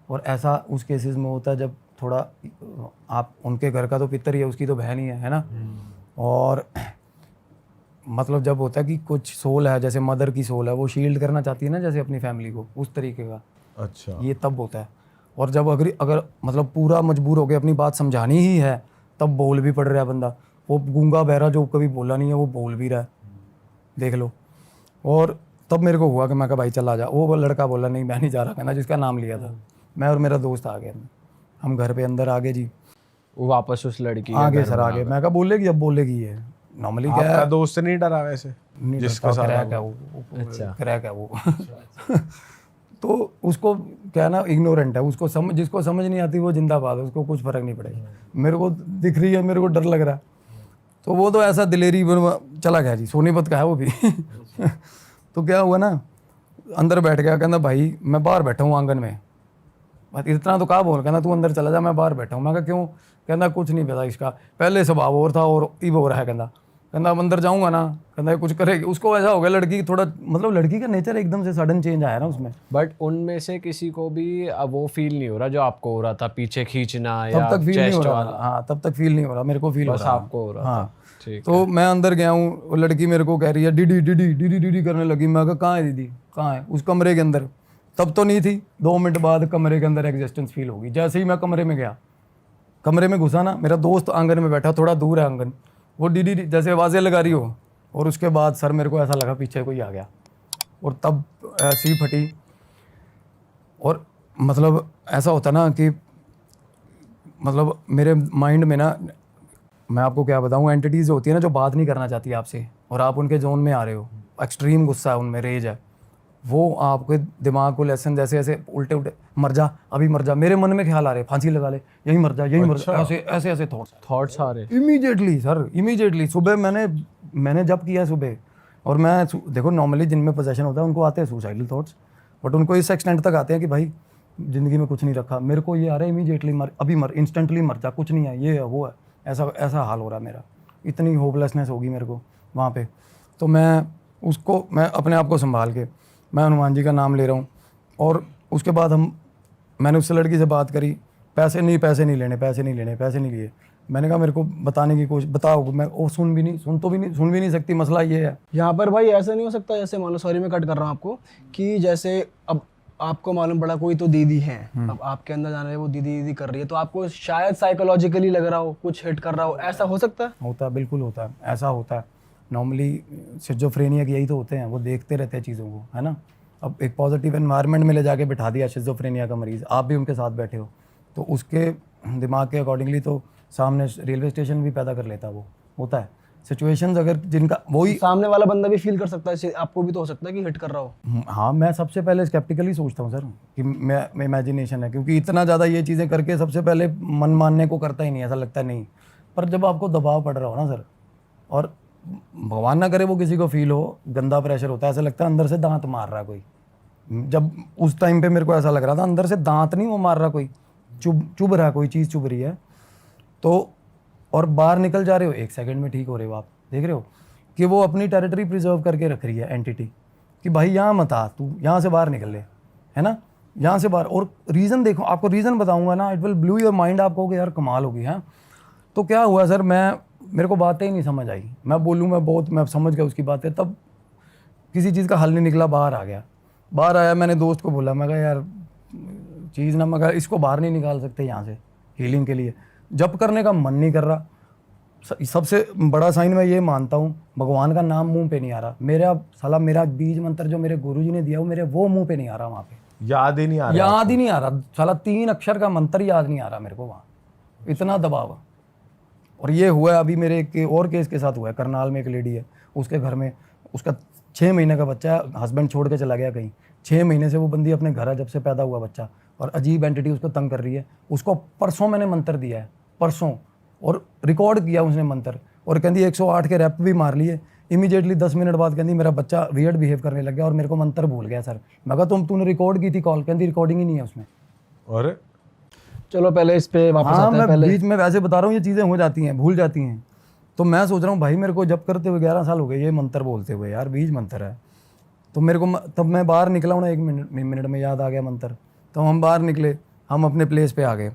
Speaker 1: और ऐसा उस केसेस में होता है जब थोड़ा आप उनके घर का तो पितर ही है, उसकी तो बहन ही है ना। और मतलब जब होता है कि कुछ सोल है, जैसे मदर की सोल है, वो शील्ड करना चाहती है ना जैसे अपनी फैमिली को, उस तरीके का
Speaker 3: अच्छा
Speaker 1: ये तब होता है। और जब अगर मतलब पूरा मजबूर हो के अपनी बात समझानी ही है तब बोल भी पड़ रहा है बंदा। वो गूंगा बहरा जो कभी बोला नहीं है वो बोल भी रहा है, देख लो। और तब मेरे को हुआ कि मैं कहा भाई चला जा। वो लड़का बोला नहीं मैं नहीं जा रहा, कहना जिसका नाम लिया था। मैं और मेरा दोस्त आ गए, हम घर पे अंदर आ गए जी।
Speaker 2: वो वापस उस लड़की
Speaker 1: आगे सर आगे, मैं कहा बोलेगी, अब बोलेगी ये नॉर्मली क्या
Speaker 3: आपका
Speaker 1: है,
Speaker 3: दोस्त नहीं डरा वैसे?
Speaker 1: नहीं
Speaker 3: जिसके
Speaker 1: डरता,
Speaker 3: साथ
Speaker 1: क्रैक है
Speaker 3: हुआ।
Speaker 1: वो,
Speaker 2: अच्छा।
Speaker 1: क्रैक है वो। तो उसको क्या ना, इग्नोरेंट है, उसको जिसको समझ नहीं आती वो जिंदाबाद है, उसको कुछ फर्क नहीं पड़ेगा। मेरे को दिख रही है, मेरे को डर लग रहा है, तो वो तो ऐसा दिलेरी चला गया जी, सोनीपत का है वो भी। तो क्या हुआ ना, अंदर बैठ गया, कहना भाई मैं बाहर बैठा हूँ आंगन में। बस इतना तो कहा बोल, कहना तू अंदर चला जा, मैं बाहर बैठा हूँ। मैं कहा क्यों? कहना कुछ नहीं पता, इसका पहले स्वभाव और था और इब हो रहा है। कहना अब अंदर जाऊँगा ना, कहना कुछ करेगी। उसको ऐसा हो गया, लड़की थोड़ा मतलब लड़की का नेचर एकदम से सडन चेंज आया ना उसमें।
Speaker 2: बट उनमें से किसी को भी अब वो फील नहीं हो रहा जो आपको हो रहा था, पीछे खींचना या
Speaker 1: तब तक फील नहीं हो
Speaker 2: चेस्ट
Speaker 1: रहा
Speaker 2: वाला?
Speaker 1: था। हाँ तब तक फील नहीं हो रहा, मेरे को फील हो
Speaker 2: बस
Speaker 1: रहा
Speaker 2: आपको हो रहा
Speaker 1: हाँ।
Speaker 2: था। ठीक।
Speaker 1: तो मैं अंदर गया हूँ, वो लड़की मेरे को कह रही है डीडी डीडी डीडी डीडी करने लगी। मैं कहा कहाँ है दीदी, कहाँ है? उस कमरे के अंदर। तब तो नहीं थी, 2 मिनट बाद कमरे के अंदर एग्जिस्टेंस फील होगी। जैसे ही मैं कमरे में गया, कमरे में घुसा ना, मेरा दोस्त आंगन में बैठा, थोड़ा दूर है आंगन, वो डीडी जैसे आवाज़ें लगा रही हो। और उसके बाद सर मेरे को ऐसा लगा पीछे कोई आ गया, और तब ऐसी फटी। और मतलब ऐसा होता ना कि मतलब मेरे माइंड में ना, मैं आपको क्या बताऊँ, एंटिटीज़ होती है ना जो बात नहीं करना चाहती आपसे, और आप उनके जोन में आ रहे हो, एक्सट्रीम गुस्सा है उनमें, रेज है, वो आपके दिमाग को लेसन जैसे ऐसे उल्टे उल्टे, मर जा अभी मर जा, मेरे मन में ख्याल आ रहे फांसी लगा ले, यही मर जा यही मर जा, ऐसे ऐसे ऐसे
Speaker 2: थॉट्स आ रहे।
Speaker 1: इमीडिएटली सर, इमीडिएटली सुबह मैंने जब किया सुबह, और मैं देखो नॉर्मली जिनमें पोजेशन होता है उनको आते हैं सुसाइडल थॉट्स, बट उनको इस एक्सटेंट तक आते हैं कि भाई ज़िंदगी में कुछ नहीं रखा, मेरे को ये आ रहा है इमीडिएटली मर, अभी मर, इंस्टेंटली मर जा, कुछ नहीं है, ये है वो है, ऐसा ऐसा हाल हो रहा है मेरा, इतनी होपलेसनेस होगी मेरे को वहाँ पे। तो मैं अपने आप को संभाल के मैं हनुमान जी का नाम ले रहा हूँ, और उसके बाद मैंने उससे लड़की से बात करी, पैसे नहीं लिए। मैंने कहा मेरे को बताने की कोशिश, बताओ, मैं वो सुन भी नहीं सकती, मसला ये है।
Speaker 4: यहाँ पर भाई ऐसा नहीं हो सकता, जैसे मान लो, सॉरी मैं कट कर रहा हूँ आपको, कि जैसे अब आपको मालूम पड़ा कोई तो दीदी है, अब आपके अंदर जाना है, वो दीदी कर रही है, तो आपको शायद साइकोलॉजिकली लग रहा हो, कुछ हिट कर रहा हो, ऐसा हो सकता है?
Speaker 1: होता है, बिल्कुल होता है, ऐसा होता है। नॉर्मली शिज़ोफ्रेनिया के यही तो होते हैं, वो देखते रहते हैं चीज़ों को, है ना। अब एक पॉजिटिव एनवायरनमेंट में ले जाके बिठा दिया शिज़ोफ्रेनिया का मरीज़, आप भी उनके साथ बैठे हो, तो उसके दिमाग के अकॉर्डिंगली तो सामने रेलवे स्टेशन भी पैदा कर लेता है, वो होता है सिचुएशंस, अगर जिनका वही
Speaker 4: सामने वाला बंदा भी फील कर सकता है, आपको भी तो हो सकता है कि हिट कर रहा हो।
Speaker 1: हाँ, मैं सबसे पहले स्केप्टिकली सोचता हूँ सर कि मैं इमेजिनेशन है, क्योंकि इतना ज़्यादा ये चीज़ें करके सबसे पहले मन मानने को करता ही नहीं, ऐसा लगता नहीं। पर जब आपको दबाव पड़ रहा हो ना सर, और भगवान ना करे वो किसी को फील हो, गंदा प्रेशर होता है, ऐसा लगता है अंदर से दांत मार रहा है कोई। जब उस टाइम पे मेरे को ऐसा लग रहा था, अंदर से दांत नहीं वो मार रहा कोई, चुभ रहा है, कोई चीज़ चुभ रही है, तो और बाहर निकल जा रहे हो, 1 सेकंड में ठीक हो रहे हो, आप देख रहे हो कि वो अपनी टेरिटरी प्रिजर्व करके रख रही है एंटिटी, कि भाई यहाँ मत आ, तू यहाँ से बाहर निकल ले, है ना, यहाँ से बाहर। और रीज़न देखो, आपको रीज़न बताऊंगा ना, it will blue your mind, आप कहोगे यार कमाल होगी। हाँ, तो क्या हुआ सर, मेरे को बातें ही नहीं समझ आई, मैं समझ गया उसकी बातें, तब किसी चीज़ का हल नहीं निकला, बाहर आया, मैंने दोस्त को बोला, मैं कहा यार चीज़ ना, मैं इसको बाहर नहीं निकाल सकते यहाँ से हीलिंग के लिए, जब करने का मन नहीं कर रहा। सबसे बड़ा साइन मैं ये मानता हूँ, भगवान का नाम मुंह पे नहीं आ रहा मेरा बीज मंत्र जो मेरे गुरुजी ने दिया वो मुंह पे नहीं आ रहा, वहाँ पे
Speaker 3: याद ही नहीं आ रहा
Speaker 1: साला 3 अक्षर का मंत्र याद नहीं आ रहा मेरे को, वहाँ इतना दबाव। और ये हुआ अभी मेरे एक और केस के साथ हुआ है, करनाल में एक लेडी है, उसके घर में उसका 6 महीने का बच्चा है, हस्बैंड छोड़ के चला गया कहीं, 6 महीने से वो बंदी अपने घर है, जब से पैदा हुआ बच्चा, और अजीब एंटिटी उसको तंग कर रही है। उसको परसों मैंने मंत्र दिया है, परसों, और रिकॉर्ड किया उसने मंत्र, और कहती 108 के रैप भी मार लिए। इमीडिएटली 10 मिनट बाद कहती मेरा बच्चा वियर्ड बिहेव करने लग गया और मेरे को मंत्र भूल गया सर। मैं कहा तूने रिकॉर्ड की थी कॉल, कहती रिकॉर्डिंग ही नहीं है उसमें।
Speaker 3: और
Speaker 4: चलो पहले इस पे वापस आते हैं।
Speaker 1: मैं बीच में वैसे बता रहा हूँ, ये चीज़ें हो जाती हैं, भूल जाती हैं। तो मैं सोच रहा हूँ भाई मेरे को जब करते हुए 11 साल हो गए ये मंत्र बोलते हुए, यार बीज मंत्र है। तो मेरे को तब मैं बाहर निकला हूँ ना, 1 मिनट में याद आ गया मंत्र। तो हम बाहर निकले, हम अपने प्लेस पे आ गए।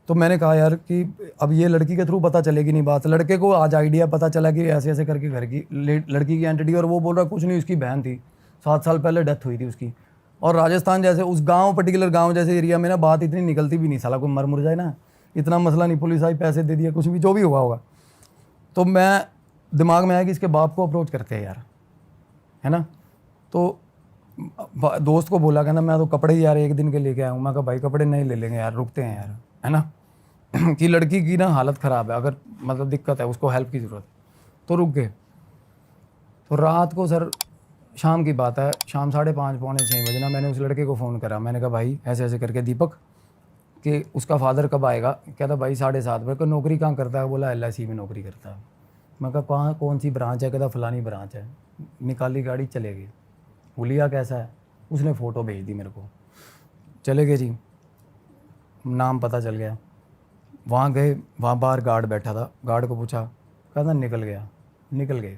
Speaker 1: तो मैंने कहा यार कि अब ये लड़की के थ्रू पता चलेगी नहीं बात। लड़के को आज आइडिया पता चला कि ऐसे ऐसे करके घर की लड़की की एंटिटी, और वो बोल रहा कुछ नहीं, उसकी बहन थी, 7 साल पहले डेथ हुई थी उसकी। और राजस्थान जैसे उस गांव, पर्टिकुलर गांव जैसे एरिया में ना बात इतनी निकलती भी नहीं, साला कोई मर मुर जाए ना, इतना मसला नहीं, पुलिस आई पैसे दे दिया, कुछ भी जो भी हुआ होगा। तो मैं दिमाग में आया कि इसके बाप को अप्रोच करते हैं यार, है ना। तो दोस्त को बोला, कहना मैं तो कपड़े ही यार 1 दिन के लेके आया हूँ। मैं कहा भाई कपड़े नहीं ले लेंगे यार, रुकते हैं यार, है ना कि लड़की की ना हालत ख़राब है, अगर मतलब दिक्कत है, उसको हेल्प की ज़रूरत। तो रुक गए। तो रात को सर, शाम की बात है, शाम 5:30 पौने 6 बजे ना, मैंने उस लड़के को फ़ोन करा। मैंने कहा भाई ऐसे ऐसे करके दीपक, कि उसका फादर कब आएगा। कहता भाई 7:30 बजे। नौकरी कहाँ करता है। बोला LIC में नौकरी करता है। मैं कहा कहाँ, कौन सी ब्रांच है। कहता फलानी ब्रांच है। निकाली गाड़ी, चले गए। हुलिया कैसा है, उसने फ़ोटो भेज दी मेरे को, चले गए जी, नाम पता चल गया। वहाँ गए, वहाँ बाहर गार्ड बैठा था, गार्ड को पूछा, कहता निकल गए।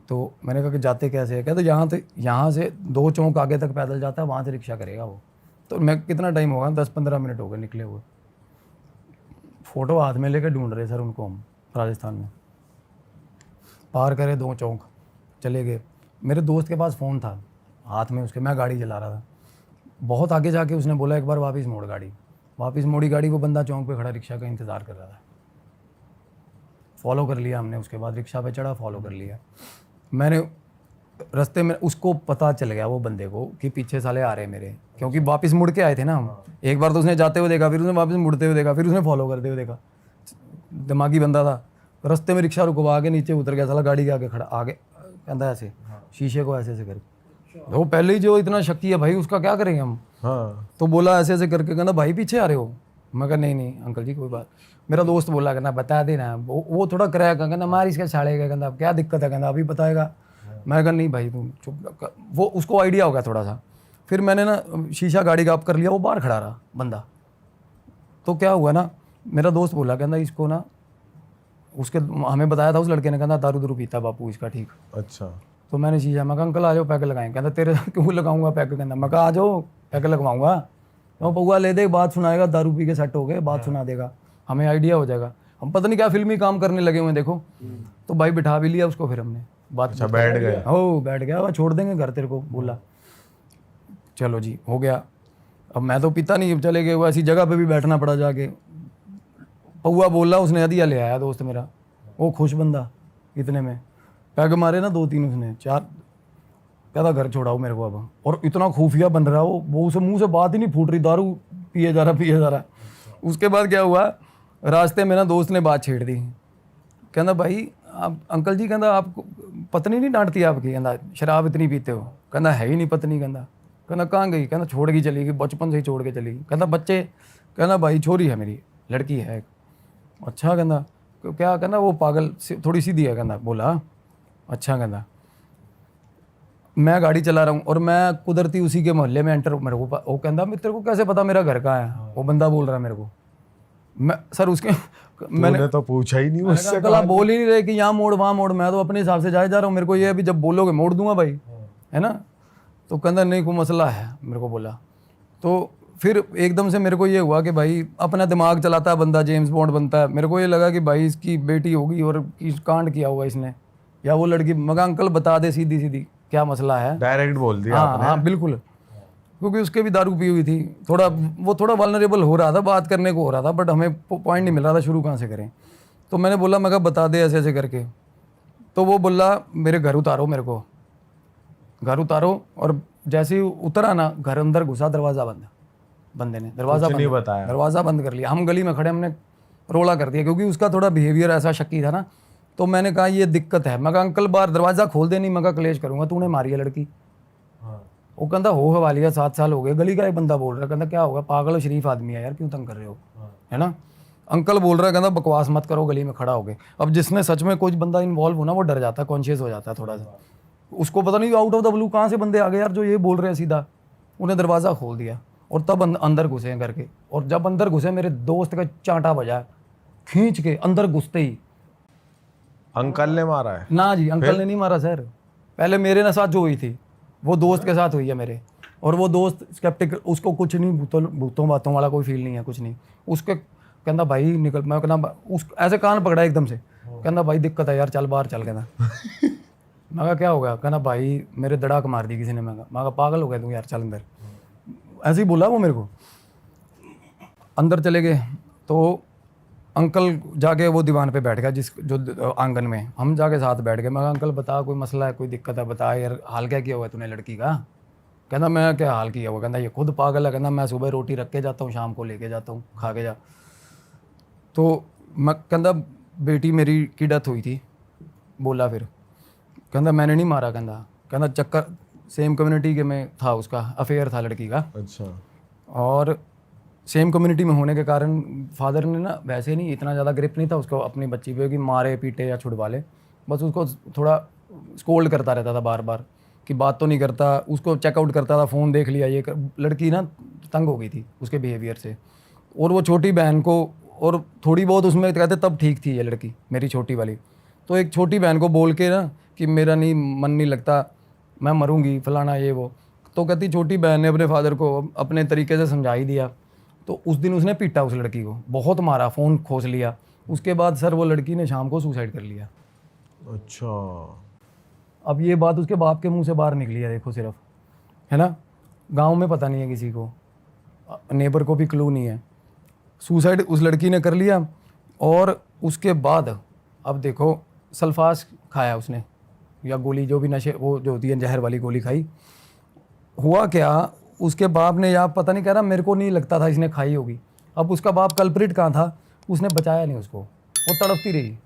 Speaker 1: तो मैंने कहा कि जाते कैसे है। कहता यहाँ से 2 चौक आगे तक पैदल जाता है, वहाँ से रिक्शा करेगा वो। तो मैं कितना टाइम होगा, 10-15 मिनट हो गए निकले हुए। फ़ोटो हाथ में लेकर ढूंढ रहे सर उनको हम, राजस्थान में। पार करे 2 चौक, चले गए। मेरे दोस्त के पास फ़ोन था हाथ में उसके, मैं गाड़ी चला रहा था। बहुत आगे जाके उसने बोला एक बार वापस मोड़ गाड़ी। वापस मोड़ी गाड़ी, वो बंदा चौक पे खड़ा रिक्शा का इंतज़ार कर रहा था। फॉलो कर लिया हमने, उसके बाद रिक्शा पे चढ़ा, फॉलो कर लिया। मैंने रास्ते में, उसको पता चल गया वो बंदे को कि पीछे साले आ रहे हैं मेरे, क्योंकि वापस मुड़ के आए थे ना हम। एक बार तो उसने जाते हुए देखा, फिर उसने वापस मुड़ते हुए देखा, फिर उसने फॉलो करते हुए देखा। दिमागी बंदा था। रास्ते में रिक्शा रुकवा के नीचे उतर गया, साला गाड़ी के आगे खड़ा, आगे कहता ऐसे शीशे को ऐसे ऐसे कर, वो पहले ही जो इतना शक्की है भाई, उसका क्या करेंगे हम।
Speaker 3: हाँ
Speaker 1: तो बोला ऐसे ऐसे करके, कहना भाई पीछे आ रहे हो। मैं कहा नहीं नहीं अंकल जी कोई बात। मेरा दोस्त बोला कहना बता देना, वो थोड़ा क्रैक है, कहना मार इसका छाड़ेगा, कहना क्या दिक्कत है, कहना अभी बताएगा। मैं कहा नहीं भाई तुम चुप। वो उसको आइडिया हो गया थोड़ा सा। फिर मैंने ना शीशा गाड़ी का ऑफ कर लिया, वो बाहर खड़ा रहा बंदा। तो क्या हुआ ना, मेरा दोस्त बोला कहना इसको ना, उसके हमें बताया था उस लड़के ने, कहना दारू दारू पीता बापू इसका, ठीक।
Speaker 3: अच्छा
Speaker 1: तो मैंने शीशा, मैं कहा अंकल आ जाओ पैक लगाएं। कहता तेरे साथ क्यों लगाऊंगा पैक, कहना मैं कहा आ जाओ पैक लगवाऊंगा। तो पौआ ले दे, बात सुनाएगा, दारू पी के सेट हो गए, बात सुना देगा, हमें आइडिया हो जाएगा। हम पता नहीं क्या फिल्मी काम करने लगे हुए देखो। तो भाई बिठा भी लिया उसको, फिर हमने बात।
Speaker 3: अच्छा बैठ गए।
Speaker 1: हो बैठ गया, वह छोड़ देंगे घर तेरे को, बोला चलो जी हो गया। अब मैं तो पीता नहीं, चले गए, वो ऐसी जगह पे भी बैठना पड़ा जाके। पौआ बोला, उसने हदिया ले आया दोस्त मेरा, वो खुश बंदा। इतने में पैग मारे ना 2-3 उसने, 4, कहता घर छोड़ाओ मेरे को अब। और इतना खुफिया बन रहा वो उसे मुंह से बात ही नहीं फूट रही, दारू पिए जा रहा। उसके बाद क्या हुआ, रास्ते में ना दोस्त ने बात छेड़ दी। कहना भाई आप अंकल जी, कहना आप पत्नी नहीं डांटती आपकी, कहना शराब इतनी पीते हो। कहना है ही नहीं पत्नी। कहना कहाँ गई, कहना छोड़ के चली गई, बचपन से ही छोड़ के चली गई। कहना बच्चे, कहना भाई छोरी है मेरी, लड़की है एक। अच्छा कहना क्या, कहना वो पागल थोड़ी सीधी है, कहना बोला अच्छा। कहना मैं गाड़ी चला रहा हूँ और मैं कुदरती उसी के मोहल्ले में एंटर, मेरे को वो कहना तेरे को कैसे पता मेरा घर कहाँ है। वो बंदा बोल रहा है मेरे को, मैं सर उसके मैंने
Speaker 3: तो पूछा ही नहीं उससे।
Speaker 1: अंकल आप बोल ही नहीं रहे कि यहाँ मोड़ वहाँ मोड़, मैं तो अपने हिसाब से जाए जा रहा हूँ, मेरे को ये अभी जब बोलोगे मोड़ दूंगा भाई, है ना। तो कहना नहीं कोई मसला है, मेरे को बोला। तो फिर एकदम से मेरे को ये हुआ कि भाई अपना दिमाग चलाता है बंदा, जेम्स बॉन्ड बनता है। मेरे को ये लगा कि भाई इसकी बेटी होगी और कांड किया होगा इसने, या वो लड़की। मगर अंकल बता दे सीधी सीधी क्या मसला है,
Speaker 3: डायरेक्ट बोल दिया
Speaker 1: हाँ
Speaker 3: आपने।
Speaker 1: हाँ बिल्कुल, क्योंकि उसके भी दारू पी हुई थी, वो थोड़ा वल्नरेबल हो रहा था, बात करने को हो रहा था, बट हमें पॉइंट नहीं मिल रहा था शुरू कहाँ से करें। तो मैंने बोला, मैं कहा बता दे ऐसे ऐसे करके। तो वो बोला मेरे घर उतारो, मेरे को घर उतारो। और जैसे ही उतरा ना, घर अंदर घुसा, दरवाज़ा बंद, बंदे ने दरवाज़ा
Speaker 3: नहीं बताया।
Speaker 1: दरवाज़ा बंद कर लिया। हम गली में खड़े, हमने रोला कर दिया, क्योंकि उसका थोड़ा बिहेवियर ऐसा शक्की था ना। तो मैंने कहा ये दिक्कत है। मैं कहा अंकल बाहर दरवाज़ा खोल दे, नहीं मैं कहा क्लेश करूँगा, तूने मारी है लड़की। वो कहता हो हवाली है, 7 साल हो गए। गली का एक बंदा बोल रहा है, कहता क्या होगा, पागल हो, शरीफ आदमी है यार, क्यों तंग कर रहे हो, है ना। अंकल बोल रहा है, कहता बकवास मत करो, गली में खड़ा हो गए। अब जिसने सच में कोई बंदा इन्वॉल्व हो ना, वो डर जाता है, कॉन्शियस हो जाता है थोड़ा सा। उसको पता नहीं आउट ऑफ द ब्लू कहाँ से बंदे आ गए यार जो ये बोल रहे हैं सीधा। उन्हें दरवाज़ा खोल दिया और तब अंदर घुसे हैं करके। और जब अंदर घुसे, मेरे दोस्त का चांटा बजा खींच के, अंदर घुसते ही।
Speaker 3: अंकल ने मारा है?
Speaker 1: ना जी अंकल ने नहीं मारा सर, पहले मेरे ना साथ जो हुई थी वो दोस्त के साथ हुई है मेरे। और वो दोस्त स्केप्टिक, उसको कुछ नहीं, भूतों बातों वाला कोई फील नहीं है, कुछ नहीं। उसके कहना भाई निकल, मैं कहना उस ऐसे कान पकड़ा एकदम से, कहना भाई दिक्कत है यार, चल बाहर चल। कहना मैं कहा क्या हो गया, कहना भाई मेरे दड़ाक मार दी किसी ने। मैं कहा पागल हो गया तू यार, चल अंदर। ऐसे ही बोला वो मेरे को। अंदर चले गए तो अंकल जाके वो दीवान पे बैठ गया, जो आंगन में। हम जाके साथ बैठ गए। मैं कहा अंकल बता, कोई मसला है, कोई दिक्कत है, बता यार, हाल क्या किया हुआ है तूने लड़की का। कहना मैं क्या हाल किया हुआ, कहना ये खुद पागल है, कहना मैं सुबह रोटी रख के जाता हूँ, शाम को लेके जाता हूँ, खा के जा। तो मैं कहना बेटी मेरी की डेथ हुई थी। बोला फिर, कहना मैंने नहीं मारा। कहना चक्कर सेम कम्युनिटी के में था, उसका अफेयर था लड़की का।
Speaker 3: अच्छा।
Speaker 1: और सेम कम्युनिटी में होने के कारण फादर ने ना वैसे नहीं इतना ज़्यादा ग्रिप नहीं था उसको अपनी बच्ची पे कि मारे पीटे या छुड़वा ले। बस उसको थोड़ा स्कोल्ड करता रहता था बार बार कि बात तो नहीं करता, उसको चेकआउट करता था, फ़ोन देख लिया ये लड़की ना तंग हो गई थी उसके बिहेवियर से। और वो छोटी बहन को, और थोड़ी बहुत उसमें कहते तब ठीक थी ये लड़की मेरी छोटी वाली। तो एक छोटी बहन को बोल के ना कि मेरा नहीं मन नहीं लगता, मैं मरूंगी, फलाना ये वो। तो कहती छोटी बहन ने अपने फादर को अपने तरीके से समझा ही दिया। तो उस दिन उसने पीटा उस लड़की को, बहुत मारा, फ़ोन खोस लिया। उसके बाद सर वो लड़की ने शाम को सुसाइड कर लिया।
Speaker 3: अच्छा।
Speaker 1: अब ये बात उसके बाप के मुंह से बाहर निकली है, देखो सिर्फ, है ना। गांव में पता नहीं है किसी को, नेबर को भी क्लू नहीं है। सुसाइड उस लड़की ने कर लिया। और उसके बाद अब देखो सल्फास खाया उसने, या गोली जो भी नशे, वो जो होती है जहर वाली गोली खाई। हुआ क्या, उसके बाप ने, या पता नहीं, कह रहा मेरे को नहीं लगता था इसने खाई होगी। अब उसका बाप कल्प्रिट कहाँ था, उसने बचाया नहीं उसको, वो तड़पती रही,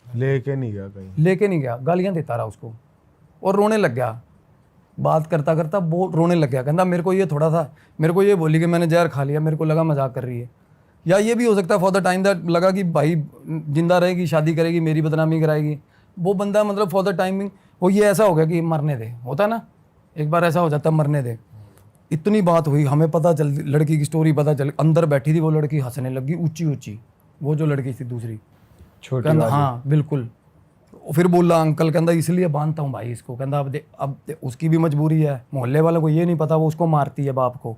Speaker 3: लेके नहीं गया कहीं,
Speaker 1: लेके नहीं गया, गालियाँ देता रहा उसको और रोने लग गया। बात करता करता वो रोने लग गया। कहता मेरे को ये थोड़ा सा, मेरे को ये बोली कि मैंने जहर खा लिया, मेरे को लगा मजाक कर रही है। या ये भी हो सकता है फॉर द टाइम दैट लगा कि भाई जिंदा रहेगी, शादी करेगी, मेरी बदनामी कराएगी। वो बंदा मतलब फॉर द टाइमिंग वो ये ऐसा हो गया कि मरने दे, होता ना एक बार ऐसा हो जाता है, मरने दे। इतनी बात हुई, हमें पता चल, लड़की की स्टोरी पता चल, अंदर बैठी थी वो लड़की, हंसने लगी ऊंची ऊंची, वो जो लड़की थी दूसरी
Speaker 2: छोटी
Speaker 1: कहता
Speaker 2: वाली।
Speaker 1: हाँ बिल्कुल। फिर बोला अंकल, कहता इसलिए बांधता हूँ भाई इसको। कहता अब उसकी भी मजबूरी है, मोहल्ले वालों को ये नहीं पता वो उसको मारती है बाप को,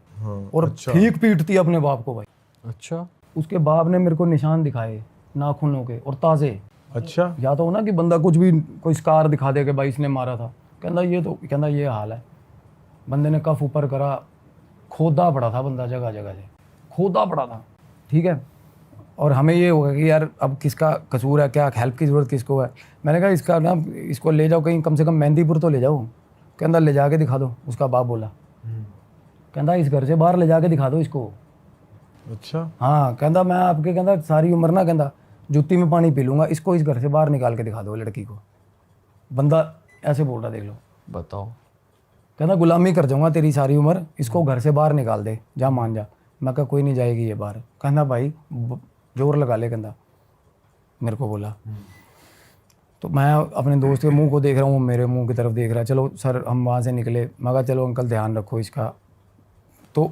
Speaker 1: और ठीक पीटती है अपने बाप को भाई।
Speaker 2: अच्छा,
Speaker 1: उसके बाप ने मेरे को निशान दिखाए नाखूनों के और ताज़े।
Speaker 3: अच्छा,
Speaker 1: या तो हो ना कि बंदा कुछ भी कोई स्कार दिखा दे कि भाई इसने मारा था। कहता ये तो, कहता ये हाल है। बंदे ने कफ ऊपर करा, खोदा पड़ा था बंदा, जगह जगह से खोदा पड़ा था, ठीक है। और हमें ये होगा कि यार अब किसका कसूर है, क्या हेल्प की ज़रूरत किसको है। मैंने कहा इसका ना, इसको ले जाओ कहीं, कम से कम मेहंदीपुर तो ले जाओ। कहता ले जाके दिखा दो, उसका बाप बोला। कहता इस घर से बाहर ले जाके दिखा दो इसको।
Speaker 3: अच्छा,
Speaker 1: हाँ, कहता मैं आपके, कहता सारी उम्र ना, कहता जूती में पानी पी लूँगा, इसको इस घर से बाहर निकाल के दिखा दो लड़की को। बंदा ऐसे बोल रहा, देख लो।
Speaker 2: बताओ।
Speaker 1: कहता गुलामी कर जाऊंगा तेरी सारी उम्र, इसको घर से बाहर निकाल दे, जा मान जा। मैं कहा कोई नहीं जाएगी ये बाहर। कहता भाई जोर लगा ले, कहता मेरे को बोला। तो मैं अपने दोस्त के मुंह को देख रहा हूँ, वो मेरे मुंह की तरफ देख रहा है। चलो सर हम वहाँ से निकले, मैं कहा चलो अंकल ध्यान रखो इसका। तो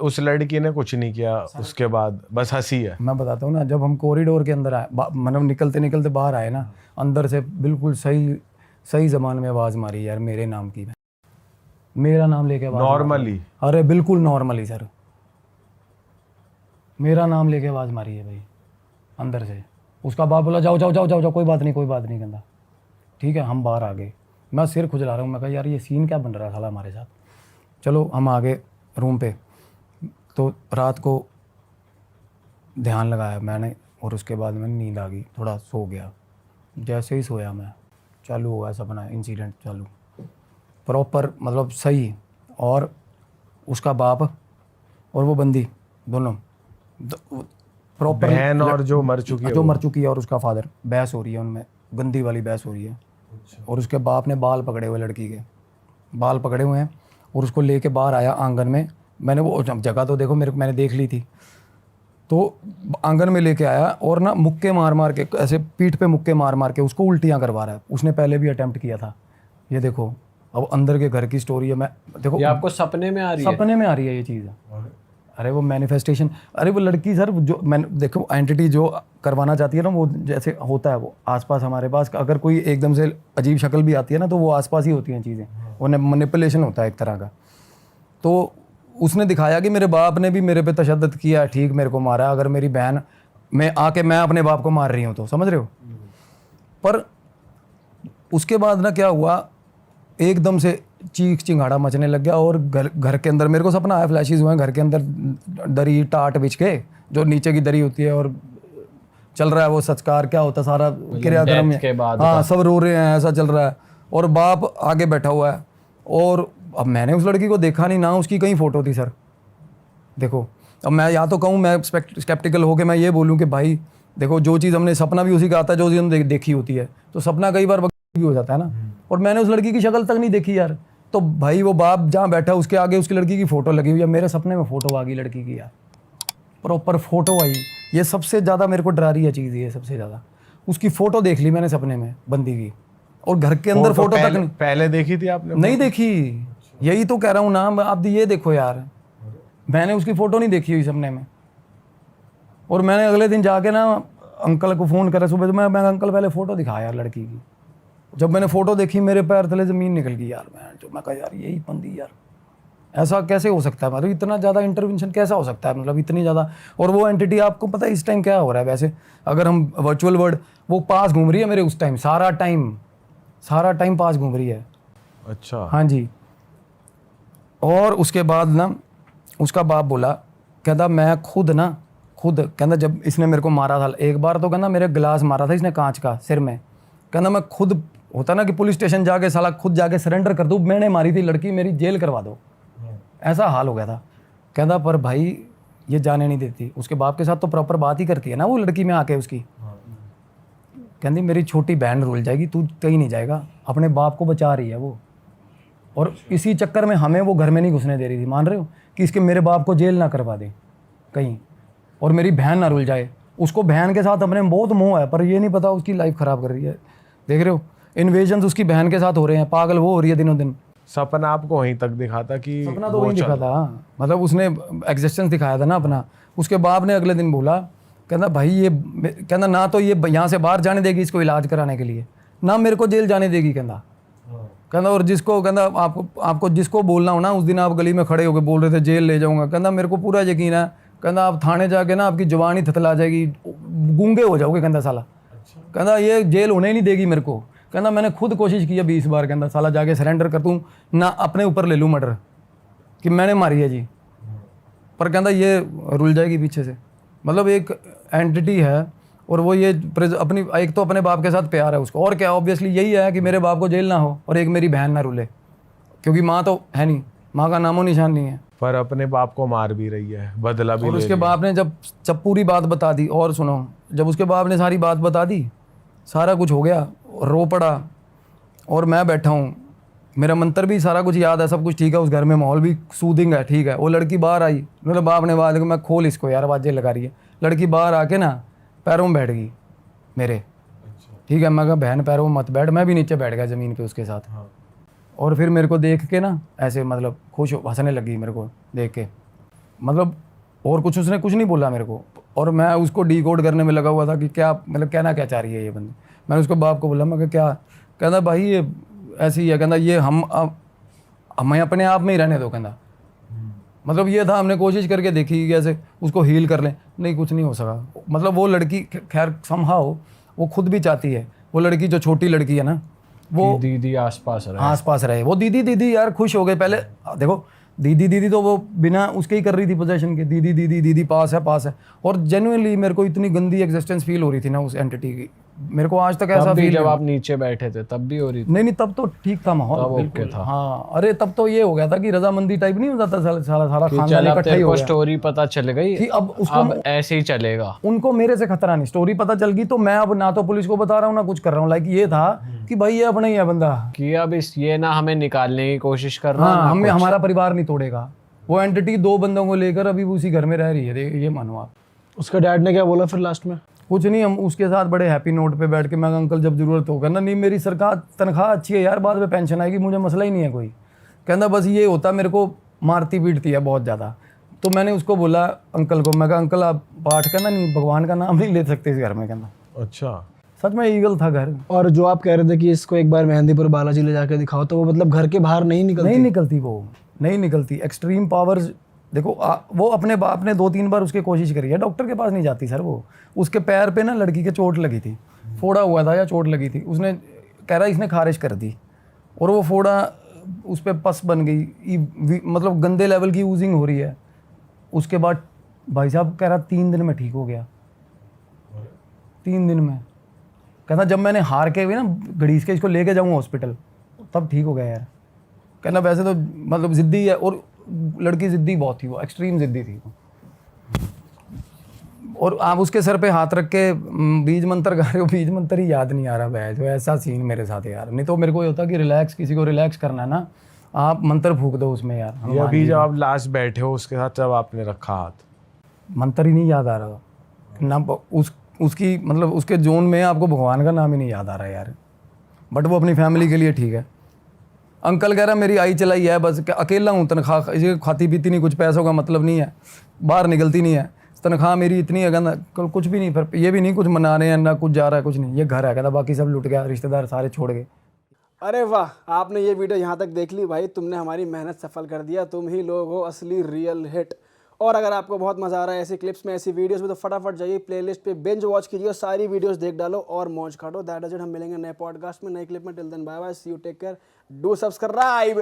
Speaker 3: उस लड़की ने कुछ नहीं किया उसके बाद, बस हंसी है।
Speaker 1: मैं बताता हूँ ना, जब हम कॉरिडोर के अंदर आए, मतलब निकलते निकलते बाहर आए ना, अंदर से बिल्कुल सही सही ज़बान में आवाज़ मारी यार मेरे नाम की, मेरा नाम लेके आवाज़
Speaker 3: नॉर्मली?
Speaker 1: मारी। अरे बिल्कुल नॉर्मली सर, मेरा नाम लेके आवाज़ मारी है भाई अंदर से। उसका बाप बोला जाओ जाओ जाओ जाओ जाओ, कोई बात नहीं कोई बात नहीं, कहता ठीक है। हम बाहर आ गए, मैं सिर खुजला रहा हूँ। मैं कहा यार ये सीन क्या बन रहा है साला हमारे साथ। चलो हम आ गए रूम पे। तो रात को ध्यान लगाया मैंने, और उसके बाद मैंने नींद आ गई, थोड़ा सो गया। जैसे ही सोया मैं, चालू हुआ सपना, इंसिडेंट चालू प्रॉपर, मतलब सही। और उसका बाप और वो बंदी दोनों प्रॉपर,
Speaker 3: बहन और जो मर चुकी है,
Speaker 1: जो मर चुकी है, और उसका फादर, बहस हो रही है उनमें, गंदी वाली बहस हो रही है। और उसके बाप ने बाल पकड़े हुए, लड़की के बाल पकड़े हुए हैं, और उसको लेके बाहर आया आंगन में। मैंने वो जगह तो देखो मेरे को, मैंने देख ली थी। तो आंगन में लेके आया और ना मुक्के मार मार के, ऐसे पीठ पे मुक्के मार मार के उसको उल्टियाँ करवा रहा है। उसने पहले भी अटेम्प्ट किया था। ये देखो अब अंदर के घर की स्टोरी है। मैं देखो
Speaker 2: ये आपको सपने में आ रही है?
Speaker 1: सपने में आ रही है ये चीज़। अरे वो मैनिफेस्टेशन, अरे वो लड़की सर, जो मैं देखो एंटिटी जो करवाना चाहती है ना, वो जैसे होता है वो आसपास हमारे पास, अगर कोई एकदम से अजीब शक्ल भी आती है ना, तो वो आसपास ही होती हैं चीज़ें, वो मैनिपुलेशन होता है एक तरह का। तो उसने दिखाया कि मेरे बाप ने भी मेरे पे तशद्दुद किया, ठीक मेरे को मारा। अगर मेरी बहन मैं आके मैं अपने बाप को मार रही हूँ तो, समझ रहे हो। पर उसके बाद ना क्या हुआ, एकदम से चीख चिंगाड़ा मचने लग गया। और घर के अंदर मेरे को सपना आया, फ्लैशेस हुए, घर के अंदर दरी टाट बिछ के, जो नीचे की दरी होती है, और चल रहा है वो संस्कार क्या होता है सारा क्रियाक्रम
Speaker 2: के बाद
Speaker 1: हाँ, सब रो रहे हैं, ऐसा चल रहा है। और बाप आगे बैठा हुआ है। और अब मैंने उस लड़की को देखा नहीं ना, उसकी कहीं फोटो थी सर। देखो अब मैं या तो कहूँ, मैं स्केप्टिकल होके मैं ये बोलूँ कि भाई देखो, जो चीज़ हमने, सपना भी उसी का आता है जो चीज़ हमने देखी होती है, तो सपना कई बार भी हो जाता है ना। और मैंने उस लड़की की शक्ल तक नहीं देखी यार। तो भाई वो बाप जहाँ बैठा उसके आगे उसकी लड़की की फ़ोटो लगी हुई है। मेरे सपने में फ़ोटो आ गई लड़की की यार, प्रॉपर फ़ोटो आई। ये सबसे ज़्यादा मेरे को डरा रही है चीज़, ये सबसे ज़्यादा। उसकी फ़ोटो देख ली मैंने सपने में, बंदी की, और घर के अंदर फ़ोटो तक नहीं।
Speaker 3: पहले देखी थी आपने?
Speaker 1: नहीं देखी, यही तो कह रहा हूँ ना। आप ये देखो यार, मैंने उसकी फ़ोटो नहीं देखी हुई सपने में। और मैंने अगले दिन जाके ना अंकल को फ़ोन करा सुबह, तो मैं अंकल पहले फ़ोटो दिखाया यार लड़की की। जब मैंने फ़ोटो देखी, मेरे पैर तले ज़मीन निकल गई यार। मैं कहा यार यही बंदी यार, ऐसा कैसे हो सकता है, मतलब इतना ज़्यादा इंटरवेंशन कैसा हो सकता है, मतलब इतनी ज़्यादा। और वो एंटिटी, आपको पता है इस टाइम क्या हो रहा है वैसे, अगर हम वर्चुअल वर्ल्ड, वो पास घूम रही है मेरे उस टाइम, सारा टाइम पास घूम रही है।
Speaker 3: अच्छा,
Speaker 1: हाँ जी। और उसके बाद ना उसका बाप बोला, कहता मैं खुद कहता जब इसने मेरे को मारा था एक बार, तो कहता मेरे गिलास मारा था इसने कांच का सिर में। कहता मैं खुद, होता ना कि पुलिस स्टेशन जाके साला खुद जाके सरेंडर कर दूँ, मैंने मारी थी लड़की, मेरी जेल करवा दो, ऐसा हाल हो गया था। कहता पर भाई ये जाने नहीं देती। उसके बाप के साथ तो प्रॉपर बात ही करती है ना वो लड़की में आके उसकी। कहती मेरी छोटी बहन रुल जाएगी, तू कहीं नहीं जाएगा। अपने बाप को बचा रही है वो। और इसी चक्कर में हमें वो घर में नहीं घुसने दे रही थी, मान रहे हो, कि इसके मेरे बाप को जेल ना करवा दे कहीं, और मेरी बहन ना रुल जाए। उसको बहन के साथ अपने में बहुत मोह है, पर ये नहीं पता उसकी लाइफ ख़राब कर रही है। देख रहे हो, इन्वेजन्स उसकी बहन के साथ हो रहे हैं, पागल वो हो रही है दिनों दिन।
Speaker 3: सपना आपको वहीं तक दिखा था कि
Speaker 1: सपना तो वही दिखा था, मतलब उसने एग्जिस्टेंस दिखाया था ना अपना। उसके बाप ने अगले दिन बोला, कहना भाई ये, कहना ना तो ये यहाँ से बाहर जाने देगी इसको इलाज कराने के लिए, ना मेरे को जेल जाने देगी। कहना और जिसको, कहना आपको जिसको बोलना हो ना, उस दिन आप गली में खड़े होकर बोल रहे थे जेल ले जाऊंगा, कहना मेरे को पूरा यकीन है, कहना आप थाने जाके ना आपकी जवान ही थतला जाएगी, गूंगे हो जाओगे, कहना साला। कहना ये जेल होने ही नहीं देगी मेरे को। कहना मैंने खुद कोशिश की है 20 बार, कहना साला जाके सरेंडर कर दूँ ना, अपने ऊपर ले लूँ मर्डर कि मैंने मारी है जी, पर कहना ये रुल जाएगी पीछे से। मतलब एक एंटिटी है, और वो ये अपनी, एक तो अपने बाप के साथ प्यार है उसको, और क्या, ऑब्वियसली यही है कि मेरे बाप को जेल ना हो और एक मेरी बहन ना रुले, क्योंकि माँ तो है नहीं, माँ का नामो निशान नहीं है।
Speaker 3: पर अपने बाप को मार भी रही है, बदला भी
Speaker 1: और
Speaker 3: ले
Speaker 1: उसके
Speaker 3: लिया।
Speaker 1: बाप ने जब पूरी बात बता दी, और सुनो, जब उसके बाप ने सारी बात बता दी, सारा कुछ हो गया, रो पड़ा, और मैं बैठा हूँ, मेरा मंत्र भी सारा कुछ याद है, सब कुछ ठीक है, उस घर में माहौल भी सूदिंग है, ठीक है। वो लड़की बाहर आई, मेरे बाप ने बात, मैं खोल इसको यार, आवाज़ें लगा रही है। लड़की बाहर आके ना पैरों में बैठ गई मेरे, ठीक है। मैं कहा बहन पैरों में मत बैठ, मैं भी नीचे बैठ गया ज़मीन पे उसके साथ। और फिर मेरे को देख के ना ऐसे, मतलब खुश हंसने लगी मेरे को देख के, मतलब और कुछ उसने कुछ नहीं बोला मेरे को, और मैं उसको डिकोड करने में लगा हुआ था कि क्या, मतलब कहना क्या चाह रही है ये बंदी। मैंने उसको बाप को बोला, मैं क्या, कहना भाई ये ऐसी है, कहना ये हमें अपने आप में ही रहने दो, कहना। मतलब ये था, हमने कोशिश करके देखी कि कैसे उसको हील कर लें, नहीं कुछ नहीं हो सका। मतलब वो लड़की खैर समहाउ वो खुद भी चाहती है, वो लड़की जो छोटी लड़की है ना, वो
Speaker 2: दीदी आसपास रहे।
Speaker 1: वो दीदी यार खुश हो गए। पहले देखो दीदी तो वो बिना उसके ही कर रही थी पोजेशन के, दीदी पास है। और जेन्युइनली मेरे को इतनी गंदी एग्जिस्टेंस फील हो रही थी ना उस एंटिटी की, मेरे को आज तक ऐसा फील।
Speaker 2: जब आप नीचे बैठे थे तब भी हो रही थी?
Speaker 1: नहीं तब तो ठीक था माहौल, बिल्कुल था। हाँ, अरे तब तो ये हो गया था कि रजामंदी टाइप नहीं हो जाता, सारा खानदान इकट्ठा ही हो गया।
Speaker 2: स्टोरी पता चल गई
Speaker 1: कि अब उसको
Speaker 2: ऐसे ही चलेगा।
Speaker 1: उनको मेरे से खतरा नहीं, स्टोरी पता चल गई तो मैं अब ना तो पुलिस को बता रहा हूँ ना कुछ कर रहा हूँ। लाइक ये था कि भाई ये अपना ही है बंदा,
Speaker 2: कि अब ये ना हमें निकालने की कोशिश कर रहा है,
Speaker 1: हाँ, हमें हमारा परिवार नहीं तोड़ेगा। वो एंटिटी 2 बंदों को लेकर अभी उसी घर में रह रही है, ये मानो आप।
Speaker 4: उसका डैड ने क्या बोला फिर लास्ट में?
Speaker 1: कुछ नहीं, हम उसके साथ बड़े हैप्पी नोट पे बैठ के, मैं अंकल जब जरूरत होगा ना, नहीं मेरी सरकार तनख्वाह अच्छी है यार, बाद में पेंशन आएगी, मुझे मसला ही नहीं है कोई। कहना बस ये होता, मेरे को मारती पीटती है बहुत ज़्यादा। तो मैंने उसको बोला अंकल को, मैं कहा अंकल आप पाठ करना नहीं, भगवान का नाम नहीं ले सकते इस घर में। कहना
Speaker 3: अच्छा,
Speaker 1: सच में ईगल था घर।
Speaker 4: और जो आप कह रहे थे कि इसको एक बार मेहंदीपुर बालाजी ले जाके दिखाओ, तो वो मतलब घर के बाहर नहीं निकलती? वो नहीं निकलती। एक्सट्रीम पावर्स देखो, वो अपने बाप ने 2-3 बार उसकी कोशिश करी है, डॉक्टर के पास नहीं जाती सर। वो उसके पैर पे ना लड़की के चोट लगी थी, फोड़ा हुआ था या चोट लगी थी, उसने कह रहा इसने खारिज कर दी, और वो फोड़ा उस पर पस बन गई, मतलब गंदे लेवल की यूजिंग हो रही है। उसके बाद भाई साहब कह रहा 3 दिन में ठीक हो गया, 3 दिन में। कहना जब मैंने हार के भी ना घड़ीस के इसको लेके जाऊँगा हॉस्पिटल, तब ठीक हो गया यार। कहना वैसे तो मतलब ज़िद्दी है, और लड़की ज़िद्दी बहुत थी, वो एक्सट्रीम ज़िद्दी थी। और आप उसके सर पे हाथ रख के बीज मंत्र गा रहे हो, बीज मंत्र ही याद नहीं आ रहा है, जो ऐसा सीन मेरे साथ है यार। नहीं तो मेरे को ये होता कि रिलैक्स, किसी को रिलैक्स करना है ना, आप मंत्र फूक दो उसमें यार।
Speaker 3: ये अभी जब आप लास्ट बैठे हो उसके साथ, जब आपने रखा हाथ,
Speaker 1: मंत्र ही नहीं याद आ रहा ना, उसकी मतलब उसके जोन में आपको भगवान का नाम ही नहीं याद आ रहा यार। बट वो अपनी फैमिली के लिए ठीक है। अंकल कह रहा मेरी आई चलाई है, बस अकेला हूँ, तनख्वाह इसे खाती पीती नहीं, कुछ पैसों का मतलब नहीं है, बाहर निकलती नहीं है, तनख्वाह मेरी इतनी है, कहना कुछ भी नहीं, फिर ये भी नहीं कुछ मना रहे हैं ना कुछ जा रहा है, कुछ नहीं, ये घर है, कहता बाकी सब लुट गया, रिश्तेदार सारे छोड़ गए।
Speaker 5: अरे वाह, आपने ये वीडियो यहाँ तक देख ली भाई, तुमने हमारी मेहनत सफल कर दिया, तुम ही लोग हो असली रियल हिट। और अगर आपको बहुत मज़ा आ रहा है ऐसी क्लिप्स में, ऐसी वीडियोस में, तो फटाफट जाइए प्लेलिस्ट पे बिंज वॉच कीजिए और सारी वीडियोस देख डालो और मौज काटो। That is it. हम मिलेंगे नए पॉडकास्ट में, नए क्लिप में। Till then bye bye, see you, take care, do subscribe.